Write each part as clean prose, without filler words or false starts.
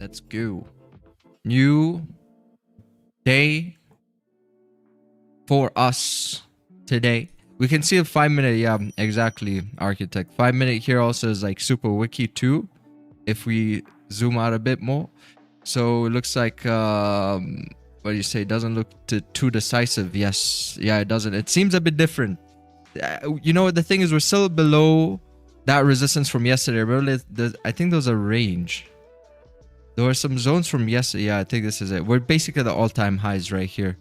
Let's go. New day for us today. We can see a 5-minute, yeah, exactly, architect. 5-minute here also is like super wiki too, if we zoom out a bit more. So it looks like, what do you say? It doesn't look too decisive. Yes, yeah, it doesn't. It seems a bit different. You know what the thing is? We're still below that resistance from yesterday. Remember, I think there's a range. There were some zones from yesterday. Yeah, I think this is it. We're basically the all-time highs right here.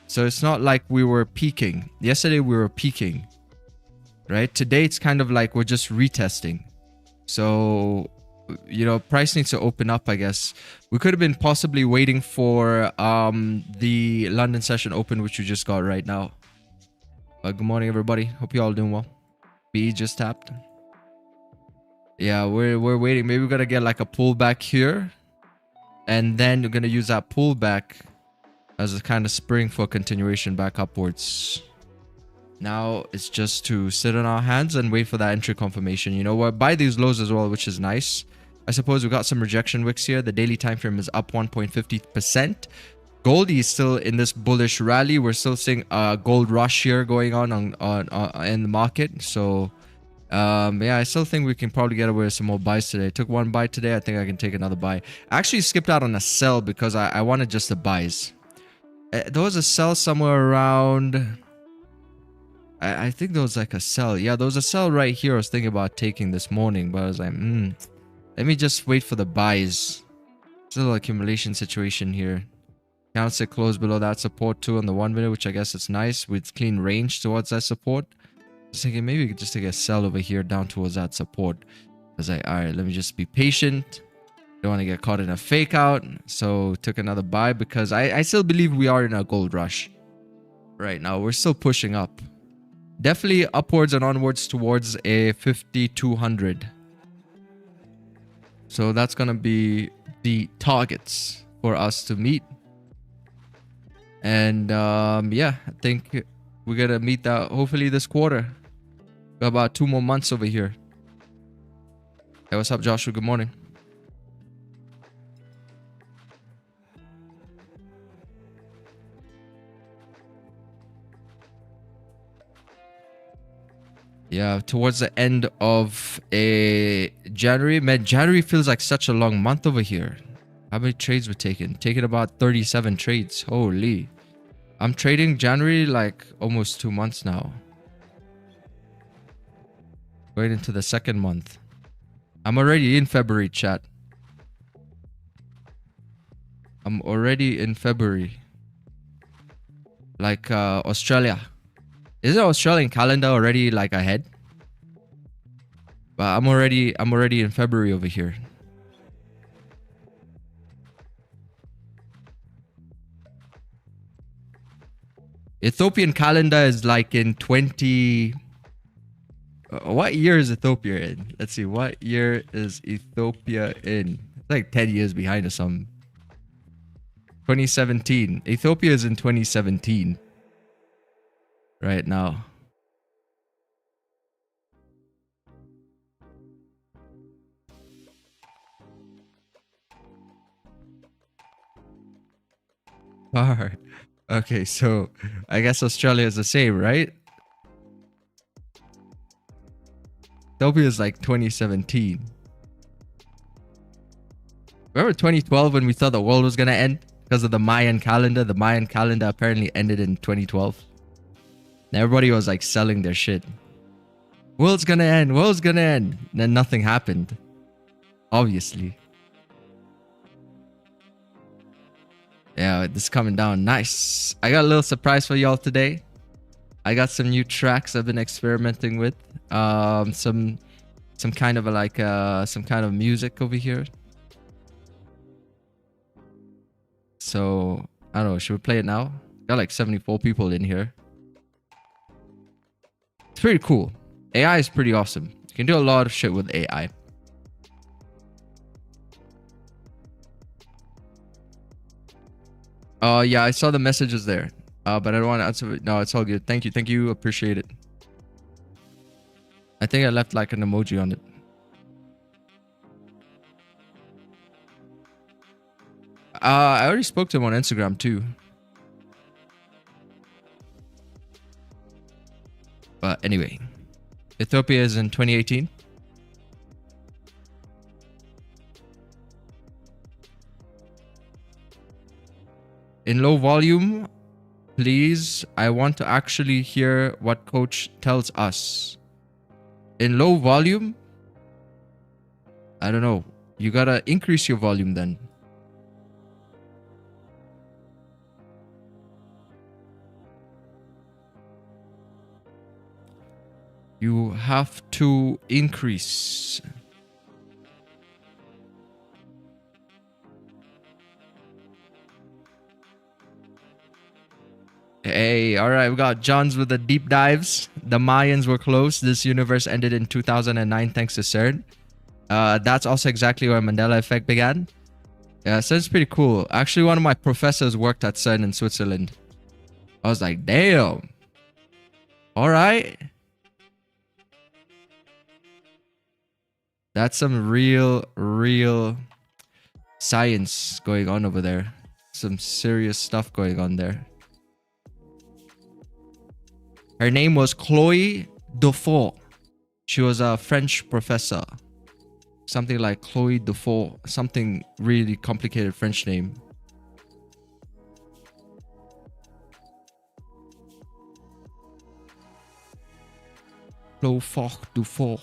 So it's not like we were peaking. Yesterday we were peaking, right? Today it's kind of like we're just retesting. So, you know, price needs to open up, I guess. We could have been possibly waiting for the London session open, which we just got right now. Good morning, everybody. Hope you all doing well. BE just tapped. Yeah, we're waiting. Maybe we're gonna get like a pullback here, and then we're gonna use that pullback as a kind of spring for continuation back upwards. Now it's just to sit on our hands and wait for that entry confirmation. You know what? Buy these lows as well, which is nice. I suppose we got some rejection wicks here. The daily time frame is up 1.50%. Goldie is still in this bullish rally. We're still seeing a gold rush here going on in the market. So yeah, I still think we can probably get away with some more buys today. Took one buy today. I think I can take another buy. I actually skipped out on a sell because I wanted just the buys. There was a sell somewhere around. I think there was like a sell. Yeah, there was a sell right here. I was thinking about taking this morning, but I was like, let me just wait for the buys. Still accumulation situation here. Candlestick closed below that support too on the 1 minute, which I guess is nice with clean range towards that support. I was thinking maybe we could just take a sell over here down towards that support. I was like, all right, let me just be patient. Don't want to get caught in a fake out. So took another buy because I still believe we are in a gold rush right now. We're still pushing up. Definitely upwards and onwards towards a 5200. So that's going to be the targets for us to meet. And yeah, I think we're going to meet that hopefully this quarter. Got about 2 more months over here. Hey, what's up, Joshua? Good morning. Yeah, towards the end of January. Man, January feels like such a long month over here. How many trades were taken? Taken about 37 trades. Holy. I'm trading January like almost 2 months now. Going into the 2nd month. I'm already in February, chat. I'm already in February. Like Australia. Isn't Australian calendar already like ahead? But I'm already in February over here. Ethiopian calendar is like in 20. What year is Ethiopia in? Let's see. What year is Ethiopia in? It's like 10 years behind or something. 2017. Ethiopia is in 2017. Right now. Alright. Okay, so I guess Australia is the same, right? Ethiopia is like 2017. Remember 2012 when we thought the world was gonna end because of the Mayan calendar? The Mayan calendar apparently ended in 2012. And everybody was like selling their shit. World's gonna end. World's gonna end. And then nothing happened. Obviously. Yeah, this is coming down. Nice. I got a little surprise for y'all today. I got some new tracks I've been experimenting with. Some kind of like some kind of music over here. So I don't know. Should we play it now? Got like 74 people in here. It's pretty cool. AI is pretty awesome. You can do a lot of shit with AI. Yeah, I saw the messages there. But I don't want to answer it. No, it's all good. Thank you. Appreciate it. I think I left like an emoji on it. I already spoke to him on Instagram too. But anyway, Ethiopia is in 2018. In low volume, please. I want to actually hear what coach tells us. In low volume, I don't know. You gotta increase your volume then. You have to increase. Hey, all right, we got John's with the deep dives. The Mayans were close. This universe ended in 2009 thanks to CERN. That's also exactly where Mandela effect began. Yeah, so it's pretty cool. Actually, one of my professors worked at CERN in Switzerland. I was like, damn. All right. That's some real science going on over there. Some serious stuff going on there. Her name was Chloe Dufault. She was a French professor. Something like Chloe Dufault. Something really complicated French name. Chloe Dufault.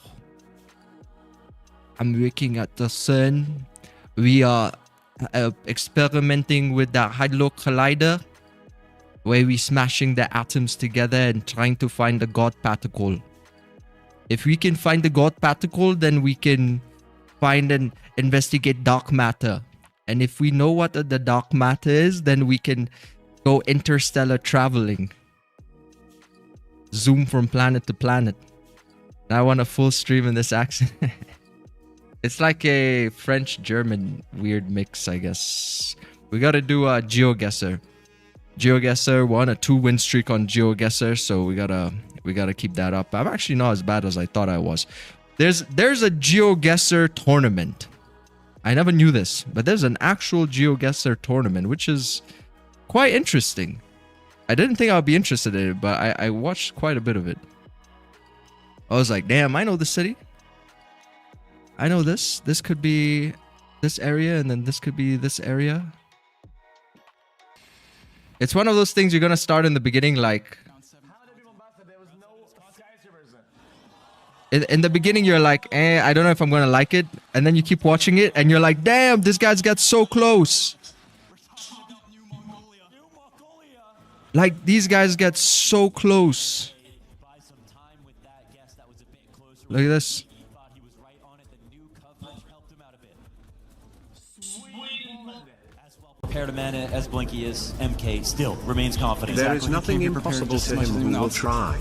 I'm working at the CERN. We are experimenting with the Hadron Collider, where we smashing the atoms together and trying to find the God particle. If we can find the God particle, then we can find and investigate dark matter. And if we know what the dark matter is, then we can go interstellar traveling. Zoom from planet to planet. I want a full stream in this accent. It's like a French-German weird mix, I guess. We gotta do a Geoguessr. Geoguessr won a 2-win streak on Geoguessr, so we gotta keep that up. I'm actually not as bad as I thought I was. There's a Geoguessr tournament. I never knew this, but there's an actual Geoguessr tournament, which is quite interesting. I didn't think I would be interested in it, but I watched quite a bit of it. I was like, damn, I know the city. I know this. This could be this area, and then this could be this area. It's one of those things you're gonna start in the beginning, like in the beginning you're like, I don't know if I'm gonna like it, and then you keep watching it, and you're like, damn, this guy's got so close. Like these guys get so close. Look at this. Prepared a man as Blinky is, MK still remains confident. There is nothing impossible to him who will try.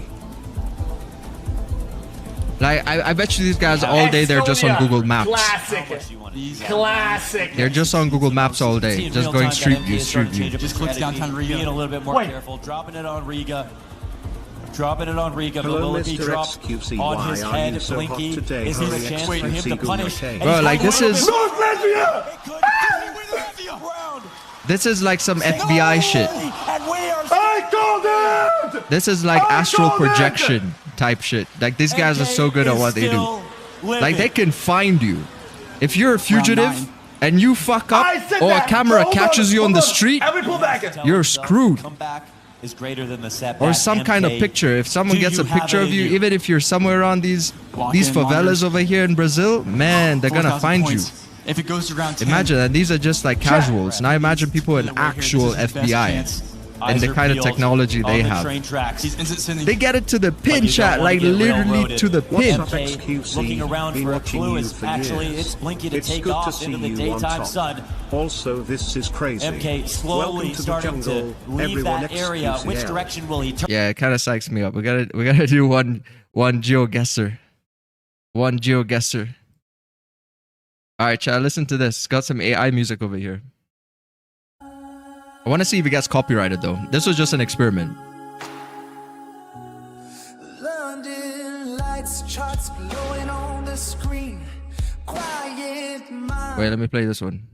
Like, I bet you these guys all day, they're just on Google Maps. Classic. They're just on Google Maps all day. Just going Street View. Just clicks downtown Riga. Being a little bit more careful. Dropping it on Riga. Hello, Will it be Mr. dropped XQC. on his Why are head? you so hot Blinky, today? is this a chance for him to punish? Bro, like this is like some FBI shit. I called it! This is like astral projection type shit. Like these guys are so good at what they do. Like they can find you. If you're a fugitive and you fuck up or a camera catches you on the street, you're screwed. Is greater than the setback. Or some kind of picture. If someone gets a picture of you, even if you're somewhere around these favelas over here in Brazil, man, they're gonna find you. If it goes around 10, Imagine, and these are just like casuals. Now imagine people in actual FBI and the kind of technology they have. They get it to the pin, chat, like literally to the pin. Looking around for a clue is actually it's Blinky to take off into the daytime sun. Also, this is crazy. MK slowly starting to leave that area. Which direction will he turn? Yeah, it kind of psychs me up. We gotta do one Geoguessr. One Geoguessr. All right, chat. Listen to this. It's got some AI music over here. I want to see if it gets copyrighted though. This was just an experiment. London lights, charts glowing on the screen. Quiet mind. Wait, let me play this one.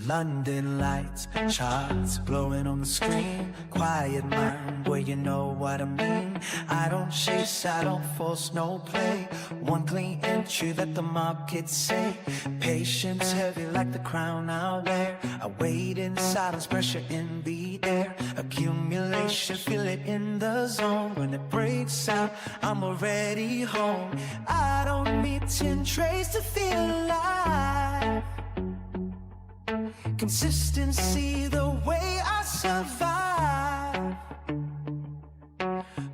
London lights, charts glowing on the screen. Quiet mind, well you know what I mean. I don't chase, I don't force no play. One clean entry that the markets say. Patience heavy like the crown I wear. I wait in silence, pressure in the air. Accumulation, feel it in the zone. When it breaks out, I'm already home. I don't need 10 trays to feel alive. Consistency, the way I survive.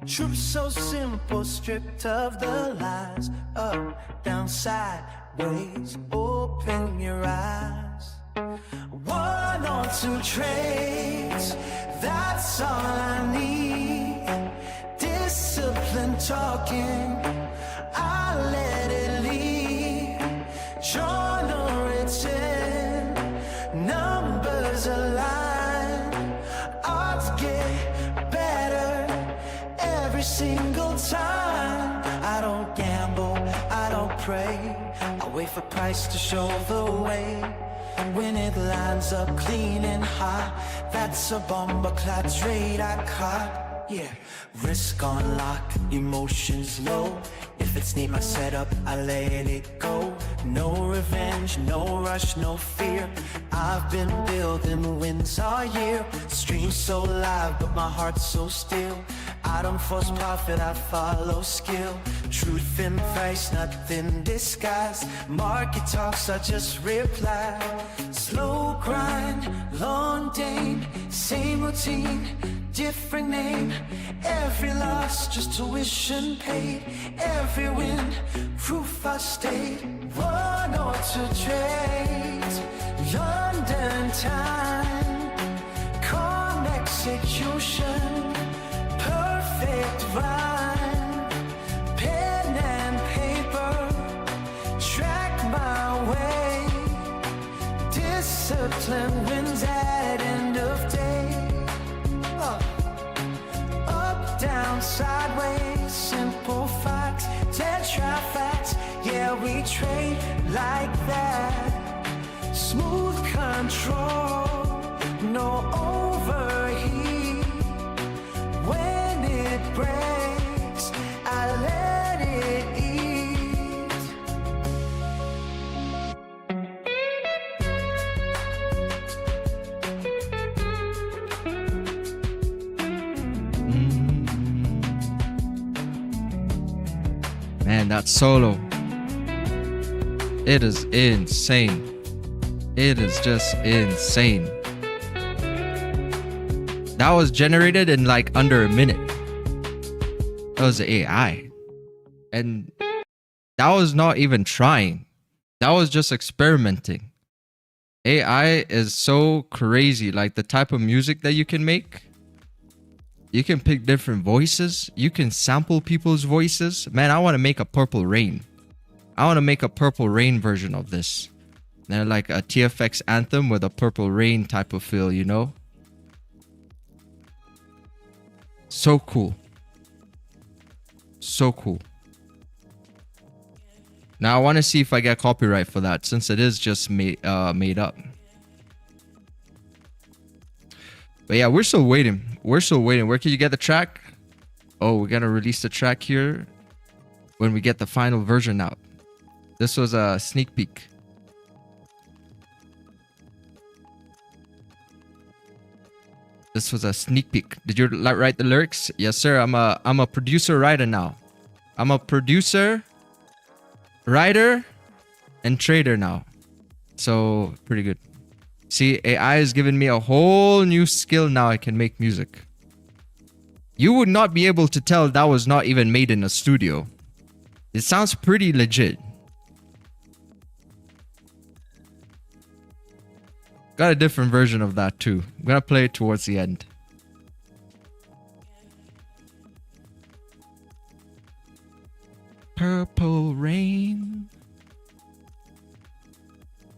Truth so simple, stripped of the lies. Up, down, sideways, open your eyes. 1 or 2 trades, that's all I need. Discipline talking, I let it lead. Journal written, numbers align. Odds get better every single time. I don't gamble, I don't pray. I wait for price to show the way. When it lines up clean and hot, that's a bomber clad trade I caught. Yeah, risk on lock, emotions low. If it's need my setup, I let it go. No revenge, no rush, no fear. I've been building wins all year. Stream so live, but my heart's so still. I don't force profit, I follow skill. Truth in price, nothing disguised. Market talks, I just reply. Slow grind, long day, same routine, different name. Every loss, just tuition paid. Every win, proof I stayed. 1 or 2 trades, London time. Calm execution, perfect rhyme. Pen and paper, track my way. Discipline wins at end of day. Up, down, sideways, simple facts. TetraFX, yeah we trade like that. Smooth control, no overheat. When it breaks, I let it eat. Man, that solo. It is insane. It is just insane. That was generated in like under a minute. That was AI. And that was not even trying. That was just experimenting. AI is so crazy. Like the type of music that you can make. You can pick different voices. You can sample people's voices. Man, I want to make a Purple Rain. I want to make a Purple Rain version of this. And like a TFX anthem with a Purple Rain type of feel, you know? So cool. So cool. Now I want to see if I get copyright for that, since it is just made up. But yeah, we're still waiting. We're still waiting. Where can you get the track? Oh, we're gonna release the track here when we get the final version out. This was a sneak peek. This was a sneak peek. Did you write the lyrics? Yes, sir. I'm a producer writer now. I'm a producer, writer, and trader now. So pretty good. See, AI has given me a whole new skill now. I can make music. You would not be able to tell that was not even made in a studio. It sounds pretty legit. Got a different version of that too. I'm gonna play it towards the end. Purple rain.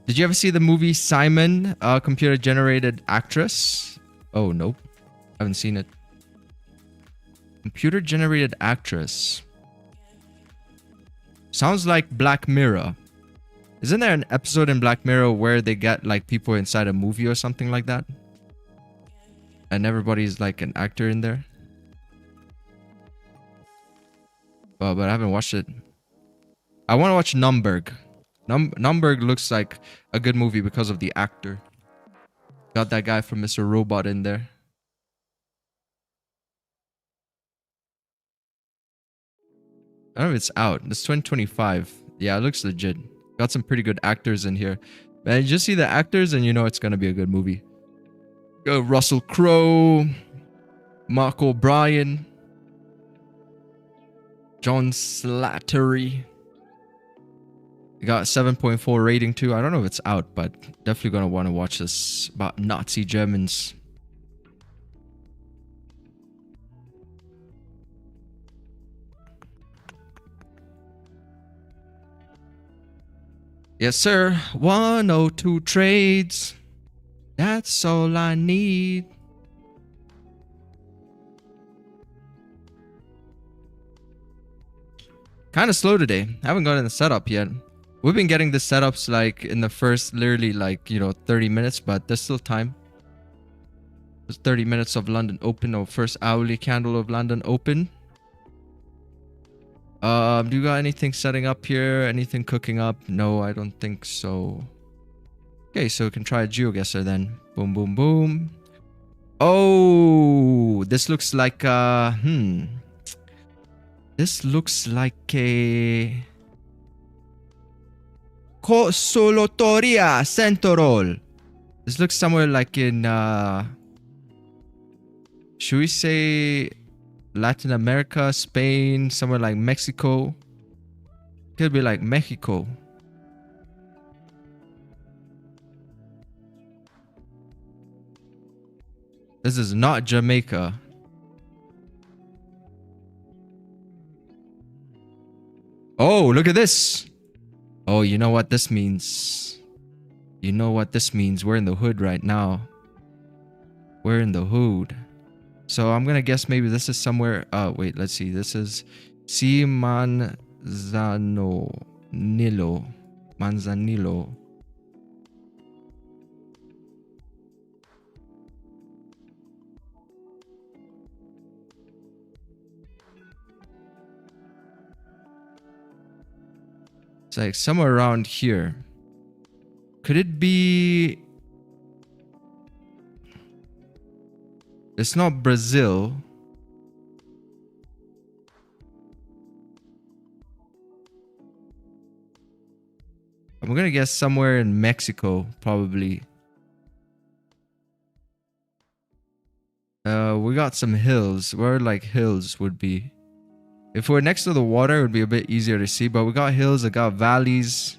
Did you ever see the movie Simon, computer generated actress? Oh, nope. Haven't seen it. Computer generated actress. Sounds like Black Mirror. Isn't there an episode in Black Mirror where they get like people inside a movie or something like that? And everybody's like an actor in there? Well, but I haven't watched it. I want to watch Numberg. Numberg looks like a good movie because of the actor. Got that guy from Mr. Robot in there. I don't know if it's out. It's 2025. Yeah, it looks legit. Got some pretty good actors in here. Man, you just see the actors and you know it's going to be a good movie. Russell Crowe. Mark O'Brien. John Slattery. It got 7.4 rating too. I don't know if it's out, but definitely going to want to watch this about Nazi Germans. Yes, sir. 102 trades. That's all I need. Kind of slow today. Haven't gotten the setup yet. We've been getting the setups like in the first literally like, 30 minutes, but there's still time. There's 30 minutes of London Open or first hourly candle of London Open. Do you got anything setting up here? Anything cooking up? No, I don't think so. Okay, so we can try a Geoguessr then. Boom, boom, boom. Oh, this looks like this looks like a Consolotoria Centrol. This looks somewhere like in should we say Latin America, Spain, somewhere like Mexico. Could be like Mexico. This is not Jamaica. Oh, look at this. Oh, you know what this means. You know what this means. We're in the hood right now. We're in the hood. So I'm gonna guess maybe this is somewhere. Wait, let's see. This is Manzanillo. It's like somewhere around here. Could it be? It's not Brazil. I'm gonna guess somewhere in Mexico, probably. We got some hills. Where like hills would be. If we're next to the water, it would be a bit easier to see. But we got hills, I got valleys.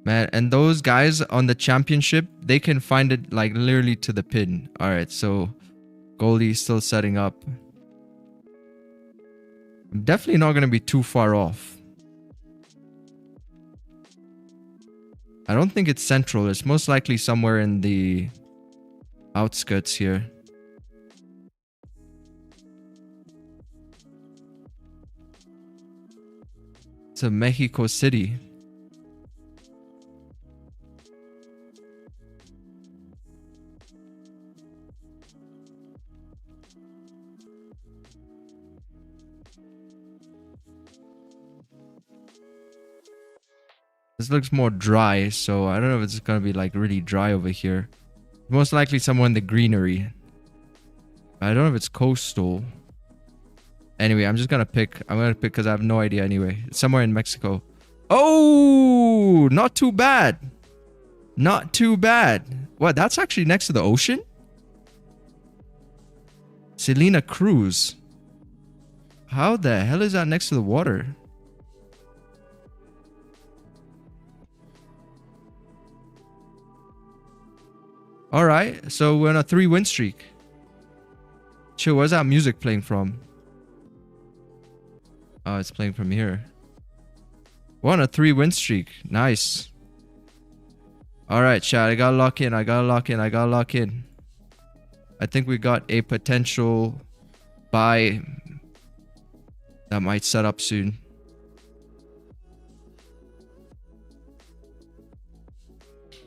Man, and those guys on the championship, they can find it like literally to the pin. Alright, so Goldie's still setting up. I'm definitely not going to be too far off. I don't think it's central. It's most likely somewhere in the outskirts here. It's a Mexico City. This looks more dry, so I don't know if it's gonna be like really dry over here. Most likely somewhere in the greenery. I don't know if it's coastal. Anyway, I'm just gonna pick. I'm gonna pick because I have no idea anyway. It's somewhere in Mexico. Oh, not too bad. Not too bad. What? That's actually next to the ocean? Selena Cruz. How the hell is that next to the water? All right, so we're on a 3-win streak. Chill, where's that music playing from? Oh, it's playing from here. We're on a 3-win streak. Nice. All right, chat. I gotta lock in. I gotta lock in. I think we got a potential buy that might set up soon.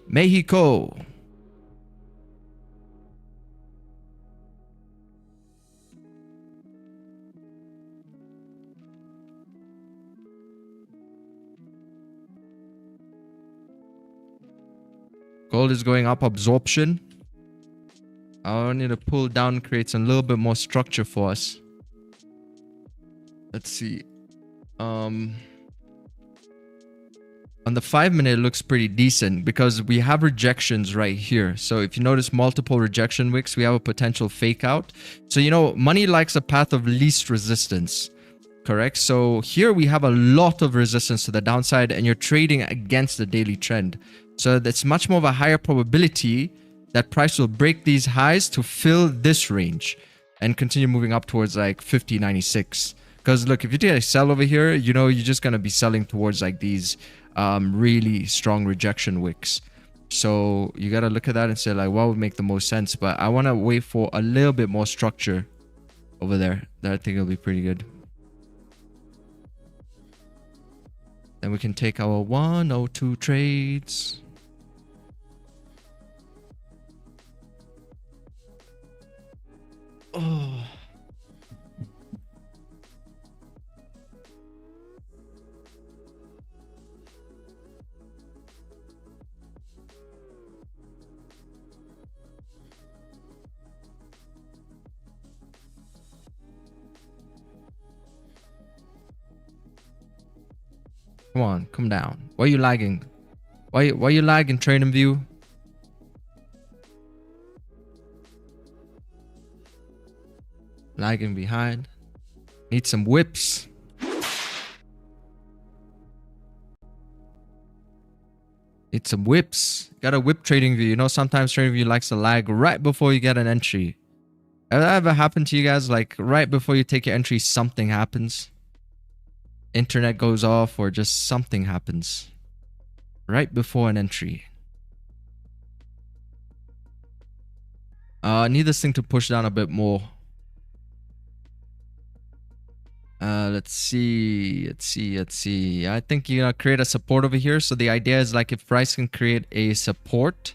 Mexico. Gold is going up, absorption. I need to pull down, create some little bit more structure for us. Let's see. On the 5-minute, it looks pretty decent because we have rejections right here. So if you notice multiple rejection wicks, we have a potential fake out. So, you know, money likes a path of least resistance. Correct? So here we have a lot of resistance to the downside and you're trading against the daily trend. So that's much more of a higher probability that price will break these highs to fill this range and continue moving up towards like 50.96. Because look, if you take a sell over here, you know, you're just going to be selling towards like these really strong rejection wicks. So you got to look at that and say like, what would make the most sense? But I want to wait for a little bit more structure over there. That I think will be pretty good. Then we can take our 102 trades. Oh. Come on, come down. Why are you lagging? Why you lagging, Trading View? Lagging behind. Need some whips. Need some whips. Got a whip Trading View. You know, sometimes Trading View likes to lag right before you get an entry. Has that ever happened to you guys? Like right before you take your entry, something happens. Internet goes off or just something happens. Right before an entry. Need this thing to push down a bit more. Let's see. I think you're gonna create a support over here. So the idea is like if price can create a support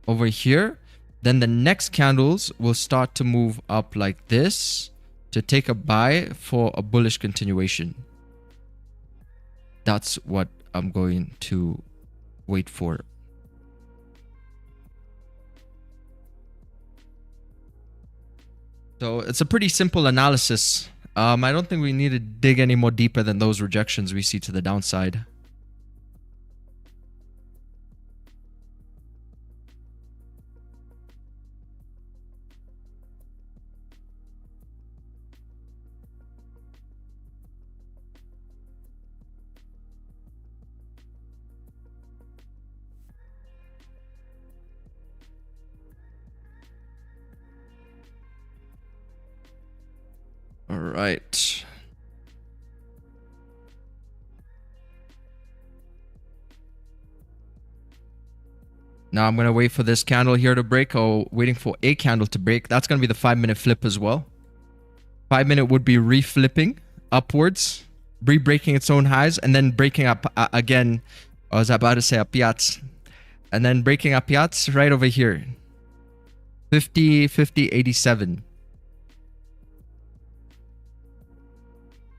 over here, then the next candles will start to move up like this to take a buy for a bullish continuation. That's what I'm going to wait for. So it's a pretty simple analysis. I don't think we need to dig any more deeper than those rejections we see to the downside. All right. Now I'm going to wait for this candle here to break. Oh, waiting for a candle to break. That's going to be the 5-minute flip as well. 5-minute would be reflipping upwards, re-breaking its own highs, and then breaking up again. I was about to say a piats. And then breaking up piats right over here. 50.87.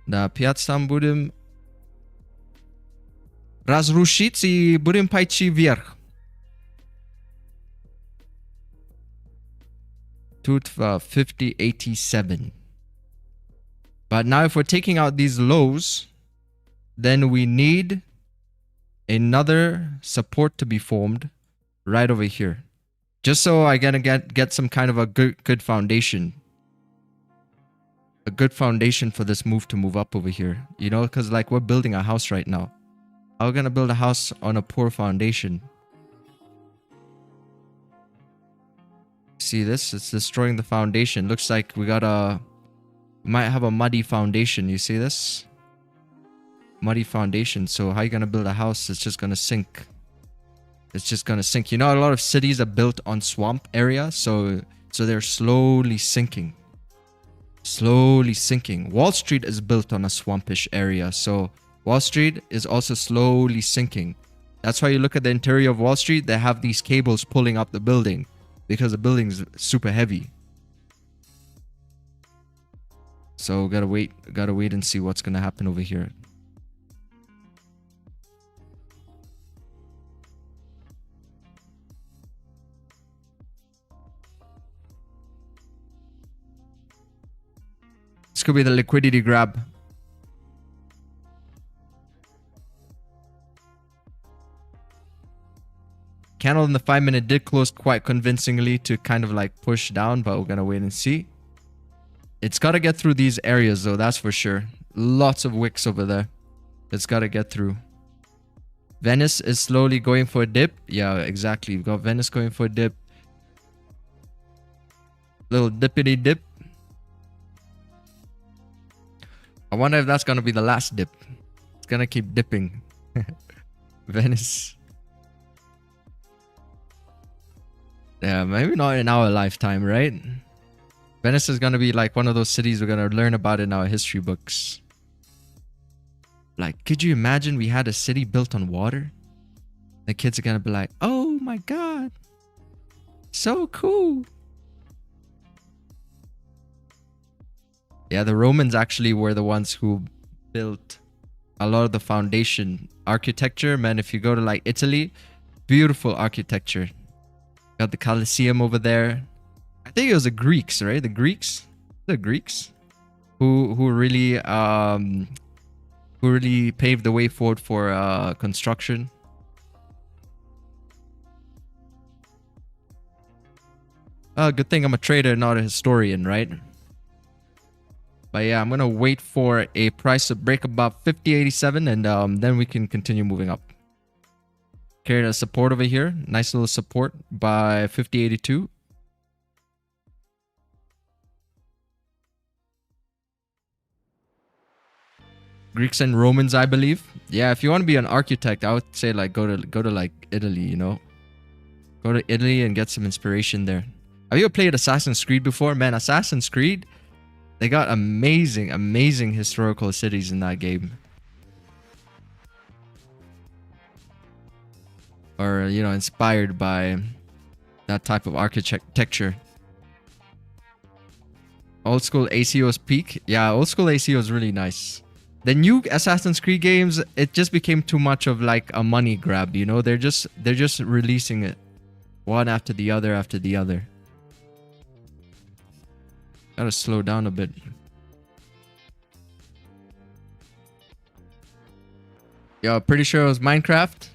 Na piats tam budem razruszyć I budem pajci wierch. Tutva 50.87. But now if we're taking out these lows, then we need another support to be formed right over here. Just so I gotta get some kind of a good foundation. A good foundation for this move to move up over here. You know, because like we're building a house right now. How are we gonna build a house on a poor foundation? See this? It's destroying the foundation. Looks like we might have a muddy foundation. You see this? Muddy foundation. So how you gonna build a house? It's just gonna sink. It's just gonna sink. You know, a lot of cities are built on swamp area, so they're slowly sinking. Slowly sinking. Wall Street is built on a swampish area, so Wall Street is also slowly sinking. That's why you look at the interior of Wall Street, they have these cables pulling up the building because the building's super heavy. So gotta wait and see what's gonna happen over here. This could be the liquidity grab. Candle in the 5-minute did close quite convincingly to kind of like push down, but we're gonna wait and see. It's gotta get through these areas though, that's for sure. Lots of wicks over there. It's gotta get through. Venice is slowly going for a dip. Yeah, exactly. We've got Venice going for a dip. Little dippity dip. I wonder if that's gonna be the last dip. It's gonna keep dipping. Venice. Yeah, maybe not in our lifetime, right? Venice is gonna be like one of those cities we're gonna learn about in our history books. Like, could you imagine we had a city built on water? The kids are gonna be like, oh my god, so cool. Yeah, the Romans actually were the ones who built a lot of the foundation architecture. Man, if you go to like Italy, beautiful architecture. Got the Colosseum over there. I think it was the Greeks, right? The Greeks who really paved the way forward for construction. Good thing I'm a trader, not a historian, right? But yeah, I'm gonna wait for a price to break above 50.87, and then we can continue moving up. Carried a support over here. Nice little support by 50.82. Greeks and Romans, I believe. Yeah, if you want to be an architect, I would say like go to like Italy, you know. Go to Italy and get some inspiration there. Have you ever played Assassin's Creed before? Man, Assassin's Creed, they got amazing historical cities in that game. Or, you know, inspired by that type of architecture. Old school ACO's peak. Yeah, old school ACO is really nice. The new Assassin's Creed games, it just became too much of like a money grab, you know? They're just releasing it one after the other after the other. Gotta slow down a bit. Yo, pretty sure it was Minecraft.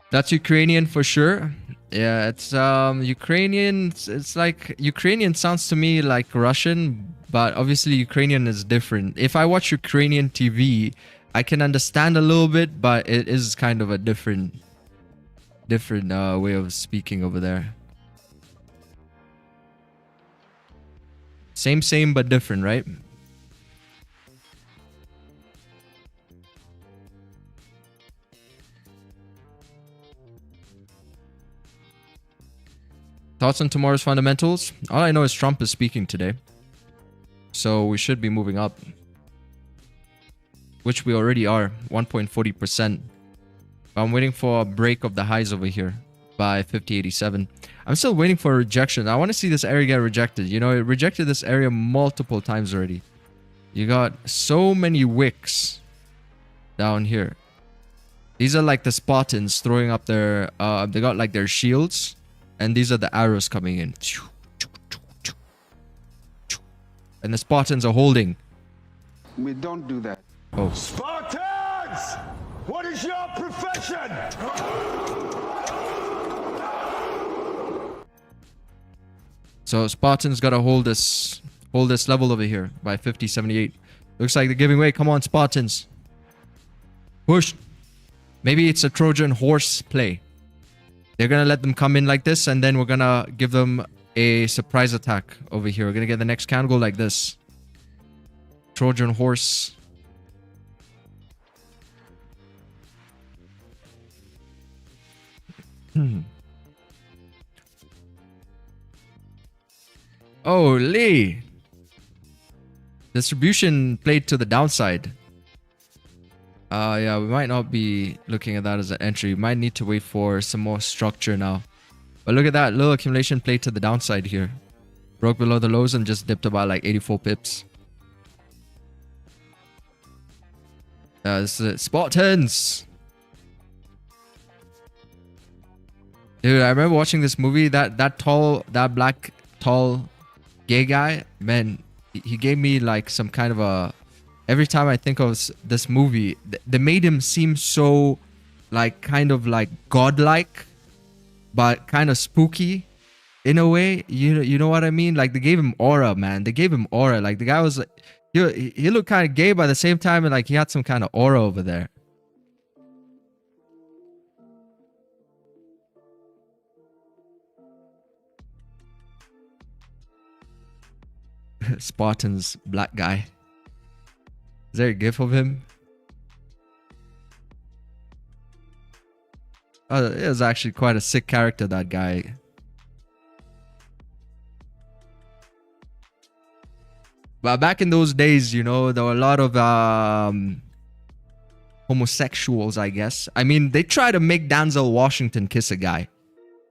That's Ukrainian for sure. Yeah, it's Ukrainian. It's like Ukrainian sounds to me like Russian, but obviously Ukrainian is different. If I watch Ukrainian TV, I can understand a little bit, but it is kind of a different way of speaking over there. Same but different, right? Thoughts on tomorrow's fundamentals? All I know is Trump is speaking today. So we should be moving up. Which we already are. 1.40%. I'm waiting for a break of the highs over here by 50.87. I'm still waiting for a rejection. I want to see this area get rejected. You know, it rejected this area multiple times already. You got so many wicks down here. These are like the Spartans throwing up their... they got like their shields. And these are the arrows coming in. And the Spartans are holding. We don't do that. Oh. Spartans! What is your profession? So Spartans gotta hold this level over here by 50.78. Looks like they're giving way. Come on, Spartans. Push. Maybe it's a Trojan horse play. They're going to let them come in like this, and then we're going to give them a surprise attack over here. We're going to get the next candle like this. Trojan horse. Oh, Lee. Distribution played to the downside. Yeah, we might not be looking at that as an entry. We might need to wait for some more structure now. But look at that. Little accumulation played to the downside here. Broke below the lows and just dipped about like 84 pips. This is it. Spartans! Dude, I remember watching this movie. That black, tall, gay guy, man, he gave me like some kind of a... Every time I think of this movie, they made him seem so like kind of like godlike, but kind of spooky in a way. You know what I mean? Like they gave him aura, man. They gave him aura. Like the guy was like, he looked kind of gay, but at the same time, like he had some kind of aura over there. Spartans, black guy. Is there a gif of him? Oh, it was actually quite a sick character, that guy. But back in those days, you know, there were a lot of homosexuals, I guess. I mean, they tried to make Denzel Washington kiss a guy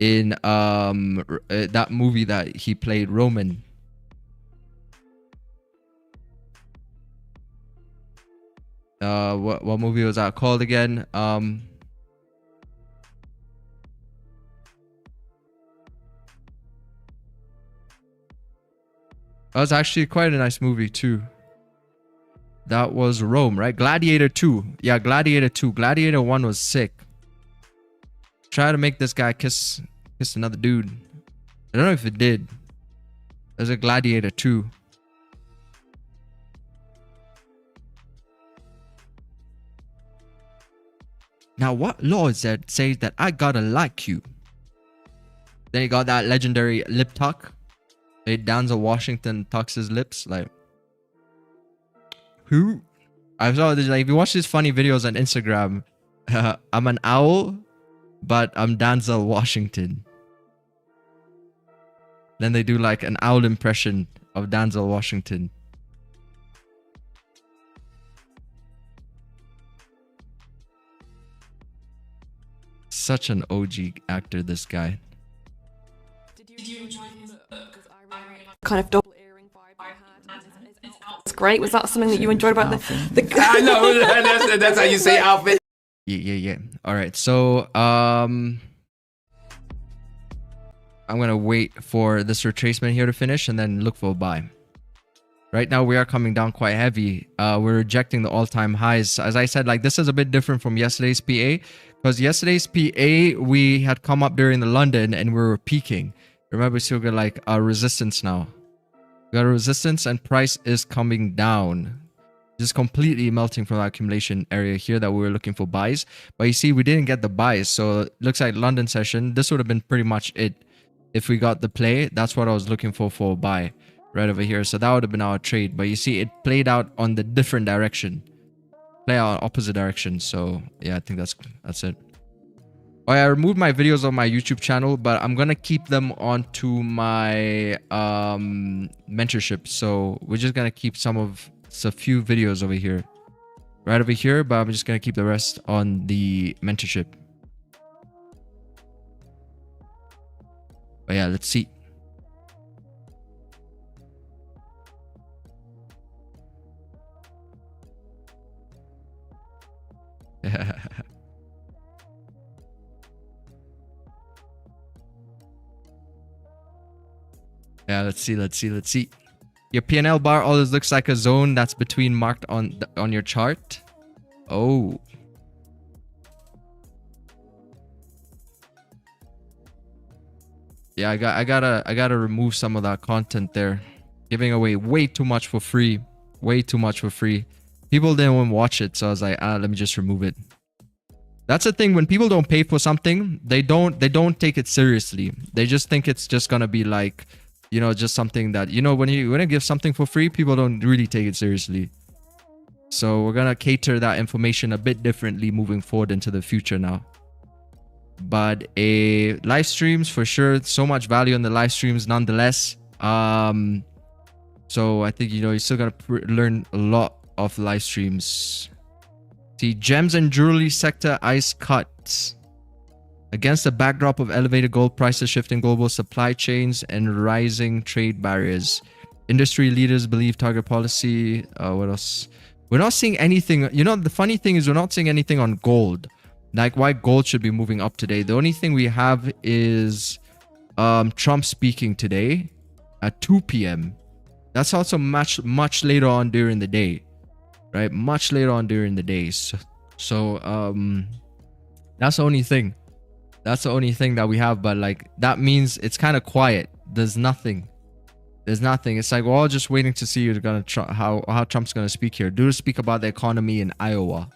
in that movie that he played, Roman. What movie was that called again? That was actually quite a nice movie too. That was Rome, right? Gladiator 2. Yeah, Gladiator 2. Gladiator 1 was sick. Try to make this guy kiss another dude. I don't know if it did. There's a Gladiator 2. Now, what law is that says that I gotta like you? Then you got that legendary lip tuck. Denzel Washington tucks his lips like, who? I saw this, like, if you watch these funny videos on Instagram, I'm an owl, but I'm Denzel Washington. Then they do like an owl impression of Denzel Washington. Such an OG actor, this guy. Did you enjoy his look? Kind of double earring vibe I had. It's great. Was that something that you enjoyed about the I know that's how you say outfit. Yeah. All right, so I'm gonna wait for this retracement here to finish and then look for a buy. Right now we are coming down quite heavy. We're rejecting the all-time highs. As I said, like, this is a bit different from yesterday's PA, because yesterday's PA we had come up during the London and we were peaking. Remember, so we got like a resistance now. We got a resistance and price is coming down. Just completely melting from that accumulation area here that we were looking for buys. But you see, we didn't get the buys. So it looks like London session, this would have been pretty much it. If we got the play, that's what I was looking for a buy right over here. So that would have been our trade. But you see, it played out on the different direction. Play out opposite direction. So yeah, I think that's it. Oh yeah, I removed my videos on my YouTube channel, but I'm gonna keep them onto my mentorship. So we're just gonna keep a few videos over here, right over here, but I'm just gonna keep the rest on the mentorship. But yeah, let's see. Yeah, let's see. Your P&L bar always looks like a zone that's between marked on your chart. Oh. Yeah, I gotta remove some of that content there. Giving away way too much for free. way too much for free. People didn't want to watch it, so I was like, let me just remove it. That's the thing, when people don't pay for something, they don't take it seriously. They just think it's just gonna be like, you know, just something that, you know, when you give something for free, people don't really take it seriously. So we're gonna cater that information a bit differently moving forward into the future now. But live streams for sure, so much value in the live streams nonetheless. So I think, you know, you're still gonna learn a lot of live streams. See, gems and jewelry sector ice cut against the backdrop of elevated gold prices, shifting global supply chains, and rising trade barriers. Industry leaders believe target policy. What else? We're not seeing anything. You know, the funny thing is we're not seeing anything on gold. Like why gold should be moving up today. The only thing we have is Trump speaking today at 2 p.m. That's also much later on during the day, right? Much later on during the day. So that's the only thing. That's the only thing that we have. But like that means it's kind of quiet. There's nothing. There's nothing. It's like we're all just waiting to see how Trump's gonna speak here. Due to speak about the economy in Iowa.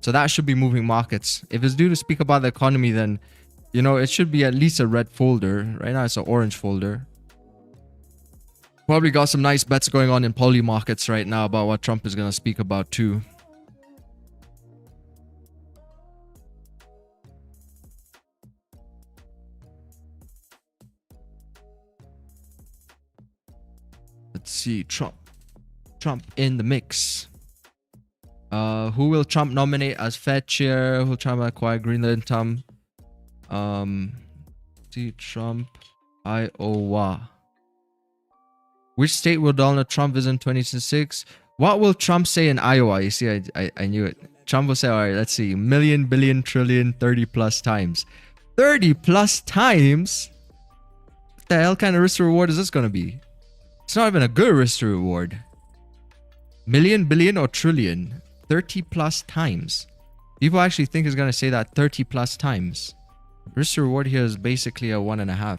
So that should be moving markets. If it's due to speak about the economy, then, you know, it should be at least a red folder. Right now, it's an orange folder. Probably got some nice bets going on in poly markets right now about what Trump is going to speak about too. Let's see. Trump in the mix. Who will Trump nominate as Fed chair? Who will Trump acquire Greenland? See, Trump, Iowa. Which state will Donald Trump visit in 2026? What will Trump say in Iowa? You see, I knew it. Trump will say, all right, let's see. Million, billion, trillion, 30 plus times. 30 plus times? What the hell kind of risk to reward is this going to be? It's not even a good risk to reward. Million, billion, or trillion? 30 plus times. People actually think it's going to say that 30 plus times. Risk to reward here is basically a 1.5.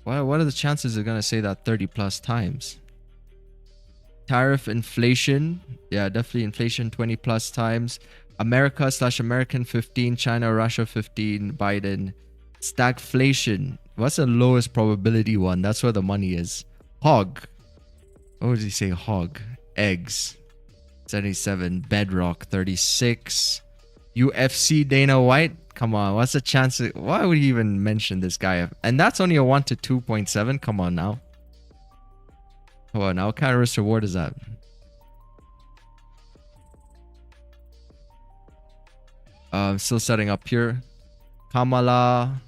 What are the chances they're going to say that 30 plus times? Tariff inflation. Yeah, definitely inflation 20 plus times. America/American 15. China, Russia 15. Biden. Stagflation. What's the lowest probability one? That's where the money is. Hog. What would he say? Hog. Eggs. 77. Bedrock 36. UFC Dana White. Come on, what's the chance? Why would he even mention this guy? And that's only a 1 to 2.7. Come on now. Come on now. What kind of risk reward is that? Still setting up here. Kamala.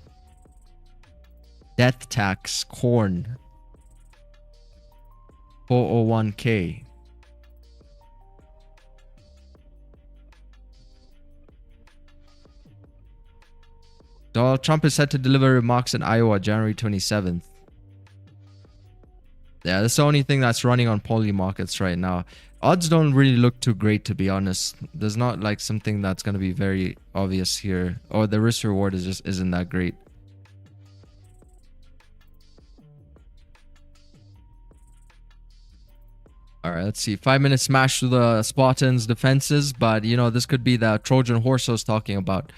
Death tax. Corn. 401k. Donald Trump is set to deliver remarks in Iowa January 27th. Yeah, that's the only thing that's running on poly markets right now. Odds don't really look too great, to be honest. There's not like something that's going to be very obvious here. Or the risk reward is just isn't that great. Alright, let's see. 5-minute smash to the Spartans' defenses. But, you know, this could be the Trojan horse I was talking about.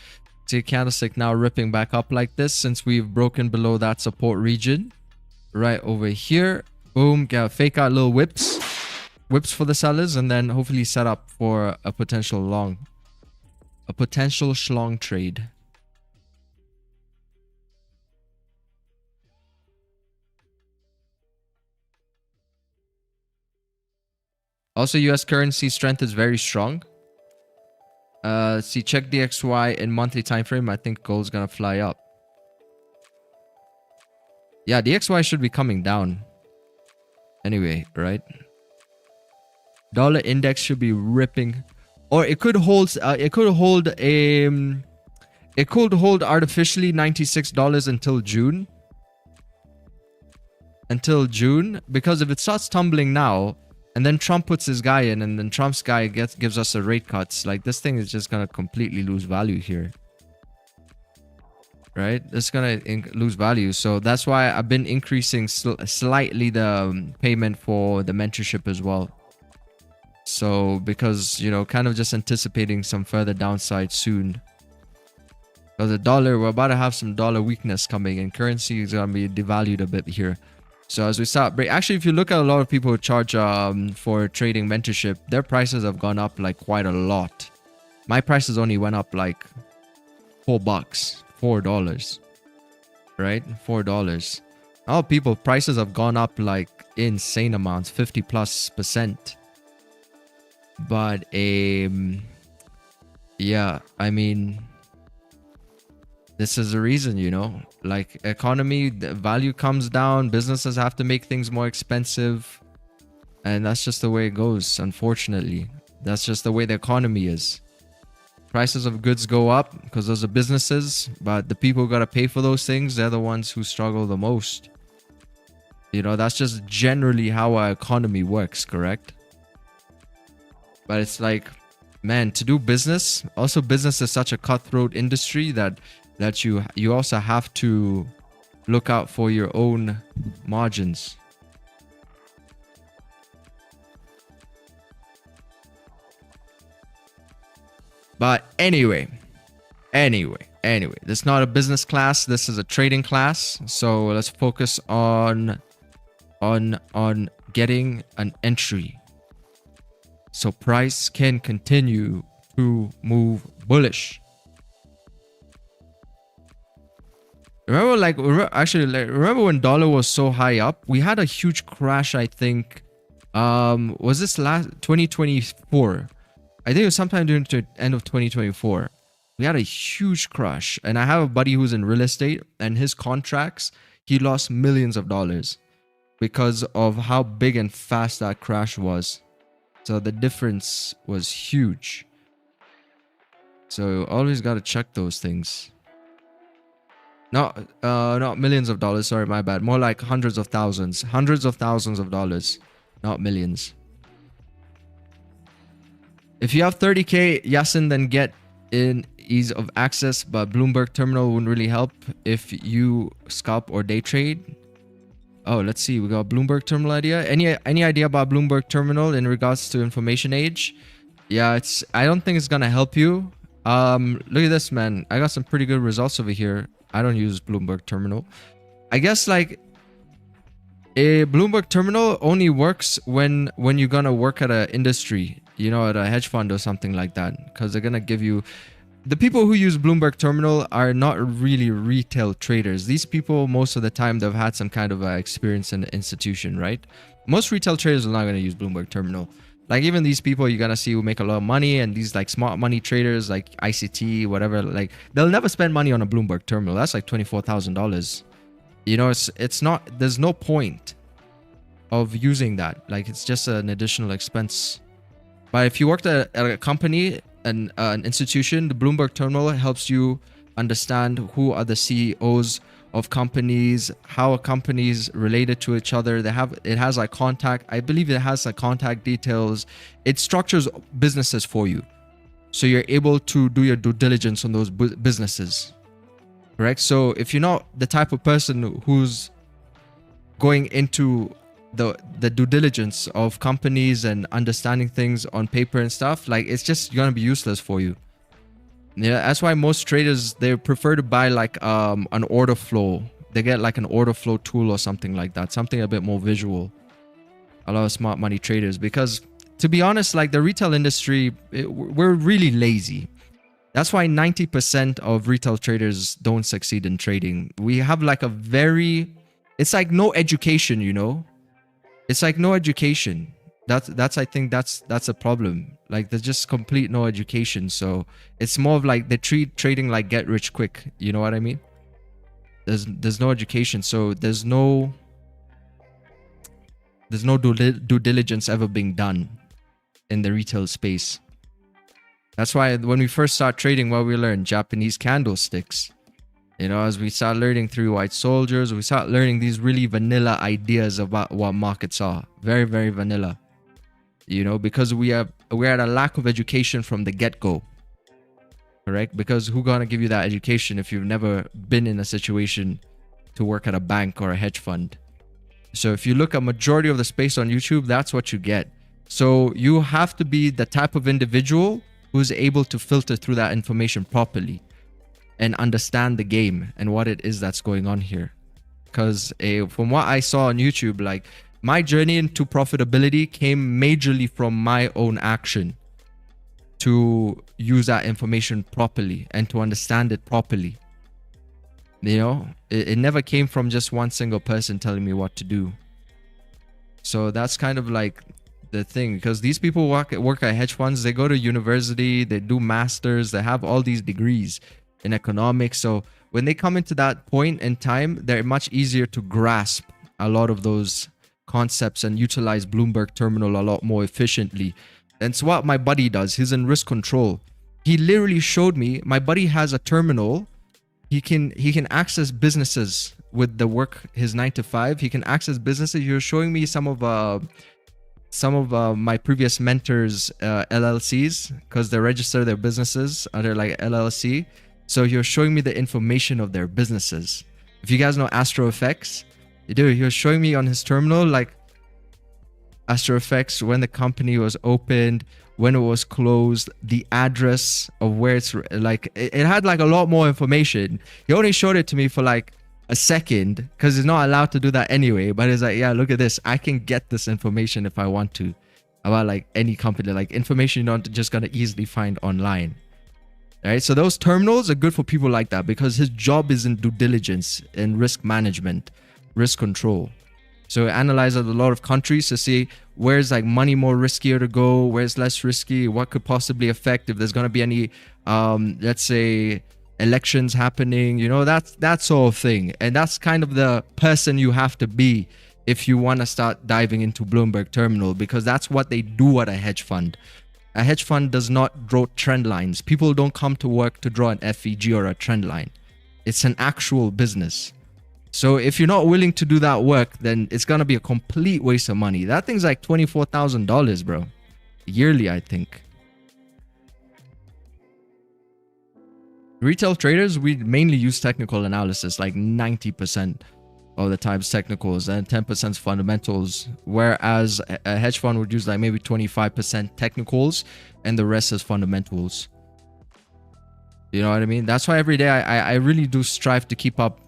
See a candlestick now ripping back up like this since we've broken below that support region. Right over here. Boom. Get fake out little whips. Whips for the sellers. And then hopefully set up for a potential long. A potential schlong trade. Also, US currency strength is very strong. See, check DXY in monthly time frame. I think gold's gonna fly up. Yeah, DXY should be coming down. Anyway, right? Dollar index should be ripping, or it could hold. It could hold artificially $96 until June. Until June, because if it starts tumbling now. And then Trump puts his guy in, and then Trump's guy gives us a rate cuts. Like, this thing is just going to completely lose value here. right? It's gonna lose value. So that's why I've been increasing slightly the payment for the mentorship as well. So because, you know, kind of just anticipating some further downside soon. Because the dollar, we're about to have some dollar weakness coming, and currency is gonna be devalued a bit here. So as we start, actually, if you look at a lot of people who charge for trading mentorship, their prices have gone up like quite a lot. My prices only went up like $4, $4, right? $4. A lot of people prices have gone up like insane amounts, 50+%. But yeah, I mean, this is the reason, you know, like economy, the value comes down, businesses have to make things more expensive, and that's just the way it goes. Unfortunately, that's just the way the economy is. Prices of goods go up because those are businesses, but the people who got to pay for those things, they're the ones who struggle the most. You know, that's just generally how our economy works, correct? But it's like, man, to do business, also business is such a cutthroat industry that you also have to look out for your own margins. But anyway, this is not a business class, this is a trading class. So let's focus on getting an entry, so price can continue to move bullish. Remember when dollar was so high up? We had a huge crash, I think. Was this last 2024? I think it was sometime during the end of 2024. We had a huge crash, and I have a buddy who's in real estate, and his contracts, he lost millions of dollars because of how big and fast that crash was. So the difference was huge. So always got to check those things. Not millions of dollars, sorry, my bad. More like hundreds of thousands of dollars, not millions. If you have 30k Yasin, then get in ease of access, but Bloomberg terminal wouldn't really help if you scalp or day trade. Oh, let's see. We got Bloomberg terminal idea. Any idea about Bloomberg terminal in regards to information age? Yeah, I don't think it's gonna help you. Look at this, man. I got some pretty good results over here. I don't use Bloomberg terminal. I guess like a Bloomberg terminal only works when you're gonna work at an industry, you know, at a hedge fund or something like that, because they're gonna give you. The people who use Bloomberg terminal are not really retail traders. These people, most of the time, they've had some kind of experience in the institution, right? Most retail traders are not going to use Bloomberg terminal. Like even these people you're going to see who make a lot of money, and these like smart money traders like ICT, whatever, like they'll never spend money on a Bloomberg terminal. That's like $24,000. You know, it's not, there's no point of using that. Like it's just an additional expense. But if you worked at a company, an institution, the Bloomberg terminal helps you understand who are the CEOs of companies, how are companies related to each other. It has like contact. I believe it has like contact details. It structures businesses for you, so you're able to do your due diligence on those businesses. Correct. So if you're not the type of person who's going into the due diligence of companies and understanding things on paper and stuff, like it's just gonna be useless for you. Yeah, that's why most traders, they prefer to buy like an order flow. They get like an order flow tool or something like that, something a bit more visual. A lot of smart money traders, because to be honest, like the retail industry, we're really lazy. That's why 90% of retail traders don't succeed in trading. We have like it's like no education, you know. It's like no education. I think that's a problem. Like there's just complete no education. So it's more of like they treat trading like get rich quick. You know what I mean? There's no education. So there's no due diligence ever being done in the retail space. That's why when we first start trading, we learn Japanese candlesticks. You know, as we start learning Three White Soldiers, we start learning these really vanilla ideas about what markets are. Very, very vanilla. You know, because we're at a lack of education from the get-go. correct? Because who gonna give you that education if you've never been in a situation to work at a bank or a hedge fund? So if you look at majority of the space on YouTube, that's what you get. So you have to be the type of individual who's able to filter through that information properly and understand the game and what it is that's going on here. Because from what I saw on YouTube, like my journey into profitability came majorly from my own action to use that information properly and to understand it properly. You know, it never came from just one single person telling me what to do. So that's kind of like the thing, because these people work at hedge funds, they go to university, they do masters, they have all these degrees in economics. So when they come into that point in time, they're much easier to grasp a lot of those concepts and utilize Bloomberg terminal a lot more efficiently. And so what my buddy does, he's in risk control. He literally showed me, my buddy has a terminal. He can access businesses with the work, his 9 to 5. He can access businesses. He was showing me some of my previous mentors' LLCs, because they register their businesses under like LLC. So he was showing me the information of their businesses. If you guys know TetraFX, dude, he was showing me on his terminal like TetraFX, when the company was opened, when it was closed, the address of where it's like, it had like a lot more information. He only showed it to me for like a second because he's not allowed to do that anyway. But it's like, yeah, look at this. I can get this information if I want to about like any company, like information you're not just going to easily find online. All right. So those terminals are good for people like that because his job is in due diligence and risk management, risk control. So it analyzes a lot of countries to see where's like money more riskier to go, where's less risky, what could possibly affect if there's going to be any, let's say, elections happening, you know, that sort of thing. And that's kind of the person you have to be if you want to start diving into Bloomberg terminal, because that's what they do at a hedge fund. A hedge fund does not draw trend lines. People don't come to work to draw an FEG or a trend line. It's an actual business. So if you're not willing to do that work, then it's going to be a complete waste of money. That thing's like $24,000, bro. Yearly, I think. Retail traders, we mainly use technical analysis, like 90% of the times technicals and 10% fundamentals. Whereas a hedge fund would use like maybe 25% technicals and the rest is fundamentals. You know what I mean? That's why every day I really do strive to keep up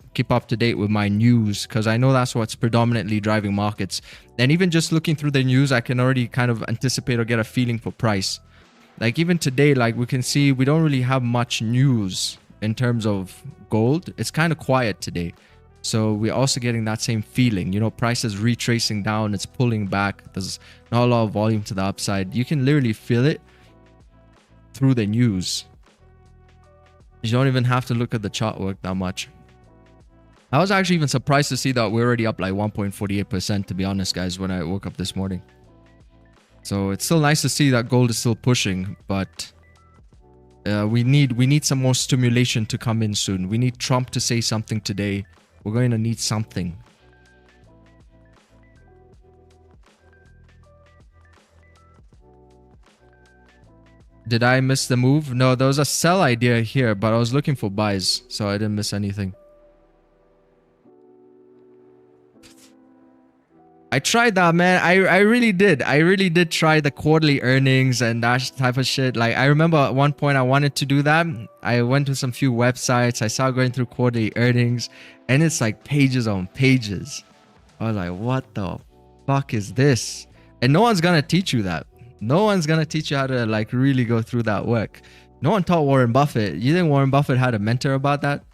to date with my news, because I know that's what's predominantly driving markets. And even just looking through the news, I can already kind of anticipate or get a feeling for price. Like even today, like we can see, we don't really have much news in terms of gold. It's kind of quiet today. So we're also getting that same feeling, you know, price is retracing down, it's pulling back. There's not a lot of volume to the upside. You can literally feel it through the news. You don't even have to look at the chart work that much. I was actually even surprised to see that we're already up like 1.48%, to be honest, guys, when I woke up this morning. So it's still nice to see that gold is still pushing, but we need some more stimulation to come in soon. We need Trump to say something today. We're going to need something. Did I miss the move? No, there was a sell idea here, but I was looking for buys, so I didn't miss anything. I tried that, man. I really did. I really did try the quarterly earnings and that type of shit. Like, I remember at one point I wanted to do that. I went to some few websites. I started going through quarterly earnings and it's like pages on pages. I was like, what the fuck is this? And no one's gonna teach you that. No one's gonna teach you how to like really go through that work. No one taught Warren Buffett. You think Warren Buffett had a mentor about that?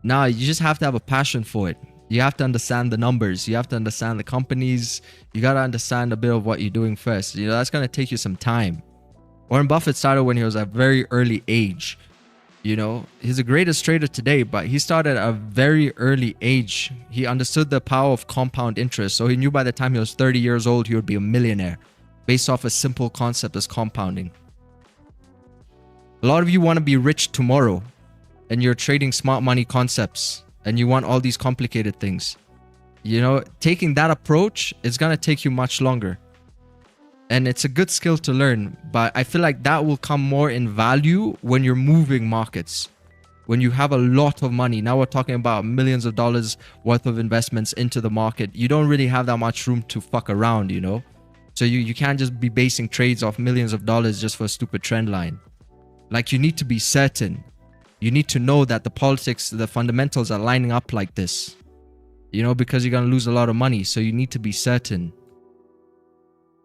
Nah, you just have to have a passion for it. You have to understand the numbers. You have to understand the companies. You got to understand a bit of what you're doing first. You know, that's going to take you some time. Warren Buffett started when he was at a very early age. You know, he's the greatest trader today, but he started at a very early age. He understood the power of compound interest. So he knew by the time he was 30 years old, he would be a millionaire based off a simple concept as compounding. A lot of you want to be rich tomorrow and you're trading smart money concepts. And you want all these complicated things. You know, taking that approach is going to take you much longer. And it's a good skill to learn, but I feel like that will come more in value when you're moving markets. When you have a lot of money, now we're talking about millions of dollars worth of investments into the market. You don't really have that much room to fuck around, you know? So you can't just be basing trades off millions of dollars just for a stupid trend line. Like, you need to be certain. You need to know that the politics, the fundamentals are lining up like this, you know, because you're going to lose a lot of money. So you need to be certain.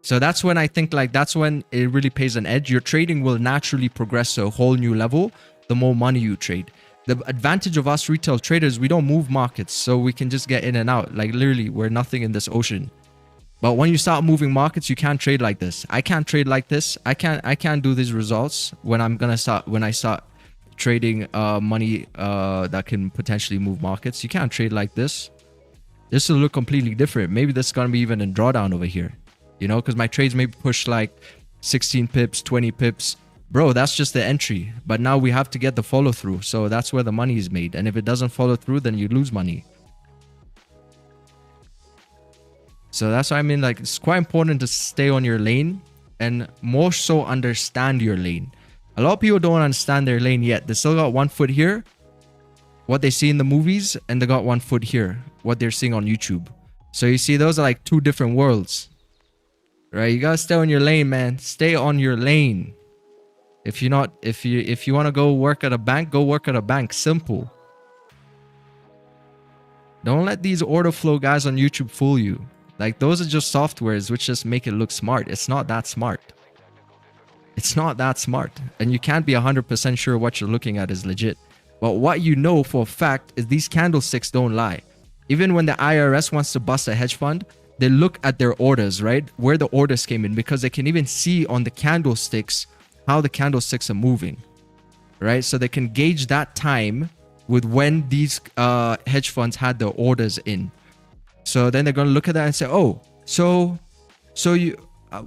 So that's when I think like that's when it really pays an edge. Your trading will naturally progress to a whole new level the more money you trade. The advantage of us retail traders, we don't move markets, so we can just get in and out. Like, literally, we're nothing in this ocean. But when you start moving markets, you can't trade like this. I can't trade like this. I can't do these results when I start trading money that can potentially move markets. You can't trade like this. This will look completely different. Maybe this is gonna be even in drawdown over here. You know, because my trades may push like 16 pips, 20 pips. Bro, that's just the entry. But now we have to get the follow through. So that's where the money is made. And if it doesn't follow through, then you lose money. So that's what I mean. Like, it's quite important to stay on your lane and more so understand your lane. A lot of people don't understand their lane yet. They still got 1 foot here, what they see in the movies, and they got 1 foot here, what they're seeing on YouTube. So you see, those are like two different worlds. Right, you gotta stay on your lane, man. Stay on your lane. If you want to go work at a bank, go work at a bank. Simple. Don't let these order flow guys on YouTube fool you. Like, those are just softwares which just make it look smart. It's not that smart. It's not that smart, and you can't be 100% sure what you're looking at is legit. But what you know for a fact is these candlesticks don't lie. Even when the IRS wants to bust a hedge fund, they look at their orders, right? Where the orders came in, because they can even see on the candlesticks how the candlesticks are moving, right? So they can gauge that time with when these hedge funds had their orders in. So then they're going to look at that and say, oh, so you,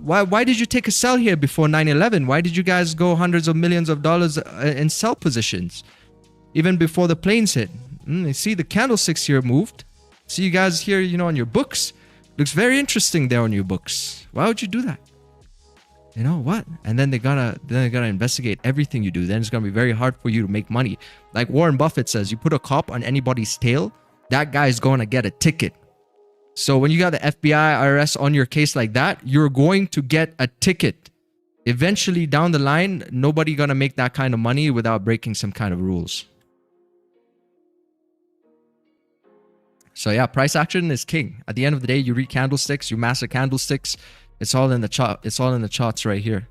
why did you take a sell here before 9/11? Why did you guys go hundreds of millions of dollars in sell positions even before the planes hit? You see the candlesticks here moved. See you guys here, you know, on your books. Looks very interesting there on your books. Why would you do that? You know what? And then they gotta investigate everything you do. Then it's gonna be very hard for you to make money. Like Warren Buffett says, you put a cop on anybody's tail, that guy's gonna get a ticket. So when you got the FBI, IRS on your case like that, you're going to get a ticket. Eventually down the line, nobody gonna make that kind of money without breaking some kind of rules. So yeah, price action is king. At the end of the day, you read candlesticks, you master candlesticks. It's all in the chart. It's all in the charts right here.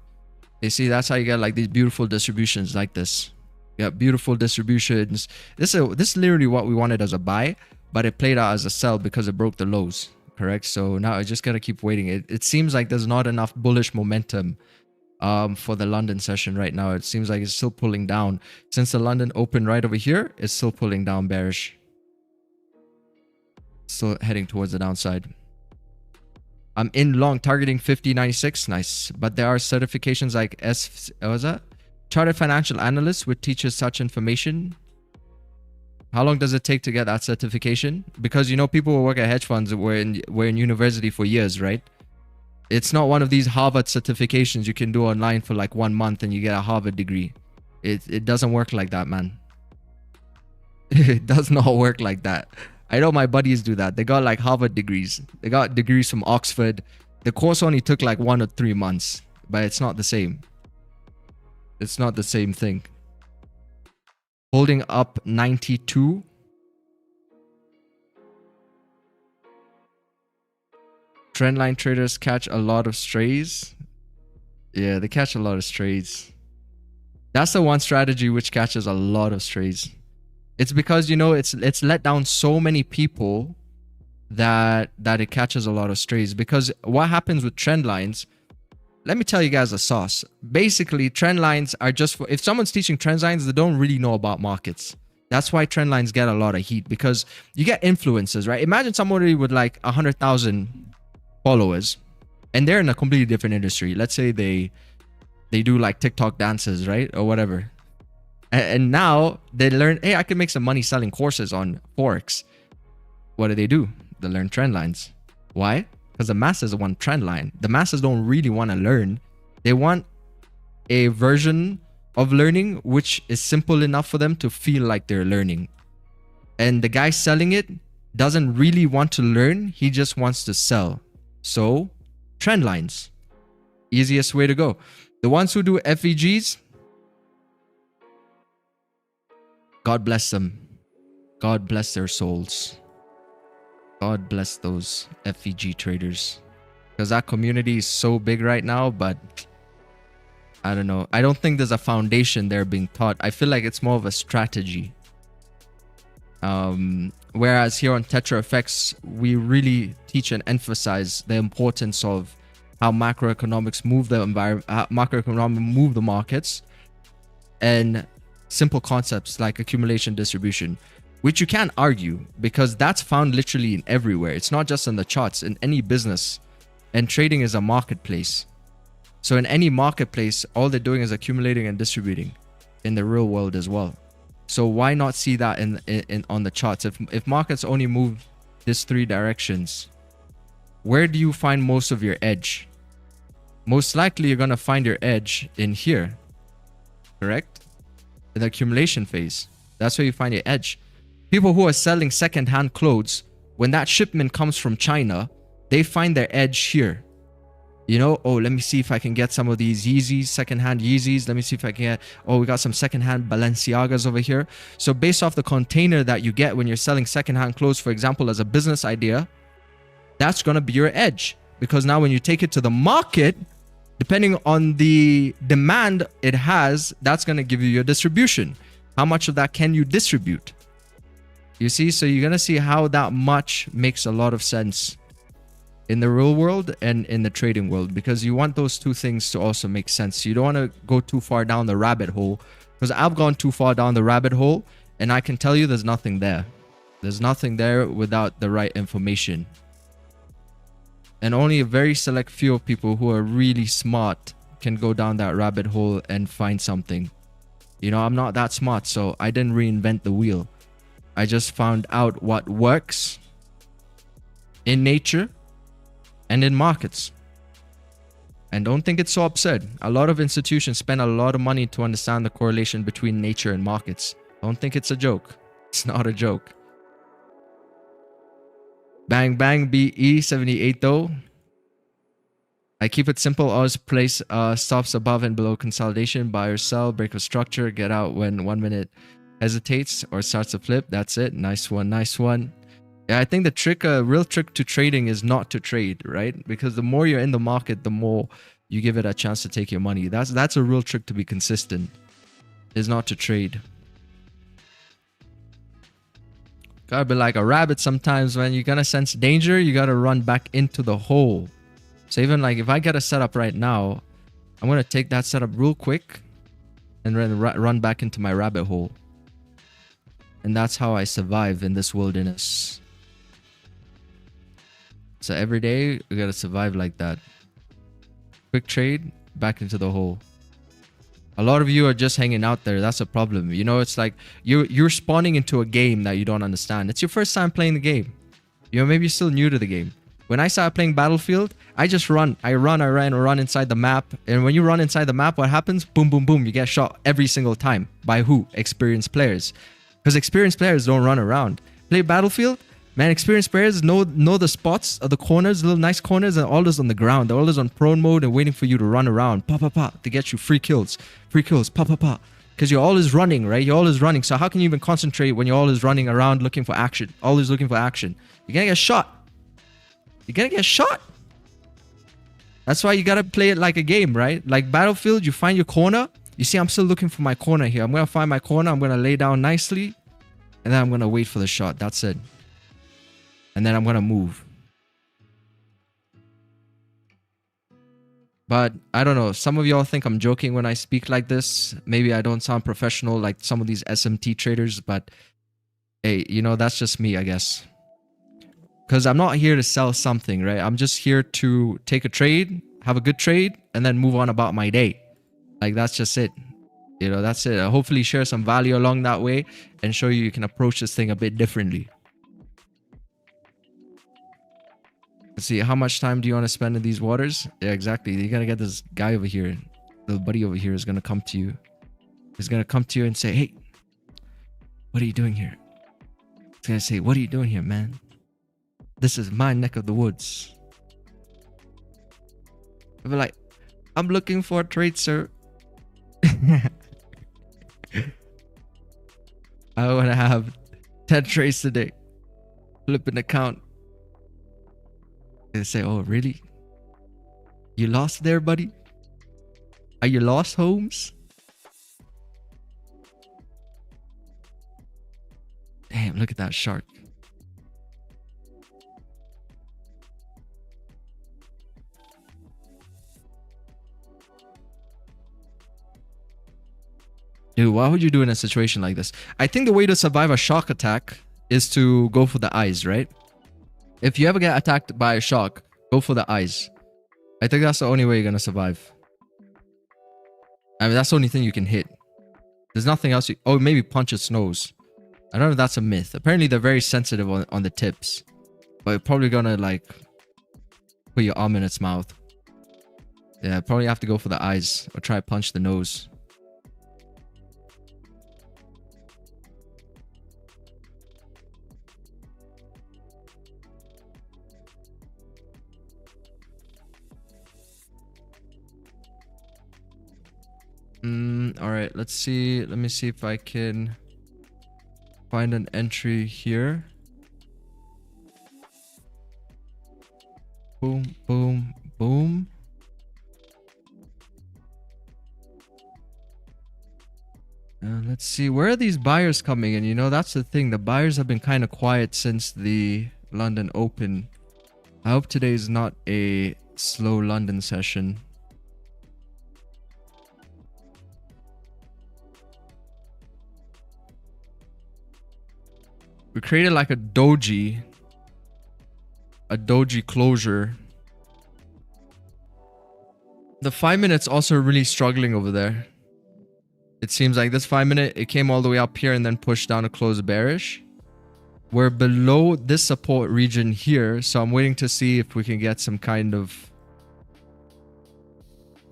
You see, that's how you get like these beautiful distributions like this. You got beautiful distributions. This is literally what we wanted as a buy, but it played out as a sell because it broke the lows. Correct. So now I just gotta keep waiting. It seems like there's not enough bullish momentum for the London session right now. It seems like it's still pulling down. Since the London opened right over here, it's still pulling down bearish. Still heading towards the downside. I'm in long, targeting 50.96. Nice. But there are certifications like what was that? Chartered Financial Analyst, which teaches such information. How long does it take to get that certification? Because, you know, people who work at hedge funds were in university for years, right? It's not one of these Harvard certifications you can do online for like 1 month and you get a Harvard degree. It doesn't work like that, man. It does not work like that. I know my buddies do that. They got like Harvard degrees. They got degrees from Oxford. The course only took like 1 or 3 months, but it's not the same. It's not the same thing. Holding up 92. Trendline traders catch a lot of strays. Yeah, they catch a lot of strays. That's the one strategy which catches a lot of strays. It's because, you know, it's let down so many people that it catches a lot of strays. Because what happens with trend lines, let me tell you guys the sauce. Basically, trend lines are just for, if someone's teaching trend lines, they don't really know about markets. That's why trend lines get a lot of heat, because you get influencers, right? Imagine somebody with like 100,000 followers and they're in a completely different industry. Let's say they do like TikTok dances, right? Or whatever. And now they learn, hey, I can make some money selling courses on forex. What do? They learn trend lines. Why? because the masses want trend line. The masses don't really want to learn. They want a version of learning which is simple enough for them to feel like they're learning. And the guy selling it doesn't really want to learn. He just wants to sell. So trend lines, easiest way to go. The ones who do FVGs, God bless them. God bless their souls. God bless those FVG traders, because that community is so big right now. But I don't know. I don't think there's a foundation there being taught. I feel like it's more of a strategy. Whereas here on TetraFX, we really teach and emphasize the importance of how macroeconomics move the environment, macroeconomics move the markets, and simple concepts like accumulation distribution, which you can't argue because that's found literally in everywhere. It's not just in the charts, in any business. And trading is a marketplace. So in any marketplace, all they're doing is accumulating and distributing in the real world as well. So why not see that in on the charts? If markets only move these 3 directions, where do you find most of your edge? Most likely you're going to find your edge in here, correct? In the accumulation phase. That's where you find your edge. People who are selling second-hand clothes, when that shipment comes from China, they find their edge here. You know, oh, let me see if I can get some of these Yeezys, second-hand Yeezys. Let me see if I can get, oh, we got some second-hand Balenciagas over here. So based off the container that you get when you're selling second-hand clothes, for example, as a business idea, that's going to be your edge. Because now when you take it to the market, depending on the demand it has, that's going to give you your distribution. How much of that can you distribute? You see, so you're going to see how that much makes a lot of sense in the real world and in the trading world, because you want those 2 things to also make sense. You don't want to go too far down the rabbit hole, because I've gone too far down the rabbit hole and I can tell you there's nothing there. There's nothing there without the right information. And only a very select few of people who are really smart can go down that rabbit hole and find something. You know, I'm not that smart, so I didn't reinvent the wheel. I just found out what works in nature and in markets. And don't think it's so absurd. A lot of institutions spend a lot of money to understand the correlation between nature and markets. Don't think it's a joke. It's not a joke. Bang bang BE 78 though. I keep it simple. Always place stops above and below consolidation. Buy or sell. Break of structure. Get out when 1 minute hesitates or starts to flip. That's it. Nice one. Nice one. Yeah, I think the trick, real trick to trading is not to trade, right? Because the more you're in the market, the more you give it a chance to take your money. That's a real trick to be consistent, is not to trade. Gotta be like a rabbit sometimes. When you're gonna sense danger, you gotta run back into the hole. So even like if I get a setup right now, I'm gonna take that setup real quick and then run back into my rabbit hole. And that's how I survive in this wilderness. So every day we gotta survive like that. Quick trade, back into the hole. A lot of you are just hanging out there. That's a problem. You know, it's like you're spawning into a game that you don't understand. It's your first time playing the game. You know, maybe you're still new to the game. When I started playing Battlefield, I just run. I run inside the map. And when you run inside the map, what happens? Boom, boom, boom. You get shot every single time. By who? Experienced players. Because experienced players don't run around. Play Battlefield, man, experienced players know the spots of the corners, little nice corners, and all those on the ground. They're always on prone mode and waiting for you to run around. Pa, pa, pa, to get you free kills. Free kills, pa, pa, pa. Because you're always running, right? You're always running. So how can you even concentrate when you're always running around looking for action? Always looking for action. You're going to get shot. You're going to get shot. That's why you got to play it like a game, right? Like Battlefield, you find your corner. You see, I'm still looking for my corner here. I'm going to find my corner. I'm going to lay down nicely. And then I'm going to wait for the shot. That's it. And then I'm going to move. But I don't know. Some of y'all think I'm joking when I speak like this. Maybe I don't sound professional like some of these SMT traders. But hey, you know, that's just me, I guess. Because I'm not here to sell something, right? I'm just here to take a trade, have a good trade, and then move on about my day. Like, that's just it. You know, that's it. I'll hopefully share some value along that way and show you can approach this thing a bit differently. Let's see, how much time do you want to spend in these waters? Yeah, exactly. You gotta get this guy over here. The buddy over here is gonna come to you. He's gonna come to you and say, hey, what are you doing here? He's gonna say, what are you doing here, man? This is my neck of the woods. I'll be like, I'm looking for a trade, sir. I want to have 10 trades today. Flip an account. They say, oh, really? You lost there, buddy? Are you lost, Holmes? Damn, look at that shark. Dude, what would you do in a situation like this? I think the way to survive a shark attack is to go for the eyes, right? If you ever get attacked by a shark, go for the eyes. I think that's the only way you're gonna survive. I mean, that's the only thing you can hit. There's nothing else. Oh, maybe punch its nose. I don't know if that's a myth. Apparently, they're very sensitive on the tips. But you're probably gonna, like, put your arm in its mouth. Yeah, probably have to go for the eyes. Or try to punch the nose. All right, let's see. Let me see if I can find an entry here. Boom, boom, boom. Let's see. Where are these buyers coming in? You know, that's the thing. The buyers have been kind of quiet since the London Open. I hope today is not a slow London session. We created like a doji closure. The 5 minutes also really struggling over there. It seems like this 5 minute, it came all the way up here and then pushed down to close bearish. We're below this support region here, so I'm waiting to see if we can get some kind of...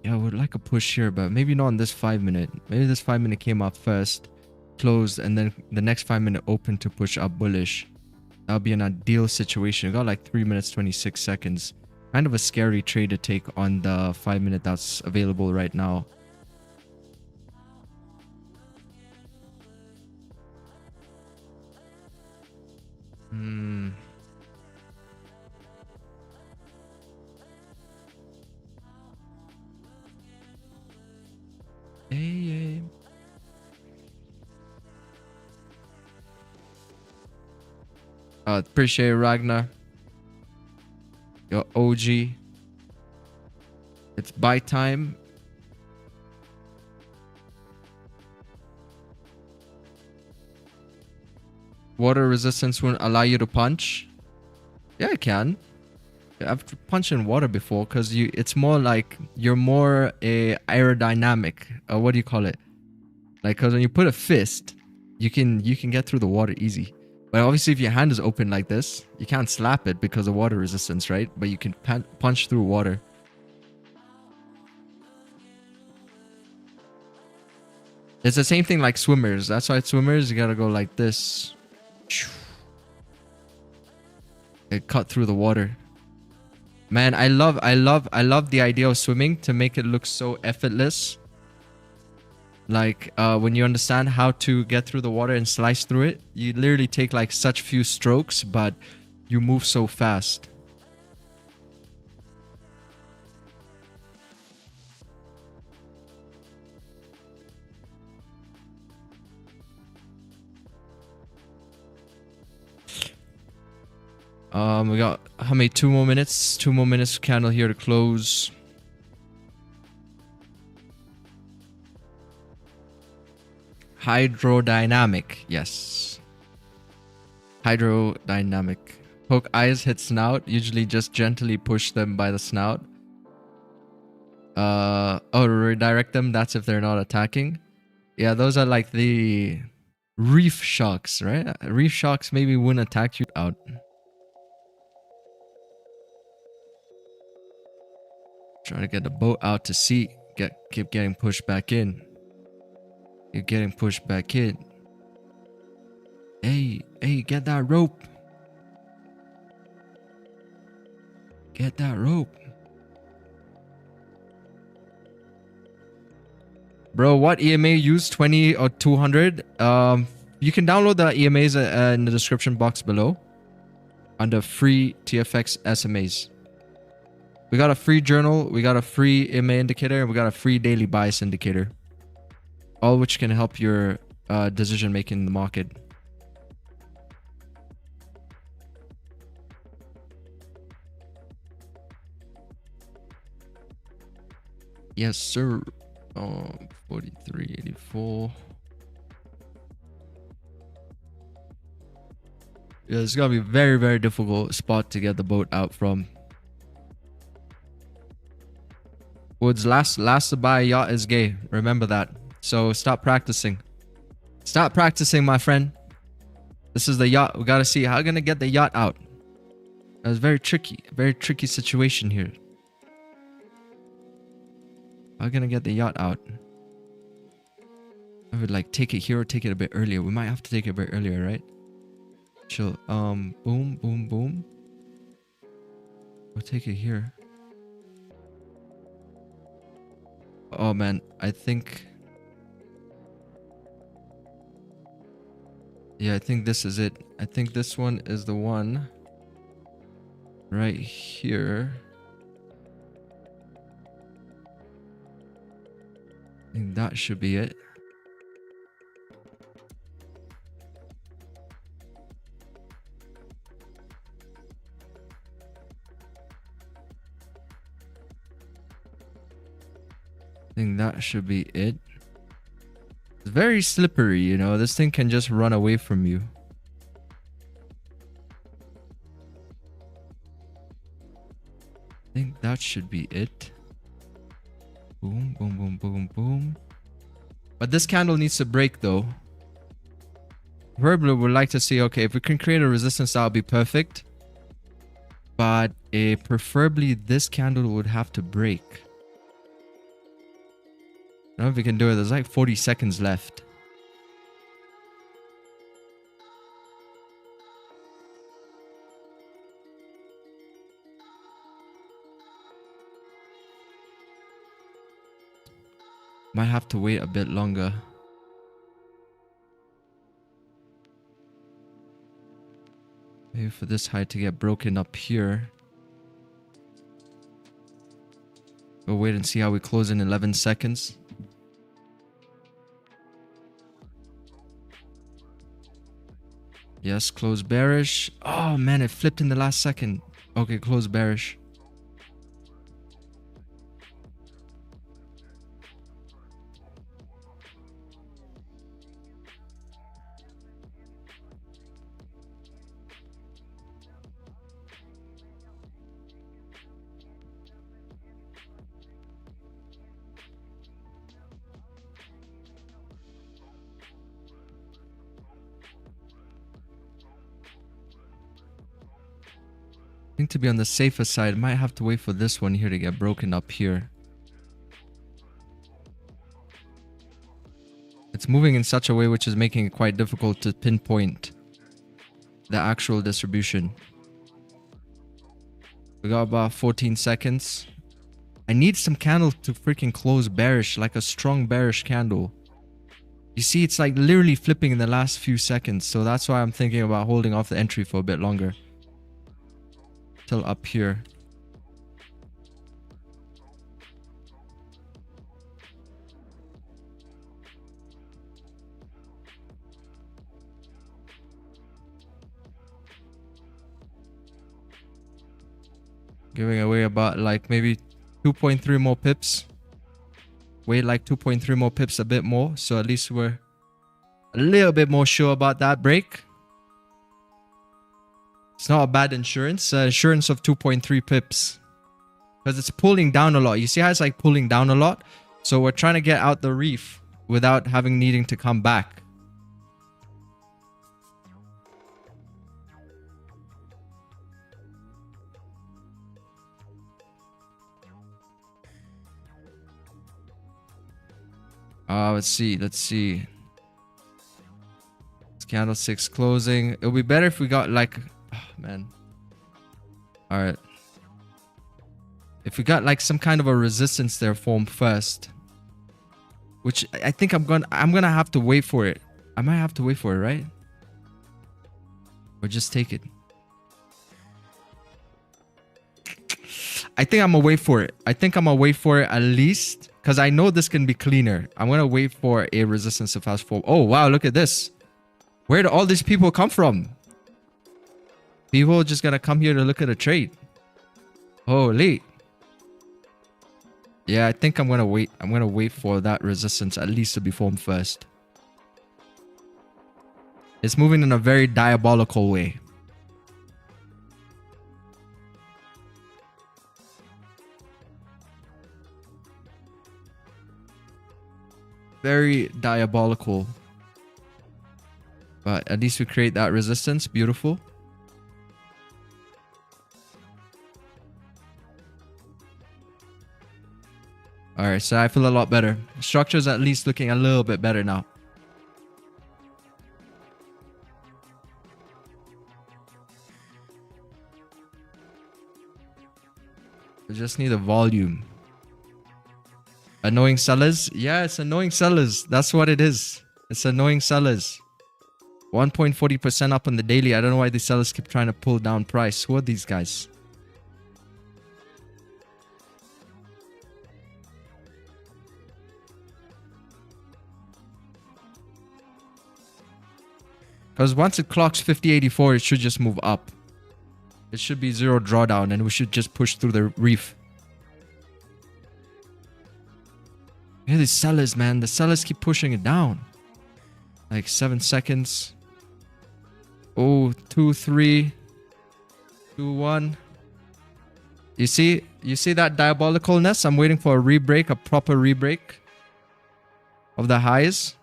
Yeah, I would like a push here, but maybe not on this 5 minute. Maybe this 5 minute came up first, closed, and then the next 5 minute open to push up bullish. That would be an ideal situation. We got like 3 minutes 26 seconds. Kind of a scary trade to take on the 5 minute that's available right now. Hey. Appreciate it, Ragnar. Your OG. It's buy time. Water resistance won't allow you to punch. Yeah, I can. I've punched in water before because it's more like you're more aerodynamic. What do you call it? Like, because when you put a fist, you can get through the water easy. But obviously, if your hand is open like this, you can't slap it because of water resistance, right? But you can punch through water. It's the same thing like swimmers. That's why swimmers, you gotta go like this. It cut through the water. Man, I love the idea of swimming to make it look so effortless. Like when you understand how to get through the water and slice through it, you literally take like such few strokes, but you move so fast. We got how many? 2 more minutes. 2 more minutes. Candle here to close. Hydrodynamic. Yes. Hydrodynamic. Poke eyes, hit snout. Usually just gently push them by the snout. Oh, redirect them. That's if they're not attacking. Yeah, those are like the reef sharks, right? Reef sharks maybe wouldn't attack you out. Try to get the boat out to sea. Keep getting pushed back in. Keep getting pushed back in. Hey, get that rope. Get that rope. Bro, what EMA use? 20 or 200? You can download the EMAs in the description box below under free TFX SMAs. We got a free journal, we got a free EMA indicator, and we got a free daily bias indicator. All which can help your decision making in the market. Yes, sir. 43.84. Yeah, it's gonna be a very, very difficult spot to get the boat out from. Woods, last to buy a yacht is gay. Remember that. So stop practicing. Stop practicing, my friend. This is the yacht. We gotta see how we're gonna get the yacht out. It's very tricky situation here. How are we gonna get the yacht out? I would like take it here or take it a bit earlier. We might have to take it a bit earlier, right? Chill. Boom, boom, boom. We'll take it here. Oh man, I think... Yeah, I think this is it. I think this one is the one. Right here. I think that should be it. I think that should be it. It's very slippery, you know. This thing can just run away from you. I think that should be it. Boom, boom, boom, boom, boom. But this candle needs to break though. Preferably would like to see, okay, if we can create a resistance, that would be perfect. But preferably this candle would have to break. I don't know if we can do it. There's like 40 seconds left. Might have to wait a bit longer. Maybe for this high to get broken up here. We'll wait and see how we close in 11 seconds. Yes, close bearish. Oh man, it flipped in the last second. Okay, close bearish. I think to be on the safer side, might have to wait for this one here to get broken up here. It's moving in such a way which is making it quite difficult to pinpoint the actual distribution. We got about 14 seconds. I need some candle to freaking close bearish, like a strong bearish candle. You see, it's like literally flipping in the last few seconds. So that's why I'm thinking about holding off the entry for a bit longer. Till up here. Giving away about like maybe 2.3 more pips. Wait like 2.3 more pips, a bit more. So at least we're a little bit more sure about that break. It's not a bad insurance. Insurance of 2.3 pips. Because it's pulling down a lot. You see how it's like pulling down a lot? So we're trying to get out the reef without needing to come back. Let's see. It's candlesticks closing. It'll be better if we got like, oh, man. All right. If we got like some kind of a resistance there formed first, which I think I'm gonna have to wait for it. I might have to wait for it, right? Or just take it. I think I'm gonna wait for it. I think I'm gonna wait for it at least, because I know this can be cleaner. I'm gonna wait for a resistance to fast forward. Oh wow, look at this. Where do all these people come from? People just gonna come here to look at a trade. Holy. Yeah, I think I'm gonna wait. I'm gonna wait for that resistance at least to be formed first. It's moving in a very diabolical way. Very diabolical. But at least we create that resistance. Beautiful. Alright, so I feel a lot better. Structure's at least looking a little bit better now. We just need a volume. Annoying sellers? Yeah, it's annoying sellers. That's what it is. It's annoying sellers. 1.40% up on the daily. I don't know why the sellers keep trying to pull down price. Who are these guys? Because once it clocks 50.84, it should just move up. It should be zero drawdown and we should just push through the reef. Yeah, these sellers, man. The sellers keep pushing it down. Like 7 seconds. Oh, 2, 3, 2, 1. You see that diabolicalness? I'm waiting for a rebreak, a proper rebreak of the highs.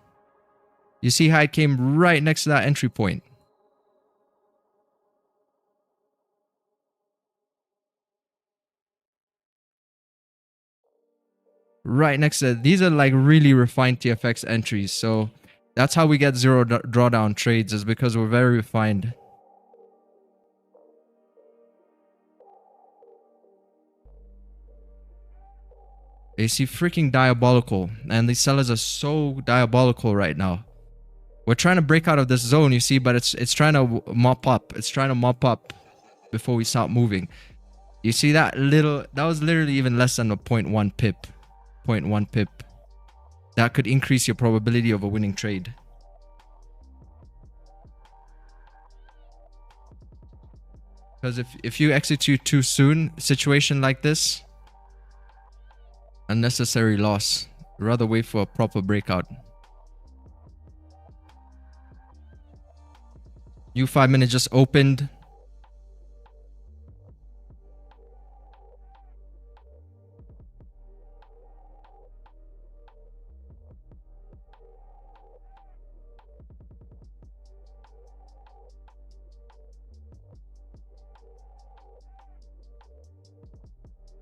You see how it came right next to that entry point. Right next to it. These are like really refined TFX entries. So that's how we get zero drawdown trades, is because we're very refined. They see freaking diabolical. And these sellers are so diabolical right now. We're trying to break out of this zone, you see, but it's trying to mop up. It's trying to mop up before we start moving. You see that little... That was literally even less than a 0.1 pip. 0.1 pip. That could increase your probability of a winning trade. Because if you execute too soon, situation like this, unnecessary loss. Rather wait for a proper breakout. New 5 minute just opened.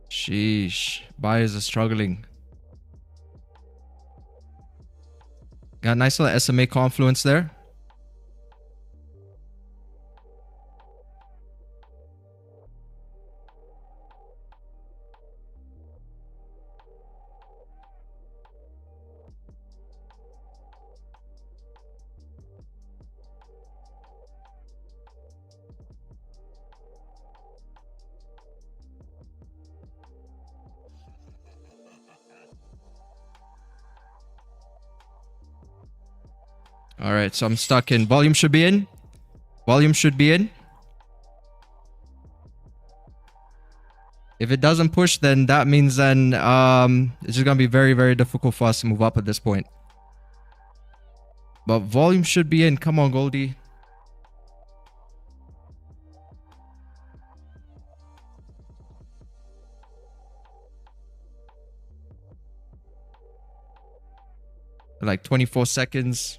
Sheesh. Buyers are struggling. Got a nice little SMA confluence there. All right, so I'm stuck in. Volume should be in. Volume should be in. If it doesn't push, then that means then it's just gonna be very, very difficult for us to move up at this point. But volume should be in. Come on, Goldie. Like 24 seconds.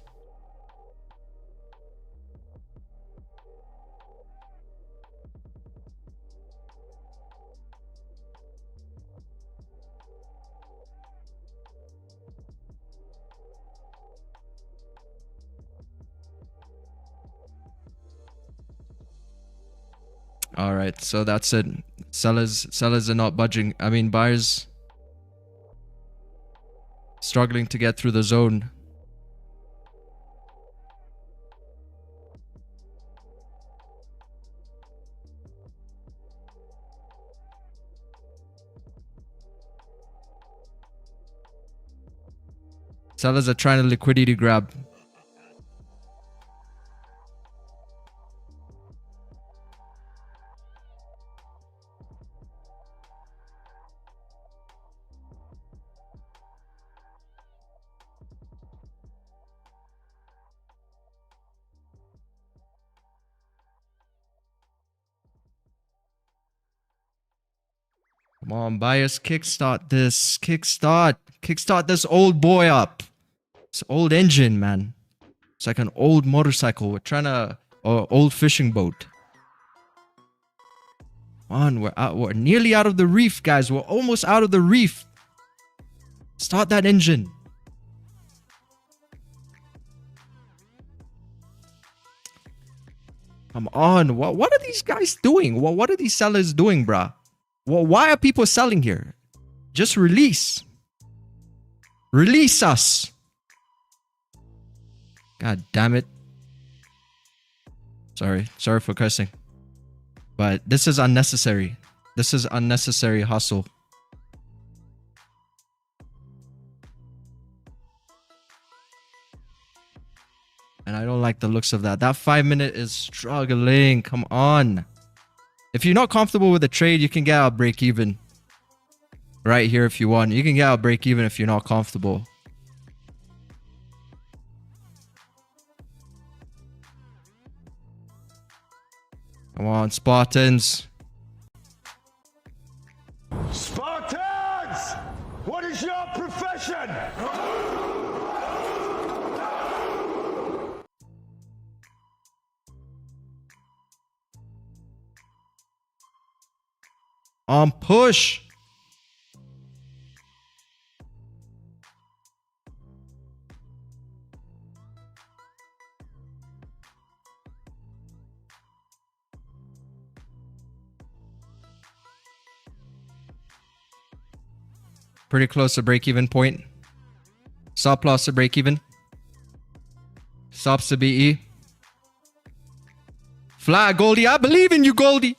All right, so that's it. Sellers are not budging. I mean, buyers struggling to get through the zone. Sellers are trying to liquidity grab. Come on, buyers, kickstart this. Kickstart this old boy up. It's old engine, man. It's like an old motorcycle. We're trying to, or old fishing boat. Come on, we're nearly out of the reef, guys. We're almost out of the reef. Start that engine. Come on. What are these guys doing? What are these sellers doing, bruh? Well, why are people selling here? Just release. Release us. God damn it. Sorry for cursing. But this is unnecessary. This is unnecessary hustle. And I don't like the looks of that. That 5 minute is struggling. Come on. If you're not comfortable with the trade, you can get out break even. Right here if you want. You can get out break even if you're not comfortable. Come on, Spartans. Spartans! What is your profession? On push. Pretty close to break-even point. Stop loss to break-even. Stops to BE. Fly, Goldie. I believe in you, Goldie.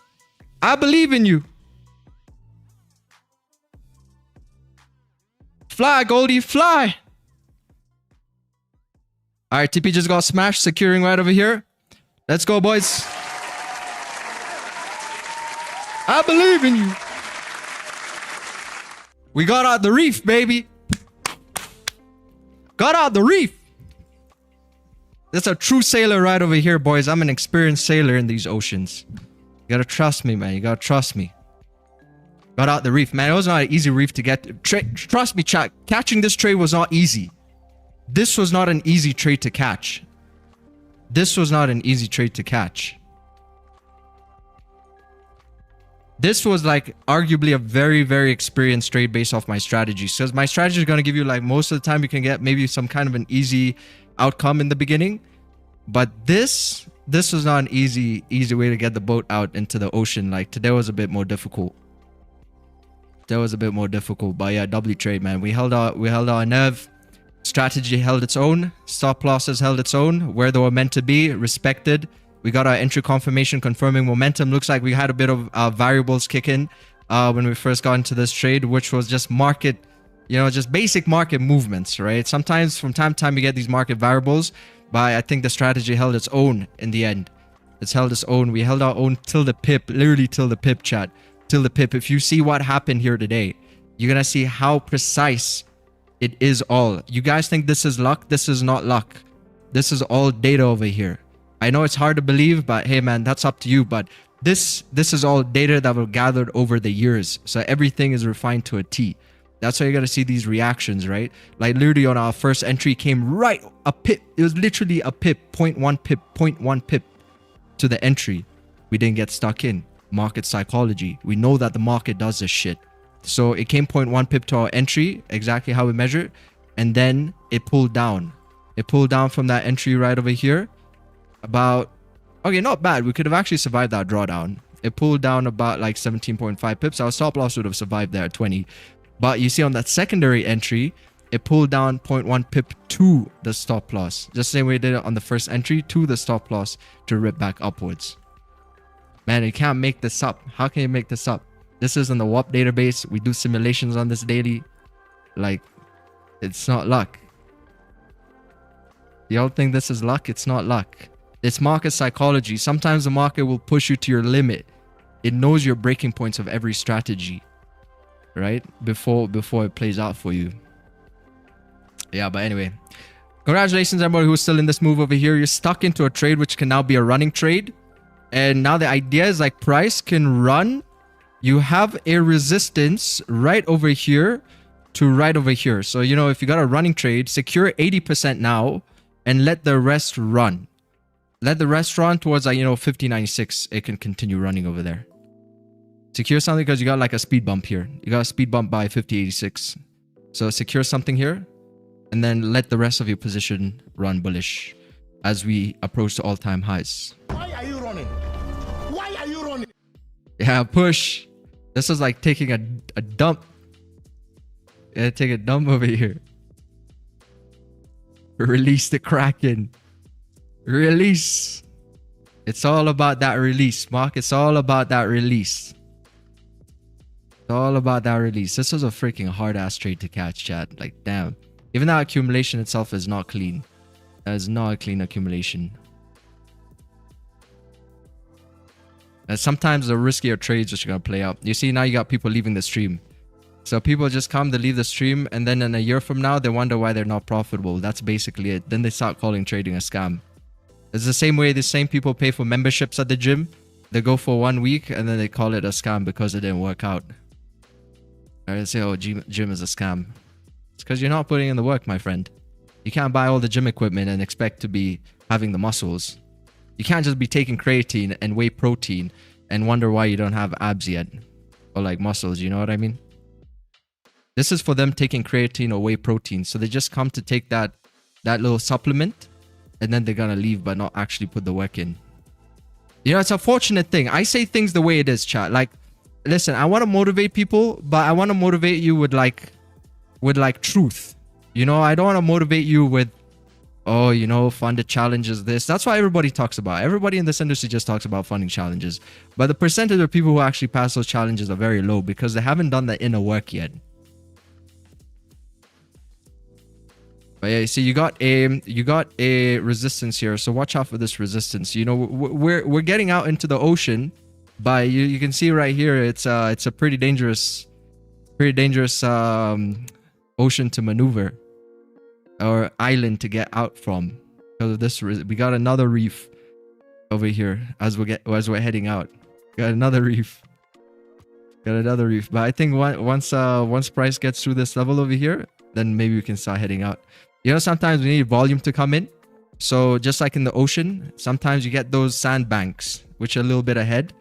I believe in you. Fly, Goldie, fly. All right, TP just got smashed, securing right over here. Let's go, boys. I believe in you. We got out the reef, baby. Got out the reef. That's a true sailor right over here, boys. I'm an experienced sailor in these oceans. You gotta trust me, man. You gotta trust me. Got out the reef. Man, it was not an easy reef to get. Trust me, chat. Catching this trade was not easy. This was not an easy trade to catch. This was not an easy trade to catch. This was like arguably a very, very experienced trade based off my strategy. So my strategy is going to give you like most of the time you can get maybe some kind of an easy outcome in the beginning. But this was not an easy way to get the boat out into the ocean. Like today was a bit more difficult. That was a bit more difficult, but yeah, W trade, man. We held our nerve. Strategy held its own. Stop losses held its own. Where they were meant to be, respected. We got our entry confirmation confirming momentum. Looks like we had a bit of variables kick in when we first got into this trade, which was just market, just basic market movements, right? Sometimes from time to time you get these market variables, but I think the strategy held its own in the end. It's held its own. We held our own till the pip, literally till the pip, chat. Till the pip. If you see what happened here today, you're gonna see how precise it is all. You guys think this is luck? This is not luck. This is all data over here. I know it's hard to believe, but hey man, that's up to you. But this is all data that were gathered over the years. So everything is refined to a T. That's why you gotta see these reactions, right? Like literally on our first entry came right a pip. It was literally a pip, 0.1 pip, 0.1 pip to the entry. We didn't get stuck in. Market psychology. We know that the market does this shit. So it came 0.1 pip to our entry, exactly how we measure, and then it pulled down. It pulled down from that entry right over here. About, okay, not bad. We could have actually survived that drawdown. it pulled down about like 17.5 pips. Our stop loss would have survived there at 20. But you see on that secondary entry, it pulled down 0.1 pip to the stop loss. Just the same way it did it on the first entry to the stop loss to rip back upwards. Man, you can't make this up. How can you make this up? This is in the WAP database. We do simulations on this daily. Like, it's not luck. Y'all think this is luck? It's not luck. It's market psychology. Sometimes the market will push you to your limit. It knows your breaking points of every strategy, right? Before it plays out for you. Yeah, but anyway. Congratulations, everybody who's still in this move over here. You're stuck into a trade which can now be a running trade. And now the idea is like price can run. You have a resistance right over here to right over here. So, you know, if you got a running trade, secure 80% now and let the rest run. Let the rest run towards, like, you know, 50.96. It can continue running over there. Secure something because you got like a speed bump here. You got a speed bump by 50.86. So secure something here and then let the rest of your position run bullish as we approach the all-time highs. Why are you running? Why are you running? Yeah, push. This is like taking a dump. Yeah, take a dump over here. Release the Kraken. Release. It's all about that release, Mark. It's all about that release. It's all about that release. This was a freaking hard-ass trade to catch, chat. Like, damn. Even that accumulation itself is not clean. That is not a clean accumulation. And sometimes the riskier trades which are going to play out. You see, now you got people leaving the stream. So people just come, they leave the stream, and then in a year from now, they wonder why they're not profitable. That's basically it. Then they start calling trading a scam. It's the same way the same people pay for memberships at the gym. They go for 1 week, and then they call it a scam because it didn't work out. Or they say, oh, gym is a scam. It's because you're not putting in the work, my friend. You can't buy all the gym equipment and expect to be having the muscles. You can't just be taking creatine and whey protein and wonder why you don't have abs yet. Or like muscles, you know what I mean? This is for them taking creatine or whey protein. So they just come to take that little supplement and then they're gonna leave but not actually put the work in. You know, it's a fortunate thing. I say things the way it is, chat. Like, listen, I want to motivate people, but I want to motivate you with like truth. You know, I don't want to motivate you with, oh, you know, funded challenges, this. That's why everybody talks about. Everybody in this industry just talks about funding challenges. But the percentage of people who actually pass those challenges are very low because they haven't done the inner work yet. But yeah, see, you got a resistance here, so watch out for this resistance. You know, we're getting out into the ocean, but you can see right here, it's a pretty dangerous ocean to maneuver, or island to get out from. Because of this, we got another reef over here as we're heading out. Got another reef. But I think once price gets through this level over here, then maybe we can start heading out. You know, sometimes we need volume to come in. So just like in the ocean, sometimes you get those sandbanks, which are a little bit ahead.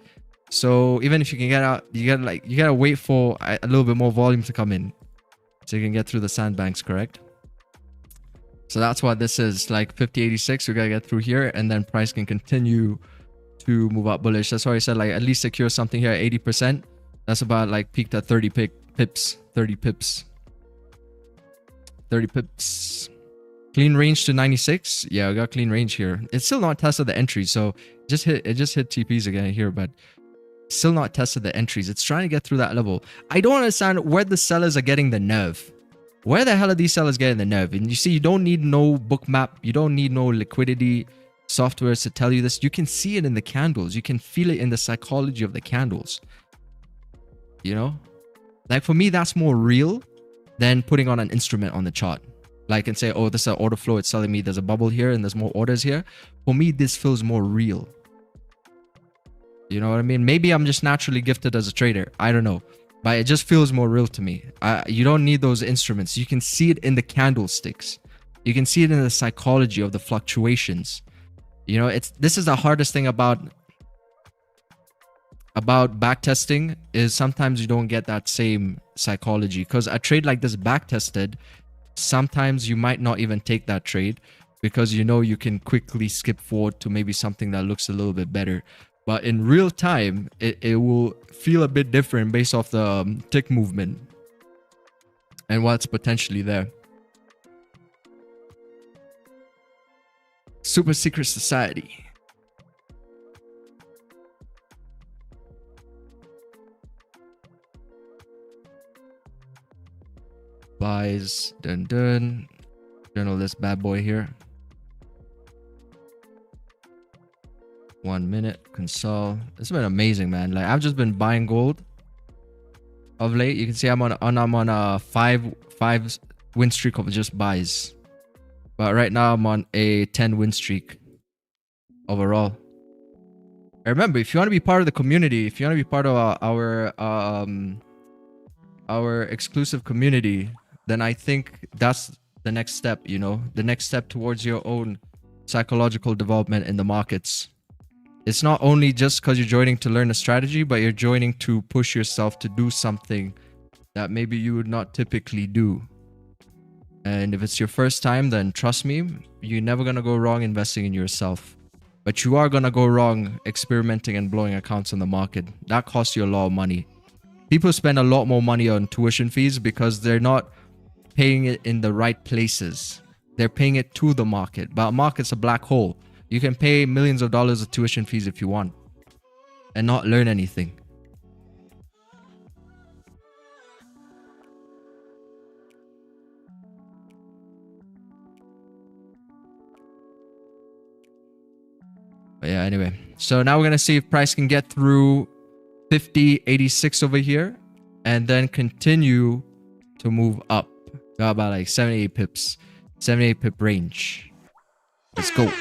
So even if you can get out, you gotta wait for a little bit more volume to come in, so you can get through the sandbanks, correct? So that's what this is, like 50.86. We gotta get through here, and then price can continue to move up bullish. That's why I said, like, at least secure something here at 80%. That's about like peaked at 30 pips. 30 pips. Clean range to 96. Yeah, we got clean range here. It's still not tested the entries, so it just hit TPs again here, but still not tested the entries. It's trying to get through that level. I don't understand where the sellers are getting the nerve. Where the hell are these sellers getting the nerve? And you see, you don't need no book map. You don't need no liquidity softwares to tell you this. You can see it in the candles. You can feel it in the psychology of the candles. You know? Like, for me, that's more real than putting on an instrument on the chart. Like, and say, oh, this is an order flow. It's telling me there's a bubble here and there's more orders here. For me, this feels more real. You know what I mean? Maybe I'm just naturally gifted as a trader. I don't know. But it just feels more real to me. You don't need those instruments. You can see it in the candlesticks. You can see it in the psychology of the fluctuations. You know, this is the hardest thing about backtesting, is sometimes you don't get that same psychology. Because a trade like this backtested, sometimes you might not even take that trade because you know you can quickly skip forward to maybe something that looks a little bit better. But in real time, it will feel a bit different based off the tick movement and what's potentially there. Super secret society. Buys, dun dun. Journal this bad boy here. 1 minute console. It's been amazing, man. Like, I've just been buying gold of late. You can see I'm on a five win streak of just buys. But right now I'm on a 10 win streak overall. And remember, if you want to be part of the community, if you want to be part of our exclusive community, then I think that's the next step, you know, the next step towards your own psychological development in the markets. It's not only just because you're joining to learn a strategy, but you're joining to push yourself to do something that maybe you would not typically do. And if it's your first time, then trust me, you're never going to go wrong investing in yourself. But you are going to go wrong experimenting and blowing accounts on the market. That costs you a lot of money. People spend a lot more money on tuition fees because they're not paying it in the right places. They're paying it to the market. But a market's a black hole. You can pay millions of dollars of tuition fees if you want and not learn anything. But yeah, anyway. So now we're going to see if price can get through 50.86 over here and then continue to move up. Got about like 78 pips. 78 pip range. Let's go.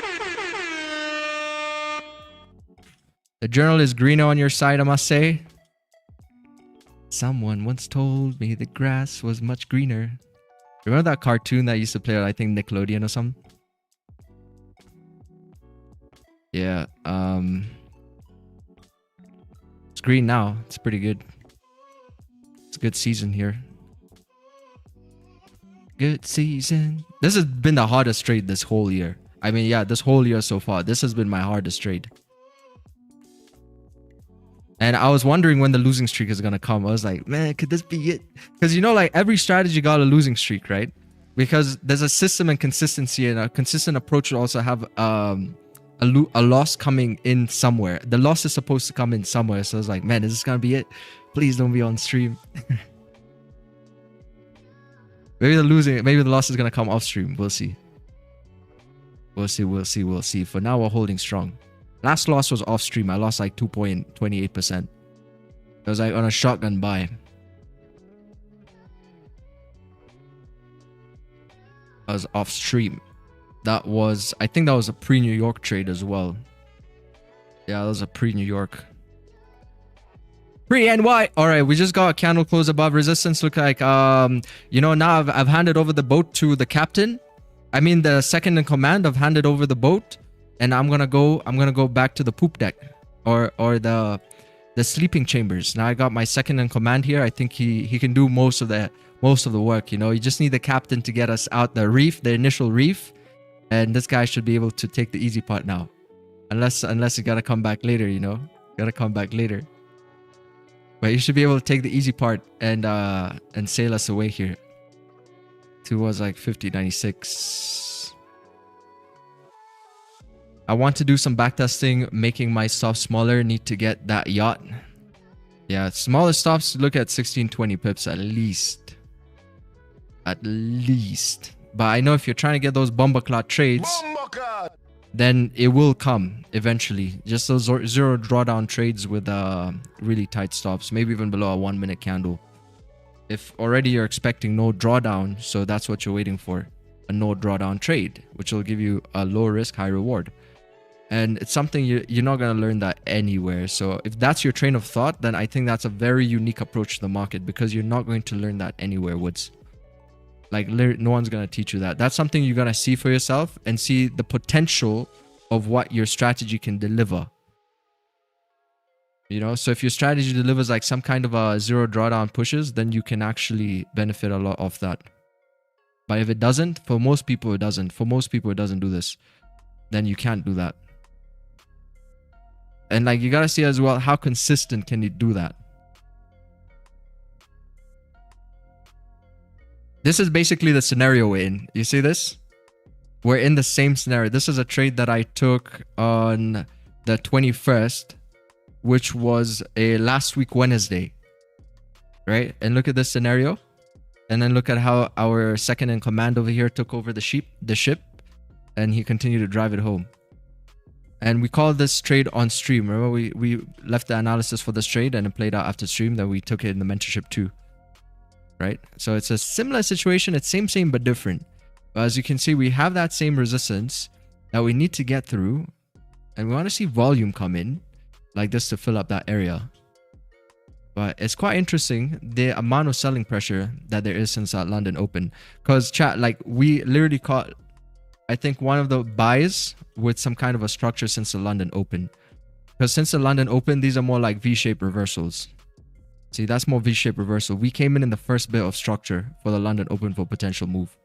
The journal is greener on your side, I must say. Someone once told me the grass was much greener. Remember that cartoon that used to play on, I think, Nickelodeon or something? Yeah, it's green now. It's pretty good. It's a good season here. Good season. This has been the hardest trade this whole year. I mean, yeah, this whole year so far. This has been my hardest trade. And I was wondering when the losing streak is going to come. I was like, man, could this be it? Because, you know, like every strategy got a losing streak, right? Because there's a system and consistency, and a consistent approach will also have a loss coming in somewhere. The loss is supposed to come in somewhere. So I was like, man, is this going to be it? Please don't be on stream. Maybe the loss is going to come off stream. We'll see. We'll see. For now, we're holding strong. Last loss was off stream. I lost like 2.28%. It was like on a shotgun buy. I was off stream. That was, I think that was a pre-New York trade as well. Yeah, that was a pre-New York. Pre-NY. All right, we just got a candle close above resistance. Look like, you know, now I've handed over the boat to the captain. I mean, the second in command. I've handed over the boat. And I'm gonna go back to the poop deck or the sleeping chambers. Now I got my second in command here. I think he can do most of the work, you know. You just need the captain to get us out the reef, the initial reef, and this guy should be able to take the easy part now. Unless you gotta come back later, you know. Gotta come back later. But you should be able to take the easy part and sail us away here. Towards like 50.96. I want to do some backtesting, making my stops smaller. Need to get that yacht. Yeah, smaller stops, look at 16-20 pips at least. At least. But I know if you're trying to get those bombaclat trades, then it will come eventually. Just those zero drawdown trades with really tight stops, maybe even below a 1 minute candle. If already you're expecting no drawdown, so that's what you're waiting for. A no drawdown trade, which will give you a low risk, high reward. And it's something you're not going to learn that anywhere. So if that's your train of thought, then I think that's a very unique approach to the market, because you're not going to learn that anywhere, Woods. Like, no one's going to teach you that. That's something you're going to see for yourself and see the potential of what your strategy can deliver. You know, so if your strategy delivers like some kind of a zero drawdown pushes, then you can actually benefit a lot off that. But if it doesn't, for most people it doesn't. For most people it doesn't do this. Then you can't do that. And like, you gotta see as well, how consistent can you do that? This is basically the scenario we're in. You see this? We're in the same scenario. This is a trade that I took on the 21st, which was a last week Wednesday, right? And look at this scenario. And then look at how our second in command over here took over the ship, and he continued to drive it home. And we called this trade on stream. Remember, we left the analysis for this trade and it played out after stream. Then we took it in the mentorship too, right? So it's a similar situation. It's same, but different. But as you can see, we have that same resistance that we need to get through. And we want to see volume come in like this to fill up that area. But it's quite interesting the amount of selling pressure that there is since that London Open. Because chat, like, we literally caught, I think, one of the buys with some kind of a structure since the London Open. Because since the London Open, these are more like V-shaped reversals. See, that's more V-shaped reversal. We came in the first bit of structure for the London Open for potential move.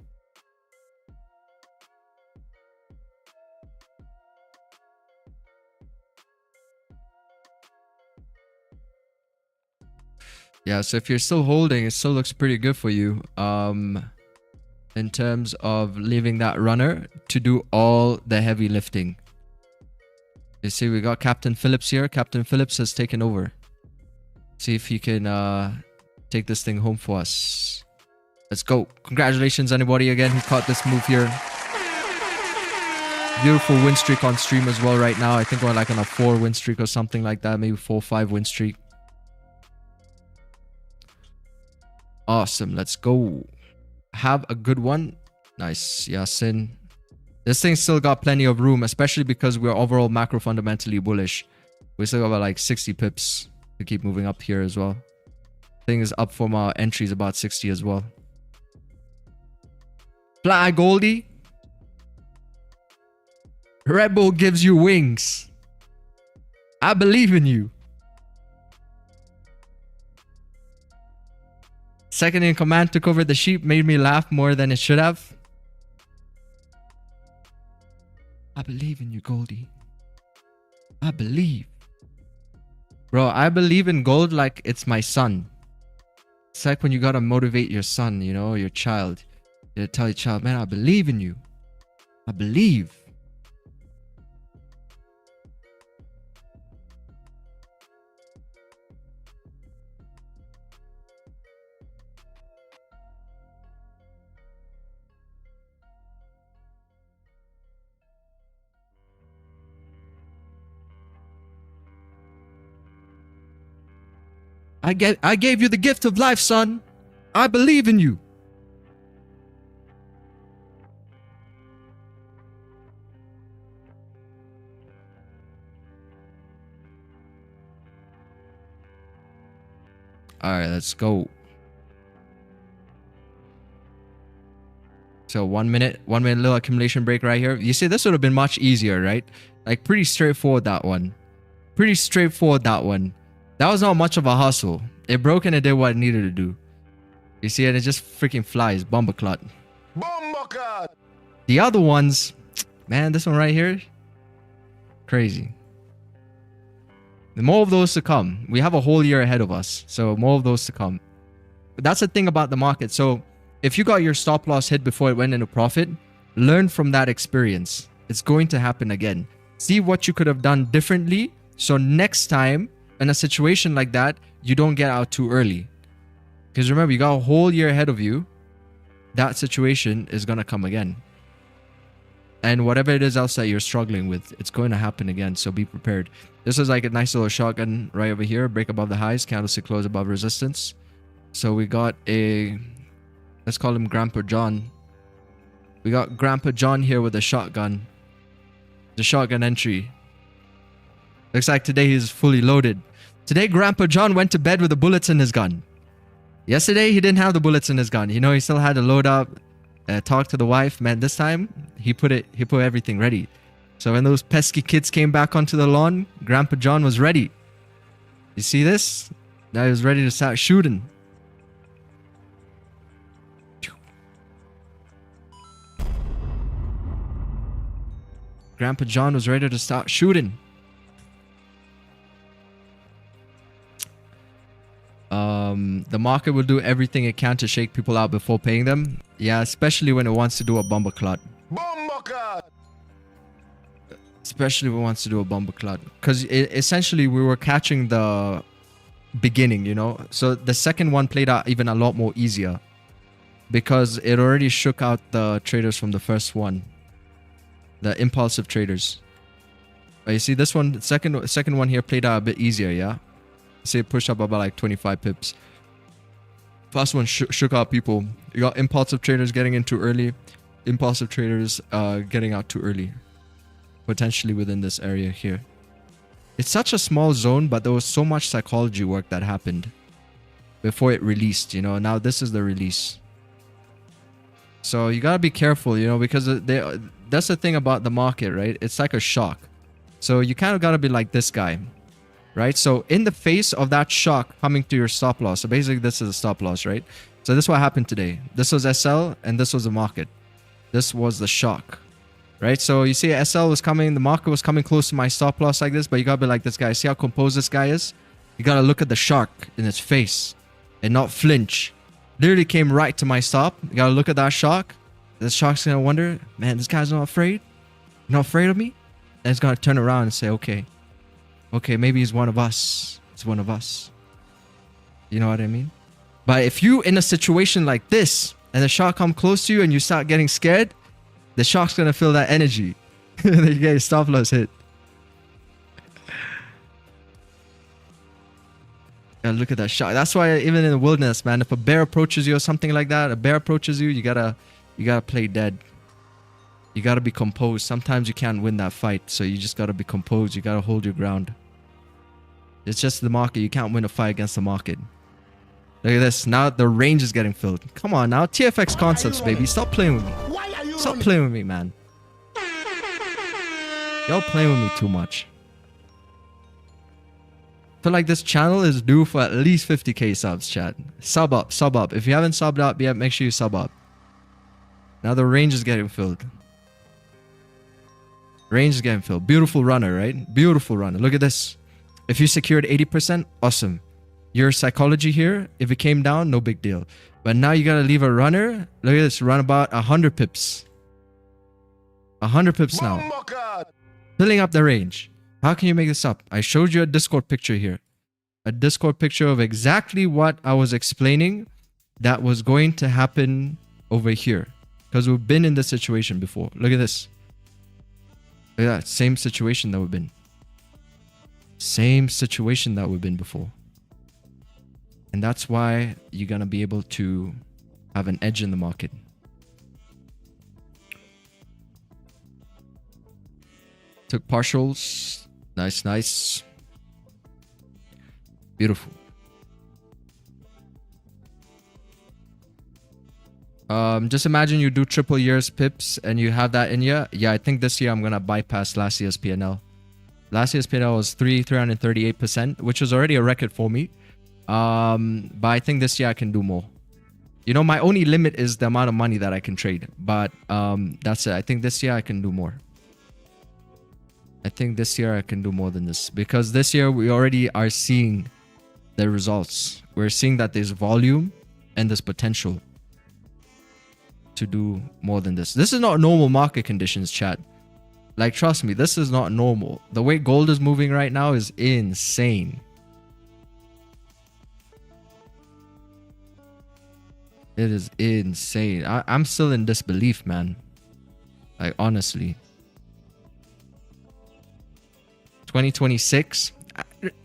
Yeah, so if you're still holding, it still looks pretty good for you. In terms of leaving that runner to do all the heavy lifting. You see, we got Captain Phillips here. Captain Phillips has taken over. See if he can take this thing home for us. Let's go. Congratulations, anybody, again, who caught this move here. Beautiful win streak on stream as well right now. I think we're like on a 4 win streak or something like that. Maybe 4 or 5 win streak. Awesome. Let's go. Have a good one. Nice. Yasin. This thing still got plenty of room, especially because we're overall macro fundamentally bullish. We still got about like 60 pips to keep moving up here as well. Thing is up from our entries about 60 as well. Fly Goldie. Red Bull gives you wings. I believe in you. Second in command took over the sheep, made me laugh more than it should have. I believe in you, Goldie. I believe. Bro, I believe in gold like it's my son. It's like when you gotta motivate your son, you know, your child. You tell your child, man, I believe in you. I believe. I gave you the gift of life, son. I believe in you. All right, let's go. So 1 minute little accumulation break right here. You see, this would have been much easier, right? Like, pretty straightforward, that one. Pretty straightforward, that one. That was not much of a hustle. It broke and it did what it needed to do. You see, and it just freaking flies. Bomberclot. Bomberclot! The other ones, man, this one right here, crazy. More of those to come. We have a whole year ahead of us. So more of those to come. But that's the thing about the market. So if you got your stop loss hit before it went into profit, learn from that experience. It's going to happen again. See what you could have done differently. So next time, in a situation like that, you don't get out too early. Because remember, you got a whole year ahead of you. That situation is going to come again. And whatever it is else that you're struggling with, it's going to happen again. So be prepared. This is like a nice little shotgun right over here. Break above the highs. Candlestick close above resistance. So we got a... Let's call him Grandpa John. We got Grandpa John here with a shotgun. The shotgun entry. Looks like today he's fully loaded. Today, Grandpa John went to bed with the bullets in his gun. Yesterday, he didn't have the bullets in his gun. You know, he still had to load up, talk to the wife. Man, this time, he put everything ready. So when those pesky kids came back onto the lawn, Grandpa John was ready. You see this? Now he was ready to start shooting. Grandpa John was ready to start shooting. The market will do everything it can to shake people out before paying them. Yeah, especially when it wants to do a bumper clot. Especially when it wants to do a bumper clot. Because essentially we were catching the beginning, you know. So the second one played out even a lot more easier. Because it already shook out the traders from the first one. The impulsive traders. But you see this one, second one here played out a bit easier, yeah? Say it pushed up about like 25 pips. First one shook out people. You got impulsive traders getting in too early. Impulsive traders getting out too early. Potentially within this area here. It's such a small zone, but there was so much psychology work that happened before it released, you know. Now this is the release. So you gotta be careful, you know, because that's the thing about the market, right? It's like a shock. So you kind of gotta be like this guy, right? So in the face of that shock coming to your stop loss, so basically this is a stop loss, right? So this is what happened today. This was SL and this was the market. This was the shock, right? So you see SL was coming, the market was coming close to my stop loss like this, but you gotta be like this guy. See how composed this guy is? You gotta look at the shark in its face and not flinch. Literally came right to my stop. You gotta look at that shark. The shark's gonna wonder, man, this guy's not afraid? Not afraid of me? And it's gonna turn around and say, okay, maybe he's one of us. He's one of us. You know what I mean? But if you in a situation like this and the shark come close to you and you start getting scared, the shark's gonna feel that energy. Then you get your stop loss hit. Gotta look at that shark. That's why even in the wilderness, man, if a bear approaches you or something like that, a bear approaches you, you gotta play dead. You gotta be composed. Sometimes you can't win that fight, so you just gotta be composed. You gotta hold your ground. It's just the market. You can't win a fight against the market. Look at this. Now the range is getting filled. Come on now. TFX concepts, baby. Stop playing with me. Stop playing with me, man. Y'all playing with me too much. I feel like this channel is due for at least 50k subs, chat. Sub up, sub up. If you haven't subbed up yet, make sure you sub up. Now the range is getting filled. Range is getting filled. Beautiful runner, right? Beautiful runner. Look at this. If you secured 80%, awesome. Your psychology here, if it came down, no big deal. But now you gotta leave a runner. Look at this. Run about 100 pips. 100 pips now. Filling up the range. How can you make this up? I showed you a Discord picture here. A Discord picture of exactly what I was explaining that was going to happen over here. Because we've been in this situation before. Look at this. Look at that. Same situation that we've been. Same situation that we've been before. And that's why you're going to be able to have an edge in the market. Took partials. Nice, nice. Beautiful. Just imagine you do triple years pips and you have that in you. Yeah, I think this year I'm gonna bypass last year's PNL. Last year's PNL was 338%, which was already a record for me. But I think this year I can do more. You know, my only limit is the amount of money that I can trade. But that's it. I think this year I can do more. I think this year I can do more than this. Because this year we already are seeing the results. We're seeing that there's volume and there's potential to do more than this. This is not normal market conditions, chat. Like, trust me, this is not normal. The way gold is moving right now is insane. It is insane. I'm still in disbelief, man. Like, honestly. 2026.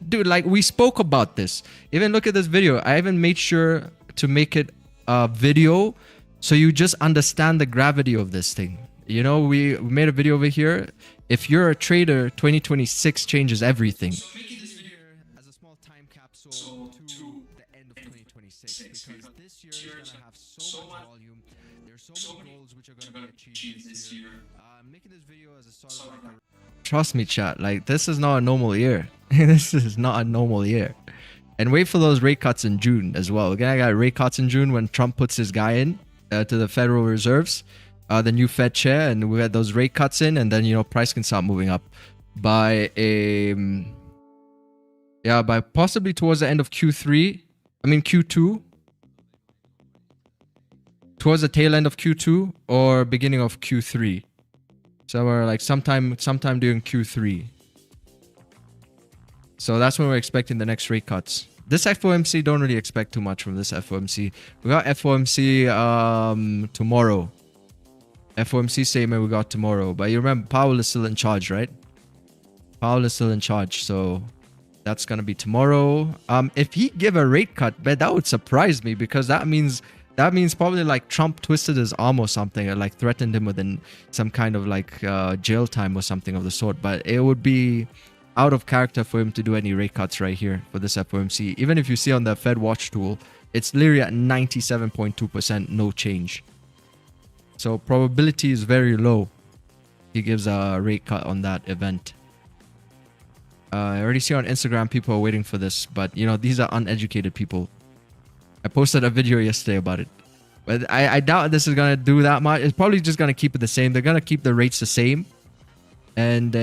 Dude, like, we spoke about this. Even look at this video. I even made sure to make it a video so you just understand the gravity of this thing. You know, we made a video over here. If you're a trader, 2026 changes everything. So making this video as a small time capsule to the end of 2026, because this year is gonna have so much volume. There's so many goals which are gonna be achieved this year. Making this video as a sort of like a... Trust me, chat. Like, this is not a normal year. This is not a normal year. And wait for those rate cuts in June as well. Again, I got rate cuts in June when Trump puts his guy in to the Federal Reserves. The new Fed chair, and we had those rate cuts in, and then, you know, price can start moving up by possibly towards the end of Q3 I mean Q2. Towards the tail end of Q2 or beginning of Q3. So we're like sometime during Q3. So that's when we're expecting the next rate cuts. This FOMC, don't really expect too much from this FOMC. We got FOMC tomorrow. FOMC statement we got tomorrow. But you remember, Powell is still in charge, right? Powell is still in charge. So that's going to be tomorrow. If he give a rate cut, but that would surprise me because that means probably like Trump twisted his arm or something, or like threatened him with some kind of like jail time or something of the sort. But it would be out of character for him to do any rate cuts right here for this FOMC. Even if you see on the Fed Watch tool, it's literally at 97.2% no change. So probability is very low. He gives a rate cut on that event. I already see on Instagram people are waiting for this, but you know, these are uneducated people. I posted a video yesterday about it. But I doubt this is going to do that much. It's probably just going to keep it the same. They're going to keep the rates the same. And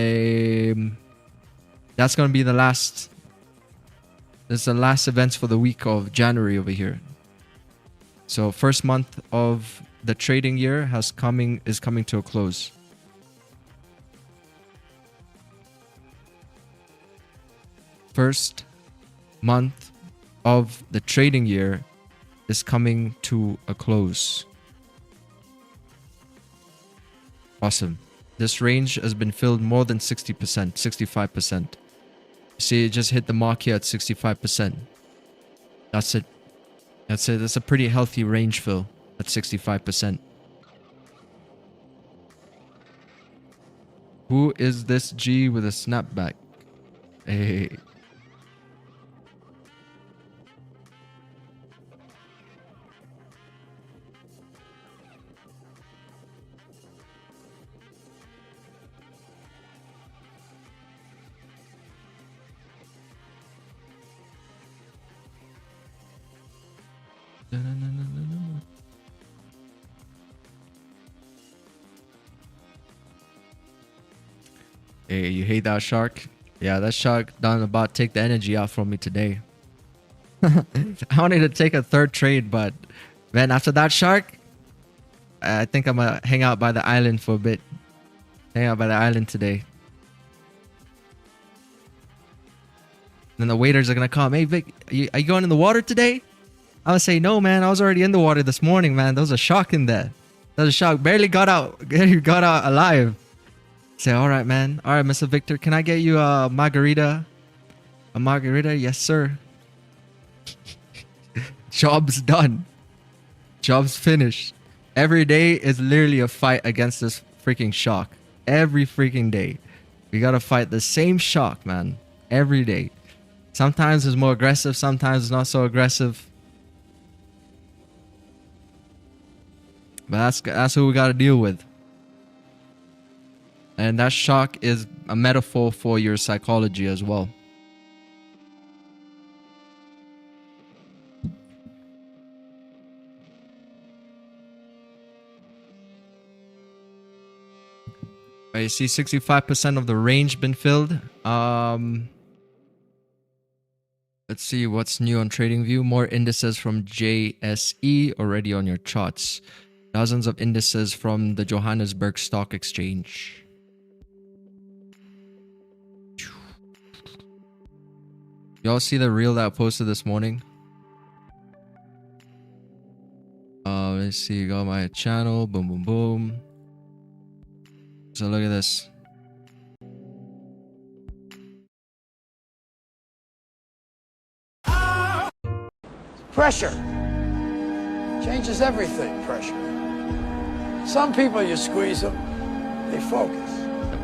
that's going to be the last. This is the last events for the week of January over here. So first month of the trading year is coming to a close. First month of the trading year is coming to a close. Awesome. This range has been filled more than 60%, 65%. See, it just hit the mark here at 65%. That's it. That's it. That's a pretty healthy range fill at 65%. Who is this G with a snapback? Hey. Hey, you hate that shark? Yeah, that shark done about take the energy out from me today. I wanted to take a third trade, but man, after that shark, I think I'm gonna hang out by the island for a bit. Hang out by the island today. Then the waiters are gonna come. Hey Vic, are you going in the water today? I would say no, man. I was already in the water this morning, man. There was a shark in there. There was a shark. Barely got out alive. Say, all right, man. All right, Mr. Victor, can I get you a margarita? A margarita? Yes, sir. Job's done. Job's finished. Every day is literally a fight against this freaking shark. Every freaking day. We gotta fight the same shark, man. Every day. Sometimes it's more aggressive. Sometimes it's not so aggressive. But that's who we gotta deal with. And that shark is a metaphor for your psychology as well. I see 65% of the range been filled. Let's see what's new on TradingView. More indices from JSE already on your charts. Dozens of indices from the Johannesburg Stock Exchange. Y'all see the reel that I posted this morning? Let's see, got my channel, boom, boom, boom. So look at this. Pressure changes everything, pressure. Some people, you squeeze them, they focus.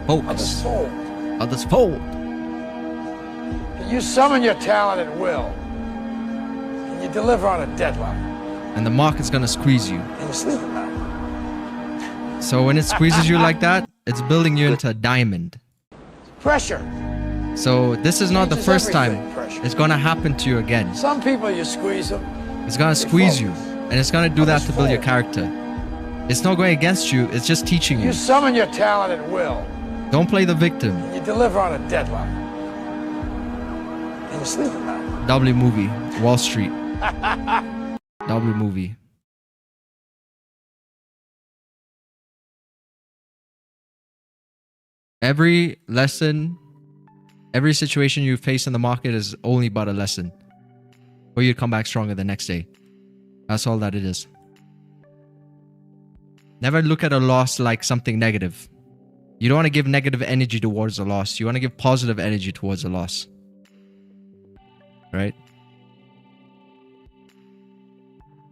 Others fold. Others fold. You summon your talent at will, and you deliver on a deadline. And the market's gonna squeeze you. And you sleep at night. So when it squeezes you like that, it's building you into a diamond. Pressure. So this is not the first time. Pressure. It's gonna happen to you again. Some people, you squeeze them. It's gonna squeeze you, and it's gonna do that to build your character. It's not going against you, it's just teaching you. You summon your talent at will. Don't play the victim. And you deliver on a deadline. And you sleep at night. W movie, Wall Street. That'll be a movie. Every lesson, every situation you face in the market is only but a lesson. Or you come back stronger the next day. That's all that it is. Never look at a loss like something negative. You don't want to give negative energy towards a loss. You want to give positive energy towards a loss. Right?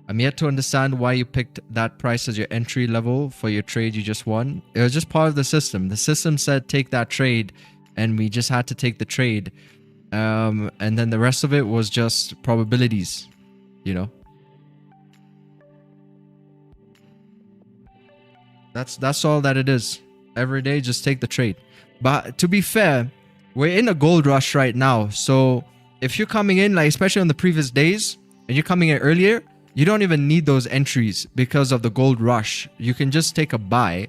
I'm yet to understand why you picked that price as your entry level for your trade you just won. It was just part of the system. The system said take that trade, and we just had to take the trade. And then the rest of it was just probabilities, you know. That's all that it is. Every day, just take the trade. But to be fair, we're in a gold rush right now. So if you're coming in, like especially on the previous days, and you're coming in earlier, you don't even need those entries because of the gold rush. You can just take a buy,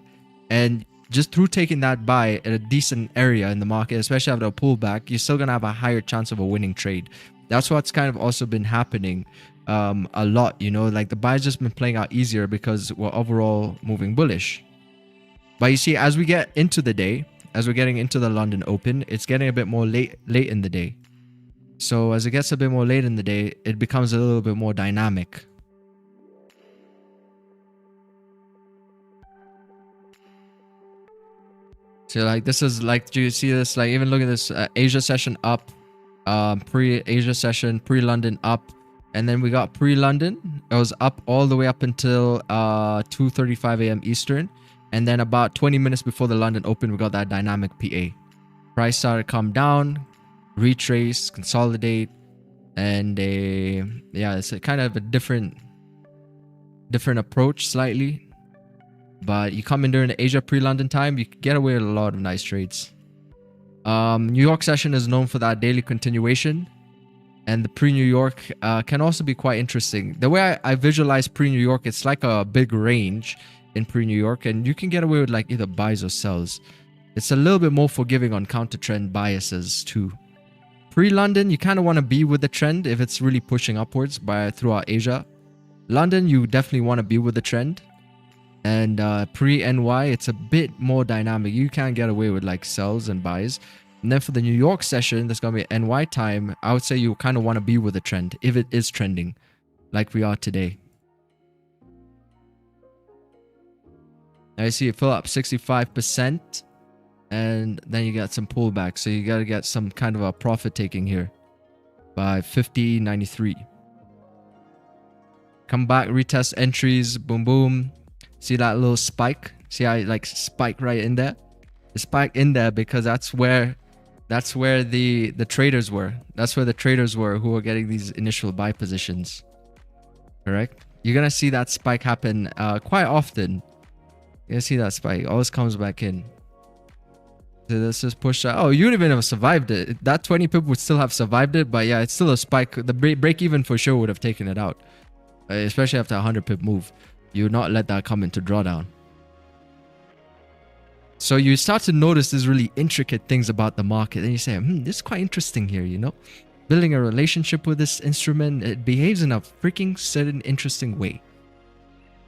and just through taking that buy at a decent area in the market, especially after a pullback, you're still gonna have a higher chance of a winning trade. That's what's kind of also been happening a lot, you know, like the buy's just been playing out easier because we're overall moving bullish. But you see, as we get into the day, as we're getting into the London Open, it's getting a bit more late in the day. So as it gets a bit more late in the day, it becomes a little bit more dynamic. So like this is like, do you see this? Like even look at this Asia session up, pre-Asia session, pre-London up, and then we got pre-London. It was up all the way up until 2:35 a.m. Eastern, and then about 20 minutes before the London Open, we got that dynamic PA. Price started to come down, retrace, consolidate, and yeah, it's a kind of a different approach slightly. But you come in during the Asia pre-London time, you can get away with a lot of nice trades. New York session is known for that daily continuation. And the pre-New York can also be quite interesting. The way I visualize pre-New York, it's like a big range in pre-New York. And you can get away with like either buys or sells. It's a little bit more forgiving on counter-trend biases too. Pre-London, you kind of want to be with the trend if it's really pushing upwards throughout Asia. London, you definitely want to be with the trend. And pre-NY, it's a bit more dynamic. You can't get away with like sells and buys. And then for the New York session, there's going to be NY time. I would say you kind of want to be with the trend if it is trending like we are today. I see it fill up 65%. And then you got some pullback. So you got to get some kind of a profit taking here by 50.93. Come back, retest entries. Boom, boom. See that little spike? See how it like spike right in there? The spike in there because that's where the traders were. That's where the traders were who were getting these initial buy positions. Correct? You're gonna see that spike happen quite often. You're gonna see that spike. Always comes back in. So let's just push that. Oh, you would even have survived it. That 20 pip would still have survived it, but yeah, it's still a spike. The break even for sure would have taken it out, especially after a 100 pip move. You would not let that come into drawdown. So you start to notice these really intricate things about the market. And you say, this is quite interesting here, you know? Building a relationship with this instrument, it behaves in a freaking certain interesting way.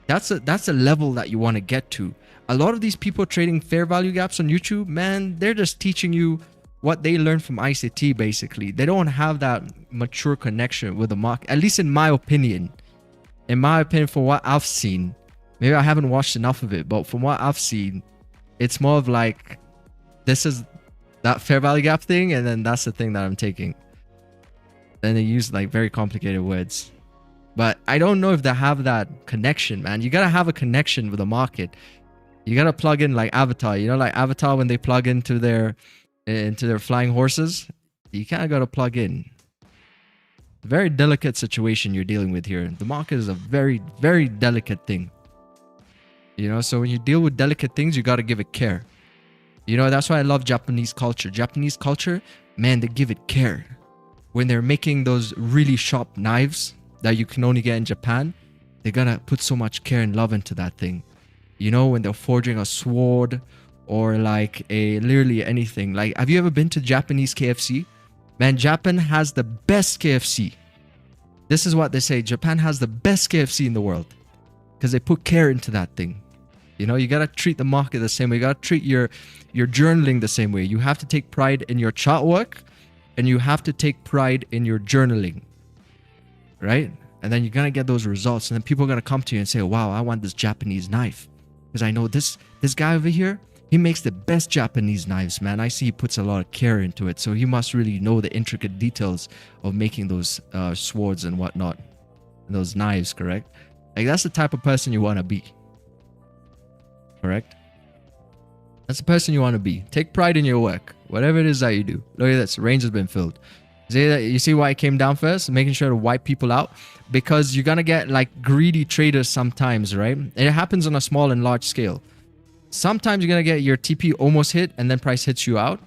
That's a level that you want to get to. A lot of these people trading fair value gaps on YouTube, man, they're just teaching you what they learned from ICT, basically. They don't have that mature connection with the market, at least in my opinion. In my opinion, for what I've seen, maybe I haven't watched enough of it, but from what I've seen, it's more of like, this is that fair value gap thing, and then that's the thing that I'm taking. Then they use like very complicated words. But I don't know if they have that connection, man. You gotta have a connection with the market. You gotta plug in like Avatar. You know, like Avatar when they plug into their flying horses, you kind of gotta plug in. Very delicate situation you're dealing with here. The market is a very, very delicate thing. You know, so when you deal with delicate things, you got to give it care. You know, that's why I love Japanese culture. Japanese culture, man, they give it care. When they're making those really sharp knives that you can only get in Japan, they're gonna put so much care and love into that thing. You know, when they're forging a sword or like literally anything. Like, have you ever been to Japanese KFC? Man, Japan has the best KFC. This is what they say. Japan has the best KFC in the world because they put care into that thing. You know, you got to treat the market the same way. You got to treat your journaling the same way. You have to take pride in your chart work and you have to take pride in your journaling, right? And then you're going to get those results. And then people are going to come to you and say, wow, I want this Japanese knife because I know this guy over here, he makes the best Japanese knives, man. I see he puts a lot of care into it. So he must really know the intricate details of making those swords and whatnot. And those knives, correct? Like, that's the type of person you want to be. Correct? That's the person you want to be. Take pride in your work. Whatever it is that you do. Look at this. Range has been filled. You see why I came down first? Making sure to wipe people out. Because you're going to get like greedy traders sometimes, right? It happens on a small and large scale. Sometimes you're going to get your TP almost hit and then price hits you out.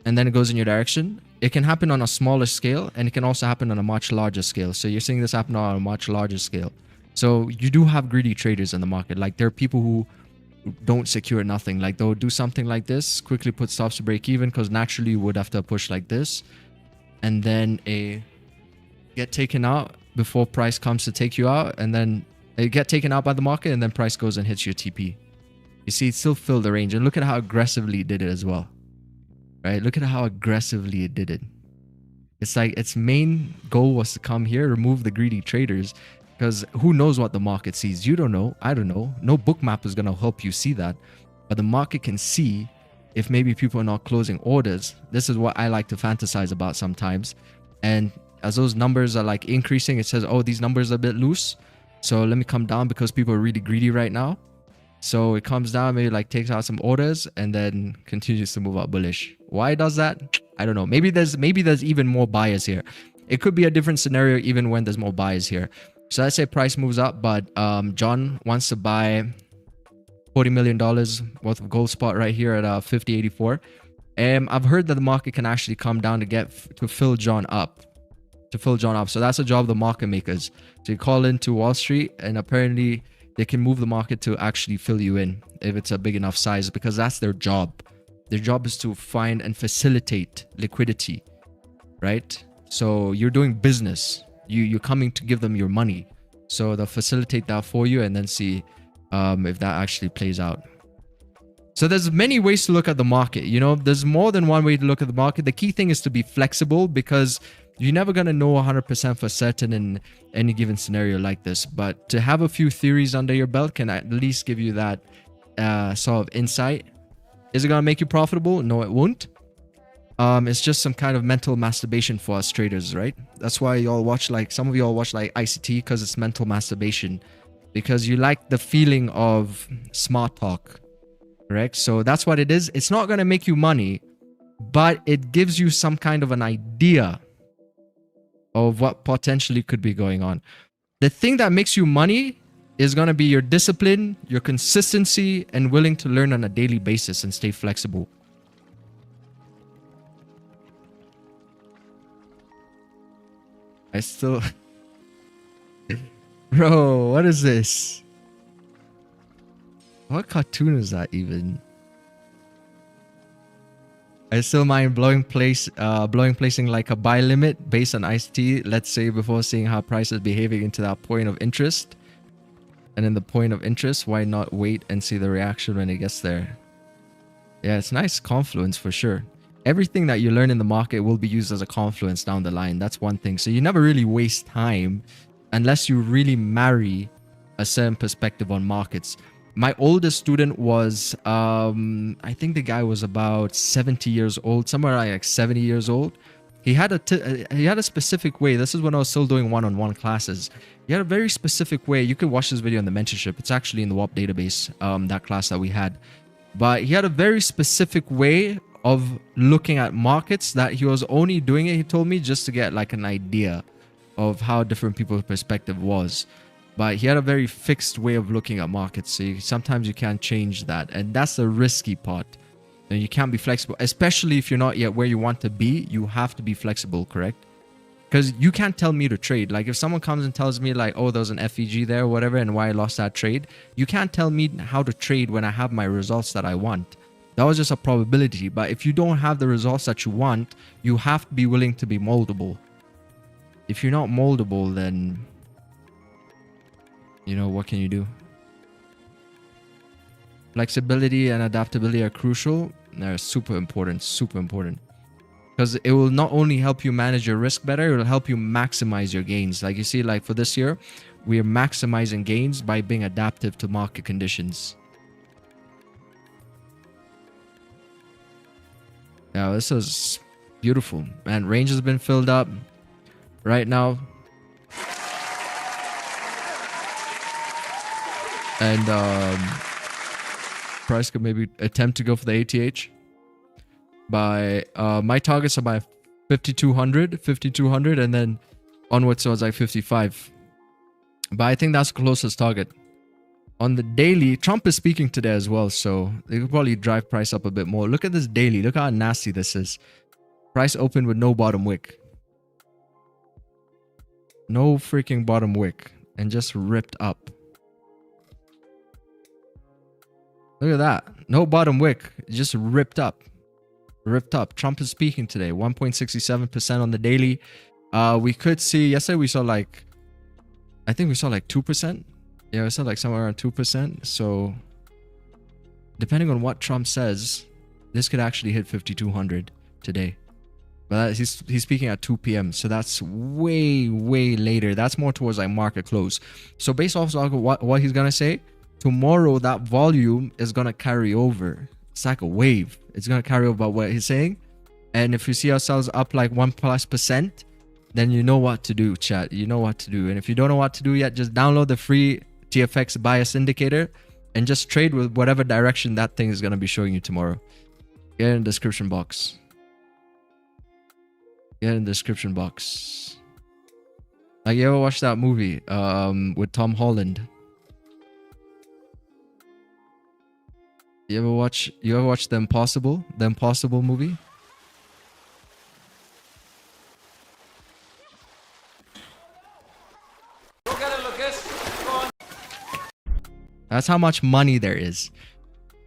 And then it goes in your direction. It can happen on a smaller scale. And it can also happen on a much larger scale. So you're seeing this happen on a much larger scale. So you do have greedy traders in the market. Like there are people who don't secure nothing. Like they'll do something like this, quickly put stops to break even because naturally you would have to push like this. And then get taken out before price comes to take you out. And then you get taken out by the market and then price goes and hits your TP. You see, it still filled the range. And look at how aggressively it did it as well. Right? Look at how aggressively it did it. It's like its main goal was to come here, remove the greedy traders. Because who knows what the market sees? You don't know. I don't know. No book map is going to help you see that. But the market can see if maybe people are not closing orders. This is what I like to fantasize about sometimes. And as those numbers are like increasing, it says, oh, these numbers are a bit loose. So let me come down because people are really greedy right now. So it comes down, maybe like takes out some orders and then continues to move up bullish. Why does that? I don't know. Maybe there's even more buyers here. It could be a different scenario even when there's more buyers here. So let's say price moves up, but John wants to buy $40 million worth of gold spot right here at 50.84. I've heard that the market can actually come down to fill John up. So that's a job of the market makers. So you call into Wall Street and apparently they can move the market to actually fill you in if it's a big enough size because that's their job. Their job is to find and facilitate liquidity, right? So you're doing business. You're coming to give them your money. So they'll facilitate that for you and then see if that actually plays out. So there's many ways to look at the market. You know, there's more than one way to look at the market. The key thing is to be flexible because you're never going to know 100% for certain in any given scenario like this. But to have a few theories under your belt can at least give you that sort of insight. Is it going to make you profitable? No, it won't. It's just some kind of mental masturbation for us traders, right? That's why y'all watch some of y'all watch like ICT because it's mental masturbation. Because you like the feeling of smart talk, correct? So that's what it is. It's not going to make you money, but it gives you some kind of an idea of what potentially could be going on. The thing that makes you money is going to be your discipline, your consistency, and willing to learn on a daily basis and stay flexible. I still... Bro, what is this? What cartoon is that even? I still mind blowing placing like a buy limit based on ICT, let's say before seeing how price is behaving into that point of interest. And in the point of interest, why not wait and see the reaction when it gets there? Yeah, it's nice confluence for sure. Everything that you learn in the market will be used as a confluence down the line. That's one thing. So you never really waste time unless you really marry a certain perspective on markets. My oldest student was, I think the guy was about 70 years old, somewhere like 70 years old. He had a specific way. This is when I was still doing one-on-one classes. He had a very specific way. You can watch this video on the mentorship. It's actually in the WAP database, that class that we had. But he had a very specific way of looking at markets that he was only doing it, he told me, just to get like an idea of how different people's perspective was. But he had a very fixed way of looking at markets. So sometimes you can't change that. And that's the risky part. And you can't be flexible, especially if you're not yet where you want to be. You have to be flexible, correct? Because you can't tell me to trade. Like if someone comes and tells me like, oh, there was an FEG there or whatever and why I lost that trade. You can't tell me how to trade when I have my results that I want. That was just a probability. But if you don't have the results that you want, you have to be willing to be moldable. if you're not moldable, then you know, what can you do? Flexibility and adaptability are crucial. They're super important, because it will not only help you manage your risk better, it will help you maximize your gains. Like you see, like for this year, we are maximizing gains by being adaptive to market conditions. Yeah, this is beautiful. And range has been filled up right now. And price could maybe attempt to go for the ATH. By my targets are by 5200, and then onwards towards like 55. But I think that's the closest target. On the daily, Trump is speaking today as well, so they could probably drive price up a bit more. Look at this daily. Look how nasty this is. Price opened with no bottom wick. No freaking bottom wick. And just ripped up. Look at that. No bottom wick. Just ripped up. Ripped up. Trump is speaking today. 1.67% on the daily. We could see, yesterday we saw like, I think we saw like 2%. Yeah, we saw like somewhere around 2%. So depending on what Trump says, this could actually hit 5,200 today. But he's speaking at 2 p.m. So that's way later. That's more towards like market close. So based off of what he's going to say, tomorrow that volume is going to carry over. It's like a wave. It's going to carry over what he's saying. And if you see ourselves up like 1+%, then you know what to do, chat. You know what to do. And if you don't know what to do yet, just download the free TFX bias indicator and just trade with whatever direction that thing is going to be showing you tomorrow. Get in the description box. Get in the description box. Like, you ever watched that movie with Tom Holland? You ever watch The Impossible? The Impossible movie? That's how much money there is.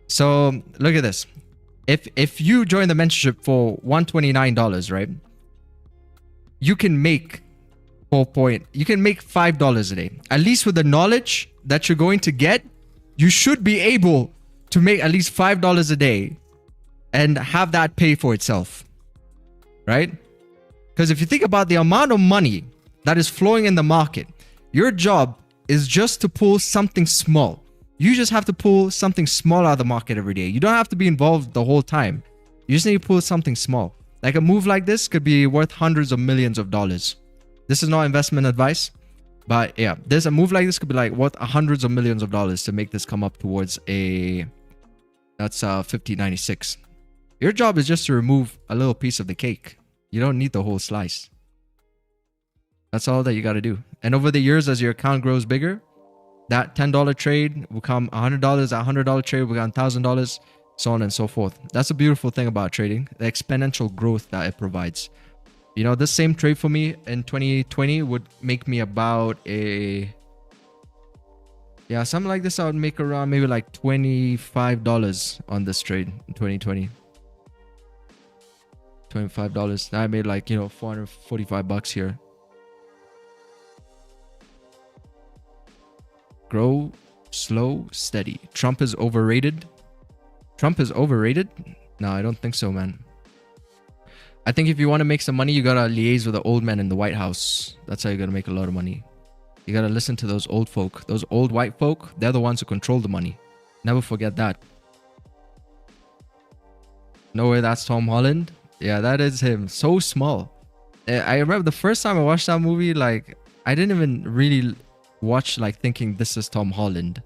So look at this. If you join the mentorship for $129, right? You can make you can make $5 a day. At least with the knowledge that you're going to get, you should be able to make at least $5 a day and have that pay for itself. Right? Because if you think about the amount of money that is flowing in the market, your job is just to pull something small. You just have to pull something small out of the market every day. You don't have to be involved the whole time. You just need to pull something small. Like a move like this could be worth hundreds of millions of dollars. This is not investment advice, but yeah, there's a move like this could be like worth hundreds of millions of dollars to make this come up towards a, that's 5096. Your job is just to remove a little piece of the cake. You don't need the whole slice. That's all that you got to do. And over the years, as your account grows bigger, that $10 trade will become $100, that $100 trade will become $1,000, so on and so forth. That's a beautiful thing about trading, the exponential growth that it provides. You know, this same trade for me in 2020 would make me about a, yeah, something like this I would make around maybe like $25 on this trade in 2020. $25. I made like, you know, 445 bucks here. Grow slow, steady. Trump is overrated. Trump is overrated? No, I don't think so, man. I think if you want to make some money, you gotta liaise with the old men in the White House. That's how you're gonna make a lot of money. You gotta listen to those old folk. Those old white folk, they're the ones who control the money. Never forget that. No way, that's Tom Holland? Yeah, that is him. So small. I remember the first time I watched that movie, like, I didn't even really watch like thinking this is Tom Holland.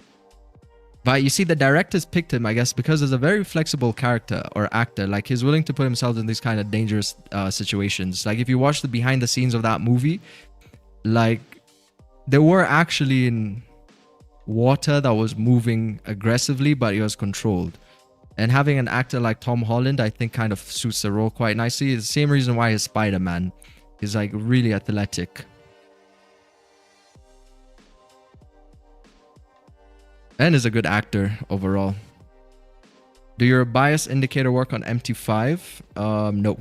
But you see, the directors picked him, I guess, because he's a very flexible character or actor. Like, he's willing to put himself in these kind of dangerous situations. Like, if you watch the behind the scenes of that movie, like, they were actually in water that was moving aggressively, but it was controlled. And having an actor like Tom Holland, I think, kind of suits the role quite nicely. It's the same reason why he's Spider-Man. He's like really athletic. And is a good actor overall. Do your bias indicator work on MT5? No.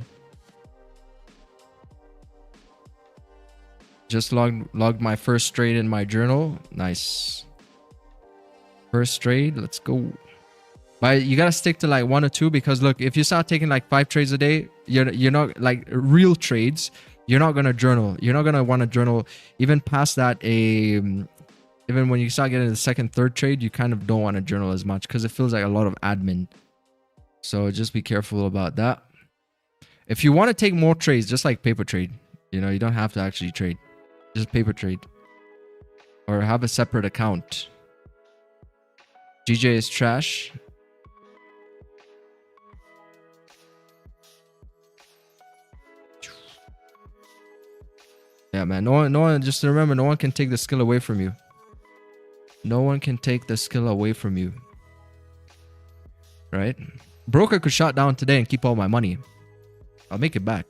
Just logged my first trade in my journal. Nice. First trade. Let's go. But you gotta stick to like 1 or 2, because look, if you start taking like 5 trades a day, you're not like real trades. You're not gonna journal. You're not gonna want to journal even past that. Even when you start getting the second, third trade, you kind of don't want to journal as much because it feels like a lot of admin. So just be careful about that. If you want to take more trades, just like paper trade, you know, you don't have to actually trade. Just paper trade. Or have a separate account. GJ is trash. Yeah, man. No one, just remember, no one can take the skill away from you. No one can take the skill away from you. Right? Broker could shut down today and keep all my money. I'll make it back.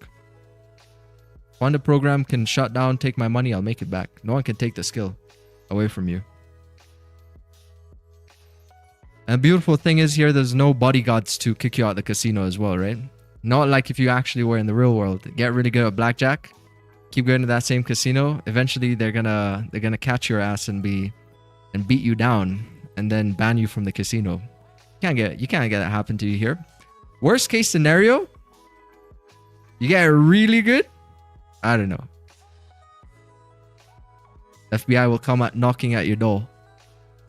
Funded program can shut down, take my money, I'll make it back. No one can take the skill away from you. And the beautiful thing is here, there's no bodyguards to kick you out of the casino as well, right? Not like if you actually were in the real world. Get really good at blackjack. Keep going to that same casino. Eventually, they're gonna catch your ass and beat you down, and then ban you from the casino. You can't get that happen to you here. Worst case scenario, you get really good. I don't know. FBI will come knocking at your door,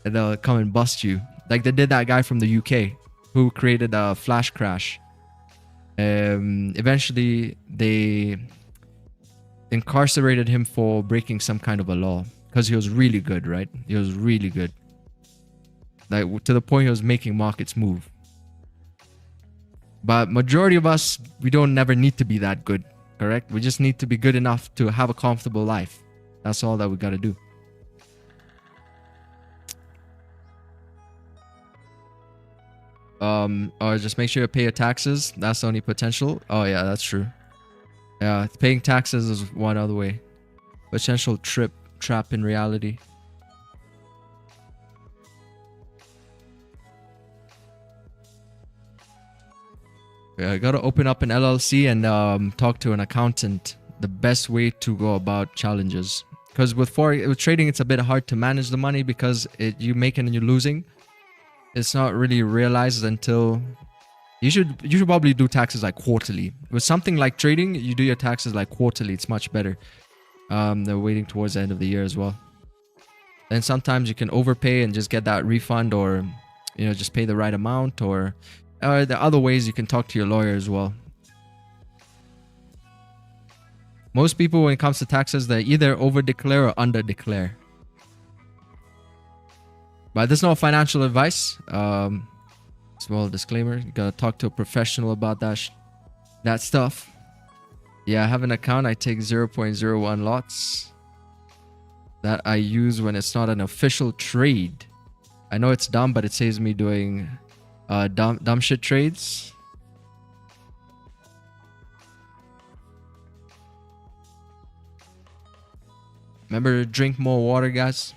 and they'll come and bust you, like they did that guy from the UK who created a flash crash. Eventually, they incarcerated him for breaking some kind of a law because he was really good, right? He was really good, like to the point he was making markets move. But majority of us, we don't never need to be that good, correct? We just need to be good enough to have a comfortable life. That's all that we got to do. Or just make sure you pay your taxes. That's the only potential. Oh yeah, that's true. Yeah, paying taxes is one other way. Potential trap in reality. Yeah, I gotta open up an LLC and talk to an accountant. The best way to go about challenges. Because with trading, it's a bit hard to manage the money because you make it and you're losing. It's not really realized until you should probably do taxes like quarterly. With something like trading, you do your taxes like quarterly. It's much better. They're waiting towards the end of the year as well. Then sometimes you can overpay and just get that refund, or just pay the right amount, or there are other ways you can talk to your lawyer as well. Most people, when it comes to taxes, they either over declare or under declare. But this is not financial advice. Small disclaimer: you gotta talk to a professional about that stuff. Yeah, I have an account. I take 0.01 lots that I use when it's not an official trade. I know it's dumb, but it saves me doing dumb shit trades. Remember to drink more water, guys.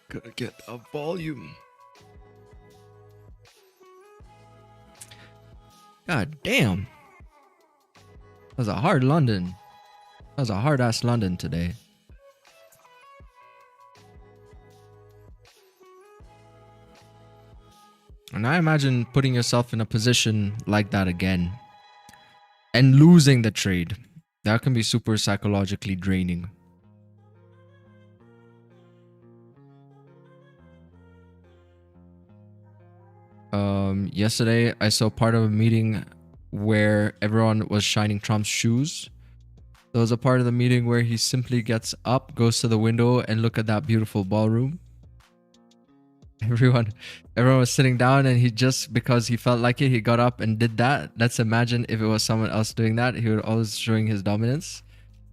Gotta get a volume. God damn. That was a hard London. That was a hard ass London today. And I imagine putting yourself in a position like that again and losing the trade. That can be super psychologically draining. Yesterday I saw part of a meeting where everyone was shining Trump's shoes. There was a part of the meeting where he simply gets up, goes to the window, and look at that beautiful ballroom. Everyone was sitting down, and he just, because he felt like it, he got up and did that. Let's imagine if it was someone else doing that, he would always showing his dominance.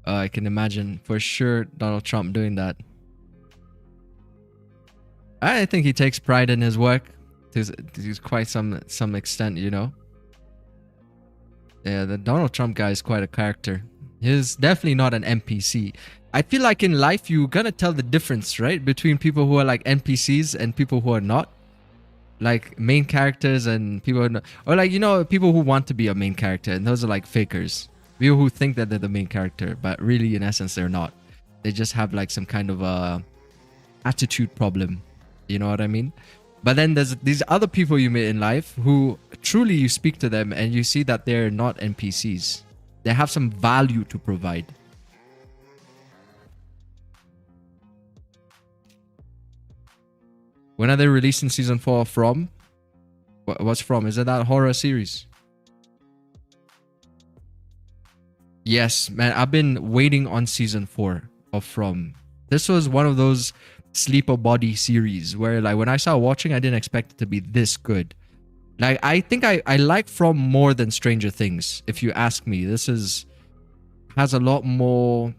I can imagine for sure Donald Trump doing that. I think he takes pride in his work to quite some extent, you know. Yeah, the Donald Trump guy is quite a character. He's definitely not an NPC. I feel like in life you're gonna tell the difference, right, between people who are like NPCs and people who are not, like main characters and people who are not, or like, you know, people who want to be a main character, and those are like fakers. People who think that they're the main character, but really in essence they're not. They just have like some kind of a attitude problem. You know what I mean? But then there's these other people you meet in life who truly you speak to them and you see that they're not NPCs. They have some value to provide. When are they releasing season 4 from? What's from? Is it that horror series? Yes, man. I've been waiting on season 4 of From. This was one of those sleeper body series where like when I started watching, I didn't expect it to be this good. Like I think I like From more than Stranger Things. If you ask me, this has a lot more.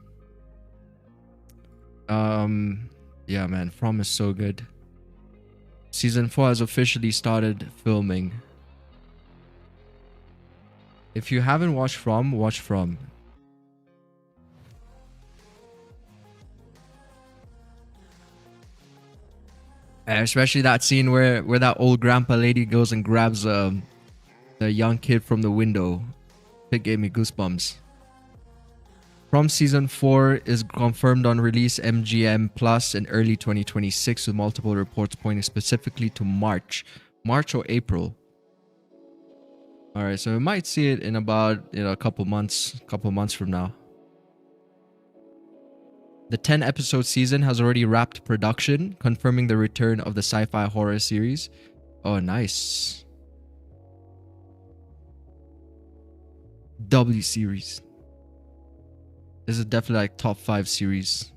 Yeah, man. From is so good. Season 4 has officially started filming. If you haven't watched From, watch From. Especially that scene where that old grandpa lady goes and grabs the young kid from the window. It gave me goosebumps. From season 4 is confirmed on release MGM Plus in early 2026 with multiple reports pointing specifically to March or April. All right, so we might see it in about, you know, a couple months from now. The 10-episode season has already wrapped production, confirming the return of the sci-fi horror series. Oh, nice. W series. This is definitely like top 5 series.